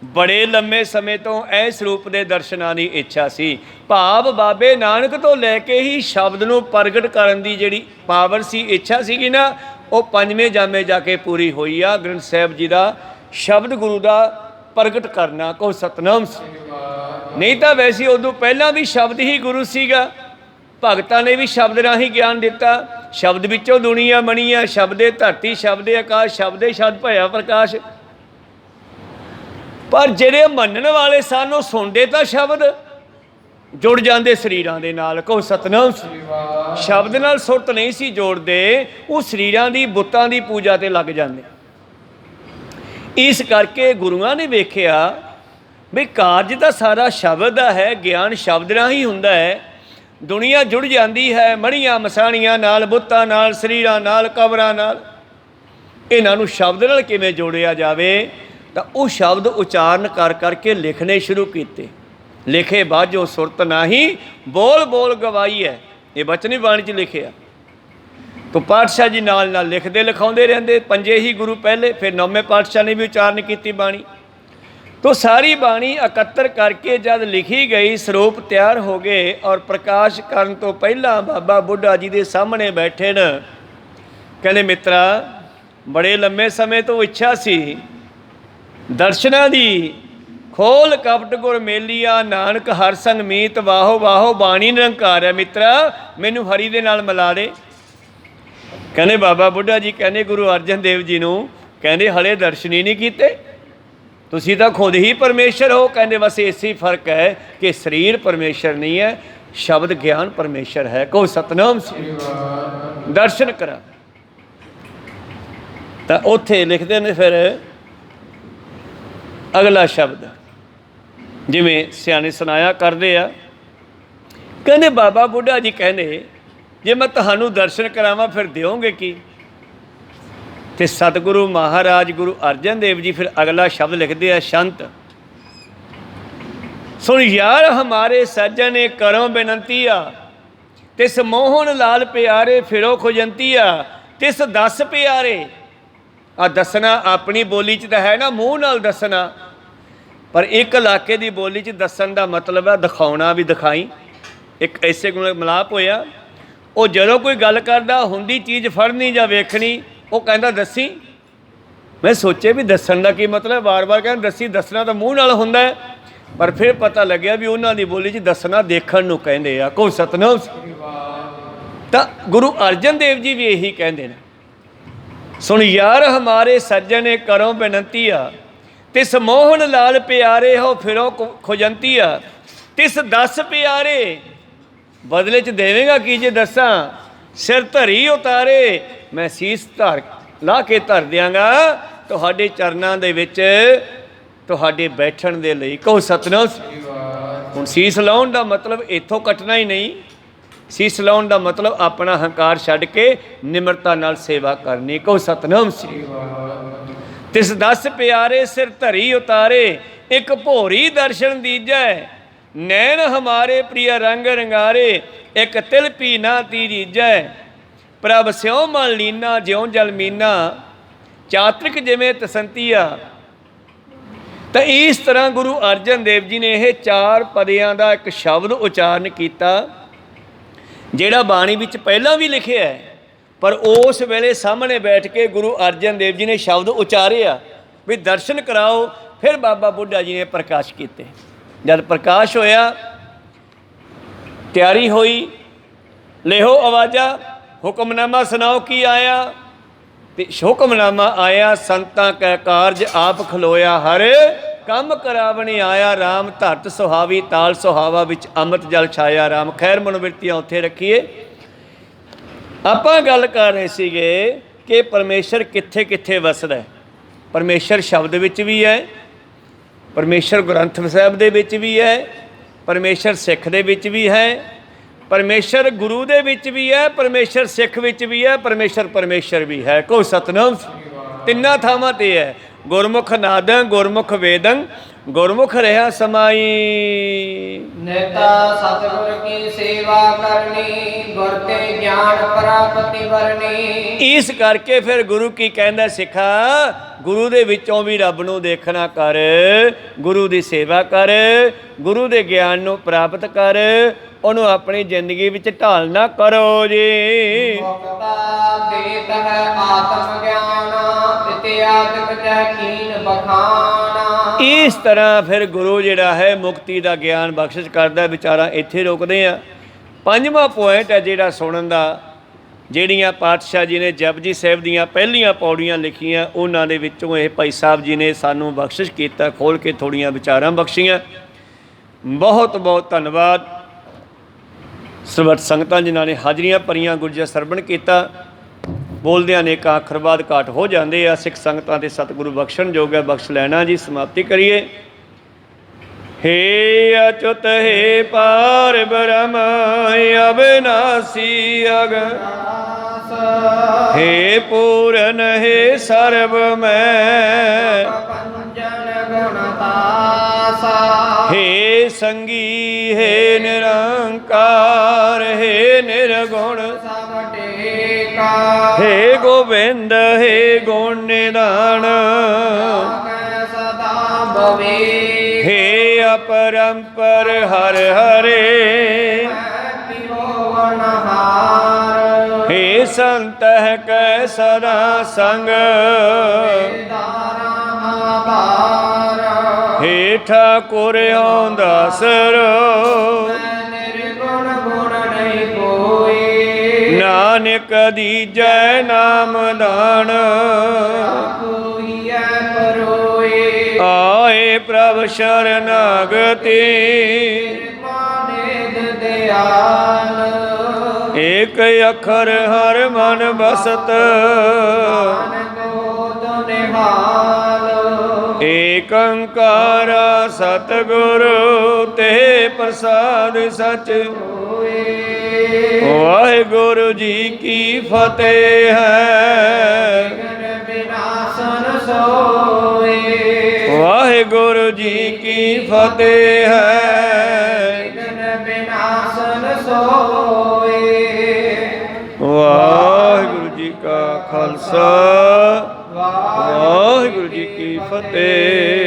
ਬੜੇ ਲੰਮੇ ਸਮੇਂ ਤੋਂ ਇਸ ਰੂਪ ਦੇ ਦਰਸ਼ਨਾਂ ਦੀ ਇੱਛਾ ਸੀ। ਭਾਵ ਬਾਬੇ ਨਾਨਕ ਤੋਂ ਲੈ ਕੇ ਹੀ ਸ਼ਬਦ ਨੂੰ ਪ੍ਰਗਟ ਕਰਨ ਦੀ ਜਿਹੜੀ ਪਾਵਰ ਸੀ, ਇੱਛਾ ਸੀਗੀ ਨਾ, ਉਹ ਪੰਜਵੇਂ ਜਾਮੇ ਜਾ ਕੇ ਪੂਰੀ ਹੋਈ ਆ। ਗ੍ਰੰਥ ਸਾਹਿਬ ਜੀ ਦਾ ਸ਼ਬਦ ਗੁਰੂ ਦਾ ਪ੍ਰਗਟ ਕਰਨਾ, ਕੋ ਸਤਨਾਮ ਸੀ। ਨਹੀਂ ਤਾਂ ਵੈਸੇ ਉਦੋਂ ਪਹਿਲਾਂ ਵੀ ਸ਼ਬਦ ਹੀ ਗੁਰੂ ਸੀਗਾ। ਭਗਤਾਂ ਨੇ ਵੀ ਸ਼ਬਦ ਰਾਹੀਂ ਗਿਆਨ ਦਿੱਤਾ। ਸ਼ਬਦ ਵਿੱਚੋਂ ਦੁਨੀਆ ਬਣੀ ਆ, ਸ਼ਬਦੇ ਧਰਤੀ, ਸ਼ਬਦੇ ਆਕਾਸ਼, ਸ਼ਬਦੇ ਸ਼ਬਦ ਭਇਆ ਪ੍ਰਕਾਸ਼। ਪਰ ਜਿਹੜੇ ਮੰਨਣ ਵਾਲੇ ਸਨ ਉਹ ਸੁਣਦੇ ਤਾਂ ਸ਼ਬਦ, ਜੁੜ ਜਾਂਦੇ ਸਰੀਰਾਂ ਦੇ ਨਾਲ, ਕੋ ਸਤਨਾਮ। ਸ਼ਬਦ ਨਾਲ ਸੁਰਤ ਨਹੀਂ ਸੀ ਜੋੜਦੇ, ਉਹ ਸਰੀਰਾਂ ਦੀ ਬੁੱਤਾਂ ਦੀ ਪੂਜਾ ਤੇ ਲੱਗ ਜਾਂਦੇ। ਇਸ ਕਰਕੇ ਗੁਰੂਆਂ ਨੇ ਵੇਖਿਆ ਵੀ ਕਾਰਜ ਤਾਂ ਸਾਰਾ ਸ਼ਬਦ ਦਾ ਹੈ, ਗਿਆਨ ਸ਼ਬਦ ਨਾਲ ਹੀ ਹੁੰਦਾ ਹੈ। ਦੁਨੀਆ ਜੁੜ ਜਾਂਦੀ ਹੈ ਮੜੀਆਂ ਮਸਾਣੀਆਂ ਨਾਲ, ਬੁੱਤਾਂ ਨਾਲ, ਸਰੀਰਾਂ ਨਾਲ, ਕਬਰਾਂ ਨਾਲ। ਇਹਨਾਂ ਨੂੰ ਸ਼ਬਦ ਨਾਲ ਕਿਵੇਂ ਜੋੜਿਆ ਜਾਵੇ? ਤਾਂ ਉਹ ਸ਼ਬਦ ਉਚਾਰਨ ਕਰ ਕਰਕੇ ਲਿਖਣੇ ਸ਼ੁਰੂ ਕੀਤੇ। ਲਿਖੇ ਬਾਝੋਂ ਸੁਰਤ ਨਾਹੀ, ਬੋਲ ਬੋਲ ਗਵਾਈ ਹੈ। ਇਹ ਬਚਨੀ ਬਾਣੀ 'ਚ ਲਿਖਿਆ। ਤੋ ਪਾਤਸ਼ਾਹ ਜੀ ਨਾਲ ਨਾਲ ਲਿਖਦੇ ਲਿਖਾਉਂਦੇ ਰਹਿੰਦੇ। ਪੰਜੇ ਹੀ ਗੁਰੂ ਪਹਿਲੇ, ਫਿਰ ਨੌਵੇਂ ਪਾਤਸ਼ਾਹ ਨੇ ਵੀ ਉਚਾਰਨ ਕੀਤੀ ਬਾਣੀ। ਤੋ ਸਾਰੀ ਬਾਣੀ ਇਕੱਤਰ ਕਰਕੇ ਜਦ ਲਿਖੀ ਗਈ, ਸਰੂਪ ਤਿਆਰ ਹੋ ਗਏ। ਔਰ ਪ੍ਰਕਾਸ਼ ਕਰਨ ਤੋਂ ਪਹਿਲਾਂ ਬਾਬਾ ਬੁੱਢਾ ਜੀ ਦੇ ਸਾਹਮਣੇ ਬੈਠੇ ਨੇ। ਕਹਿੰਦੇ ਮਿੱਤਰਾ, ਬੜੇ ਲੰਮੇ ਸਮੇਂ ਤੋਂ ਇੱਛਾ ਸੀ ਦਰਸ਼ਨਾਂ ਦੀ। ਖੋਲ ਕਪਟ ਗੁਰ ਮੇਲੀਆ, ਨਾਨਕ ਹਰ ਸੰਗ ਮੀਤ, ਵਾਹੋ ਵਾਹੋ ਬਾਣੀ ਨਿਰੰਕਾਰ ਹੈ। ਮਿੱਤਰਾ, ਮੈਨੂੰ ਹਰੀ ਦੇ ਨਾਲ ਮਿਲਾ ਦੇ। ਕਹਿੰਦੇ ਬਾਬਾ ਬੁੱਢਾ ਜੀ ਕਹਿੰਦੇ ਗੁਰੂ ਅਰਜਨ ਦੇਵ ਜੀ ਨੂੰ, ਕਹਿੰਦੇ ਹਲੇ ਦਰਸ਼ਨ ਹੀ ਨਹੀਂ ਕੀਤੇ, ਤੁਸੀਂ ਤਾਂ ਖੁਦ ਹੀ ਪਰਮੇਸ਼ਰ ਹੋ। ਕਹਿੰਦੇ ਬਸ ਇਸੇ ਫਰਕ ਹੈ ਕਿ ਸਰੀਰ ਪਰਮੇਸ਼ਰ ਨਹੀਂ ਹੈ, ਸ਼ਬਦ ਗਿਆਨ ਪਰਮੇਸ਼ਰ ਹੈ। ਕਹੋ ਸਤਨਾਮ ਸ੍ਰੀ ਵਾਹਿਗੁਰੂ। ਦਰਸ਼ਨ ਕਰਾ ਤਾਂ ਉੱਥੇ ਲਿਖਦੇ ਨੇ ਫਿਰ ਅਗਲਾ ਸ਼ਬਦ, ਜਿਵੇਂ ਸਿਆਣੇ ਸੁਣਾਇਆ ਕਰਦੇ ਆ। ਕਹਿੰਦੇ ਬਾਬਾ ਬੁੱਢਾ ਜੀ ਕਹਿੰਦੇ, ਜੇ ਮੈਂ ਤੁਹਾਨੂੰ ਦਰਸ਼ਨ ਕਰਾਵਾਂ ਫਿਰ ਦਿਓਗੇ ਕੀ? ਤੇ ਸਤਿਗੁਰੂ ਮਹਾਰਾਜ ਗੁਰੂ ਅਰਜਨ ਦੇਵ ਜੀ ਫਿਰ ਅਗਲਾ ਸ਼ਬਦ ਲਿਖਦੇ ਆ, ਸ਼ੰਤ। ਸੁਣ ਯਾਰ ਹਮਾਰੇ ਸੱਜਣੇ ਕਰੋ ਬੇਨੰਤੀਆ, ਤਿਸ ਮੋਹਨ ਲਾਲ ਪਿਆਰੇ ਫਿਰੋ ਖੁਜੰਤੀਆ, ਤਿਸ ਦਸ ਪਿਆਰੇ। ਆ ਦੱਸਣਾ ਆਪਣੀ ਬੋਲੀ 'ਚ ਤਾਂ ਹੈ ਨਾ, ਮੂੰਹ ਨਾਲ ਦੱਸਣਾ, ਪਰ ਇੱਕ ਇਲਾਕੇ ਦੀ ਬੋਲੀ 'ਚ ਦੱਸਣ ਦਾ ਮਤਲਬ ਹੈ ਦਿਖਾਉਣਾ ਵੀ। ਦਿਖਾਈ ਇੱਕ ਐਸੇ ਗੁਣ ਮਿਲਾਪ ਹੋਇਆ। ਉਹ ਜਦੋਂ ਕੋਈ ਗੱਲ ਕਰਦਾ, ਹੁੰਦੀ ਚੀਜ਼ ਫੜਨੀ ਜਾਂ ਵੇਖਣੀ, ਉਹ ਕਹਿੰਦਾ ਦੱਸੀ। ਮੈਂ ਸੋਚੇ ਵੀ ਦੱਸਣ ਦਾ ਕੀ ਮਤਲਬ? ਵਾਰ-ਵਾਰ ਕਹਿੰਦਾ ਦੱਸੀ। ਦੱਸਣਾ ਤਾਂ ਮੂੰਹ ਨਾਲ ਹੁੰਦਾ ਹੈ, ਪਰ ਫਿਰ ਪਤਾ ਲੱਗਿਆ ਵੀ ਉਹਨਾਂ ਦੀ ਬੋਲੀ 'ਚ ਦੱਸਣਾ ਦੇਖਣ ਨੂੰ ਕਹਿੰਦੇ ਆ। ਕੋ ਸਤਨਾਮ। ਤਾਂ ਗੁਰੂ ਅਰਜਨ ਦੇਵ ਜੀ ਵੀ ਇਹੀ ਕਹਿੰਦੇ ਨੇ, ਸੁਣ ਯਾਰ ਹਮਾਰੇ ਸੱਜਣੇ ਕਰੋ ਬੇਨੰਤੀਆ, ਤਿਸ ਮੋਹਨ ਲਾਲ ਪਿਆਰੇ ਹੋ ਫਿਰੋ ਖੁਜੰਤੀਆ, ਤਿਸ ਦਸ ਪਿਆਰੇ। ਬਦਲੇ 'ਚ ਦੇਵੇਂਗਾ ਕੀ ਜੇ ਦੱਸਾਂ? ਸਿਰ ਧਰੀ ਉਤਾਰੇ, ਮੈਂ ਸੀਸ ਧਰ ਲਾ ਕੇ ਧਰ ਦਿਆਂਗਾ ਤੁਹਾਡੇ ਚਰਨਾਂ ਦੇ ਵਿੱਚ, ਤੁਹਾਡੇ ਬੈਠਣ ਦੇ ਲਈ। ਕਹੋ ਸਤਨਾਮ। ਹੁਣ ਸੀਸ ਲਾਉਣ ਦਾ ਮਤਲਬ ਇੱਥੋਂ ਕੱਟਣਾ ਹੀ ਨਹੀਂ। ਸੀਸ ਲਾਉਣ ਦਾ ਮਤਲਬ ਆਪਣਾ ਹੰਕਾਰ ਛੱਡ ਕੇ ਨਿਮਰਤਾ ਨਾਲ ਸੇਵਾ ਕਰਨੀ। ਕਹੋ ਸਤਨਾਮ ਸ੍ਰੀ ਵਾਹਿਗੁਰੂ। ਤਿਸ ਦਸ ਪਿਆਰੇ ਸਿਰ ਧਰੀ ਉਤਾਰੇ, ਇੱਕ ਭੋਰੀ ਦਰਸ਼ਨ ਦੀਜੈ, ਨੈਣ ਹਮਾਰੇ ਪ੍ਰਿਯ ਰੰਗ ਰੰਗਾਰੇ, ਇੱਕ ਤਿਲ ਪੀ ਨਾ ਤੀਜੈ, ਪ੍ਰਭ ਸਿਉ ਮਨ ਲੀਨਾ ਜਿਉ ਜਲ ਮੀਨਾ, ਚਾਤ੍ਰਿਕ ਜਿਵੇਂ ਤਸੰਤੀਆ। ਤਾਂ ਇਸ ਤਰ੍ਹਾਂ ਗੁਰੂ ਅਰਜਨ ਦੇਵ ਜੀ ਨੇ ਇਹ ਚਾਰ ਪਦਿਆਂ ਦਾ ਇੱਕ ਸ਼ਬਦ ਉਚਾਰਨ ਕੀਤਾ, ਜਿਹੜਾ ਬਾਣੀ ਵਿੱਚ ਪਹਿਲਾਂ ਵੀ ਲਿਖਿਆ ਹੈ, ਪਰ ਉਸ ਵੇਲੇ ਸਾਹਮਣੇ ਬੈਠ ਕੇ ਗੁਰੂ ਅਰਜਨ ਦੇਵ ਜੀ ਨੇ ਸ਼ਬਦ ਉਚਾਰਿਆ ਵੀ ਦਰਸ਼ਨ ਕਰਾਓ। ਫਿਰ ਬਾਬਾ ਬੁੱਢਾ ਜੀ ਨੇ ਪ੍ਰਕਾਸ਼ ਕੀਤੇ। ਜਦ ਪ੍ਰਕਾਸ਼ ਹੋਇਆ, ਤਿਆਰੀ ਹੋਈ, ਲਿਹੋ ਆਵਾਜ਼ਾਂ, ਹੁਕਮਨਾਮਾ ਸੁਣਾਓ ਕੀ ਆਇਆ। ਤੇ ਹੁਕਮਨਾਮਾ ਆਇਆ, ਸੰਤਾਂ ਕੈ ਕਾਰਜ ਆਪ ਖਲੋਇਆ, ਹਰ ਕੰਮ ਕਰਾਵਣੇ ਆਇਆ, ਰਾਮ ਧਰਤ ਸੁਹਾਵੀ ਤਾਲ ਸੁਹਾਵਾ, ਵਿੱਚ ਅੰਮ੍ਰਿਤ ਜਲ ਛਾਇਆ ਰਾਮ। ਖੈਰ ਮਨੋਵਿਰਤੀਆਂ ਉੱਥੇ ਰੱਖੀਏ। ਆਪਾਂ ਗੱਲ ਕਰ ਰਹੇ ਸੀਗੇ ਕਿ ਪਰਮੇਸ਼ਰ ਕਿੱਥੇ ਕਿੱਥੇ ਵਸਦਾ ਹੈ। ਪਰਮੇਸ਼ਰ ਸ਼ਬਦ ਵਿੱਚ ਵੀ ਹੈ, ਪਰਮੇਸ਼ਰ ਗ੍ਰੰਥ ਸਾਹਿਬ ਦੇ ਵਿੱਚ ਵੀ ਹੈ, ਪਰਮੇਸ਼ਰ ਸਿੱਖ ਦੇ ਵਿੱਚ ਵੀ ਹੈ, ਪਰਮੇਸ਼ਰ ਗੁਰੂ ਦੇ ਵਿੱਚ ਵੀ ਹੈ, ਪਰਮੇਸ਼ਰ ਸਿੱਖ ਵਿੱਚ ਵੀ ਹੈ, ਪਰਮੇਸ਼ਰ ਵੀ ਹੈ। ਕੋ ਸਤਨਾਮ। ਤਿੰਨਾਂ ਥਾਵਾਂ 'ਤੇ ਹੈ। ਗੁਰਮੁਖ ਨਾਦੰ ਗੁਰਮੁਖ ਵੇਦੰ ਗੁਰਮੁਖ ਰਹਾ ਸਮਾਈ। ਨੇਤਾ ਸਤਿਗੁਰ ਕੀ ਸੇਵਾ ਕਰਨੀ, ਗੁਰ ਤੇ ਗਿਆਨ ਪ੍ਰਾਪਤੀ ਵਰਨੀ। ਇਸ ਕਰਕੇ ਫਿਰ ਗੁਰੂ ਕੀ ਕਹਿੰਦਾ ਸਿੱਖਾ, ਗੁਰੂ ਦੇ ਵਿੱਚੋਂ ਵੀ ਰੱਬ ਨੂੰ ਦੇਖਣਾ ਕਰ, ਗੁਰੂ ਦੀ ਸੇਵਾ ਕਰ, ਗੁਰੂ ਦੇ ਗਿਆਨ ਨੂੰ ਪ੍ਰਾਪਤ ਕਰ, ਉਹਨੂੰ ਆਪਣੀ ਜ਼ਿੰਦਗੀ ਵਿੱਚ ਢਾਲਣਾ ਕਰੋ ਜੀ। ਮੁਕਤਾ ਦੇਤ ਹੈ ਆਤਮ ਗਿਆਨ, ਇਤਿਆਦਿਕ ਜੈ ਕੀਨ ਬਖਾਨਾ। ਇਸ ਤਰ੍ਹਾਂ ਫਿਰ ਗੁਰੂ ਜਿਹੜਾ ਹੈ ਮੁਕਤੀ ਦਾ ਗਿਆਨ ਬਖਸ਼ਿਸ਼ ਕਰਦਾ। ਵਿਚਾਰਾਂ ਇੱਥੇ ਰੁਕਦੇ ਆ। ਪੰਜਵਾਂ ਪੁਆਇੰਟ ਹੈ ਜਿਹੜਾ ਸੁਣਨ ਦਾ, ਜਿਹੜੀਆਂ ਪਾਤਸ਼ਾਹ ਜੀ ਨੇ ਜਪਜੀ ਸਾਹਿਬ ਦੀਆਂ ਪਹਿਲੀਆਂ ਪੌੜੀਆਂ ਲਿਖੀਆਂ, ਉਹਨਾਂ ਦੇ ਵਿੱਚੋਂ ਇਹ ਭਾਈ ਸਾਹਿਬ ਜੀ ਨੇ ਸਾਨੂੰ ਬਖਸ਼ਿਸ਼ ਕੀਤਾ, ਖੋਲ੍ਹ ਕੇ ਥੋੜ੍ਹੀਆਂ ਵਿਚਾਰਾਂ ਬਖਸ਼ੀਆਂ। ਬਹੁਤ ਬਹੁਤ ਧੰਨਵਾਦ ਸਰਬੱਤ ਸੰਗਤਾਂ ਜਿਨ੍ਹਾਂ ਨੇ ਹਾਜ਼ਰੀਆਂ ਭਰੀਆਂ, ਗੁਰਜਾ ਸਰਵਣ ਕੀਤਾ। ਬੋਲਦਿਆਂ ਅਨੇਕਾਂ ਅੱਖਰ ਬਾਅਦ ਘਾਟ ਹੋ ਜਾਂਦੇ ਆ। ਸਿੱਖ ਸੰਗਤਾਂ ਦੇ ਸਤਿਗੁਰੂ ਬਖਸ਼ਣ ਜੋਗ ਹੈ, ਬਖਸ਼ ਲੈਣਾ ਜੀ। ਸਮਾਪਤੀ ਕਰੀਏ। ਹੇ ਅਚੁੱਤ ਹੇ ਪਾਰ ਬ੍ਰਹਮ ਅਬਿਨਾਸੀ ਅਗਨ, ਹੇ ਪੂਰਨ ਹੇ ਸਰਬ ਮੈਂ, ਹੇ ਸੰਗੀ ਹੇ ਨਿਰੰਕਾਰ, ਹੇ ਨਿਰਗੁਣ ਹੇ ਗੋਬਿੰਦ ਹੇ ਗੁਣ ਨਿਧਾਨ, ਹੇ ਅਪਰੰਪਰ ਹਰ ਹਰੇ, ਹੇ ਸੰਤ ਕੈ ਸਦਾ ਸੰਗ, ਹੇ ਠਾਕੁਰ ਆਉਂਦਾਸਰੋ, ਨਾਨਕ ਦੀਜੈ ਨਾਮ ਦਾਨ, ਆਏ ਪ੍ਰਭ ਸ਼ਰਨਾਗਤੀ, ਏਕ ਅੱਖਰ ਹਰ ਮਨ ਬਸਤ, ਏਕ ਓੰਕਾਰ ਸਤਿਗੁਰੂ ਤੇ ਪ੍ਰਸਾਦ ਸਚ ਹੋਏ। ਵਾਹਿਗੁਰੂ ਜੀ ਕੀ ਫਤਿਹ ਹੈ। ਵਾਹਿਗੁਰੂ ਜੀ ਕੀ ਫਤਿਹ ਹੈ। ਵਾਹਿਗੁਰੂ ਜੀ ਕਾ ਖਾਲਸਾ, ਵਾਹਿਗੁਰੂ ਜੀ ਕੀ ਫਤਿਹ।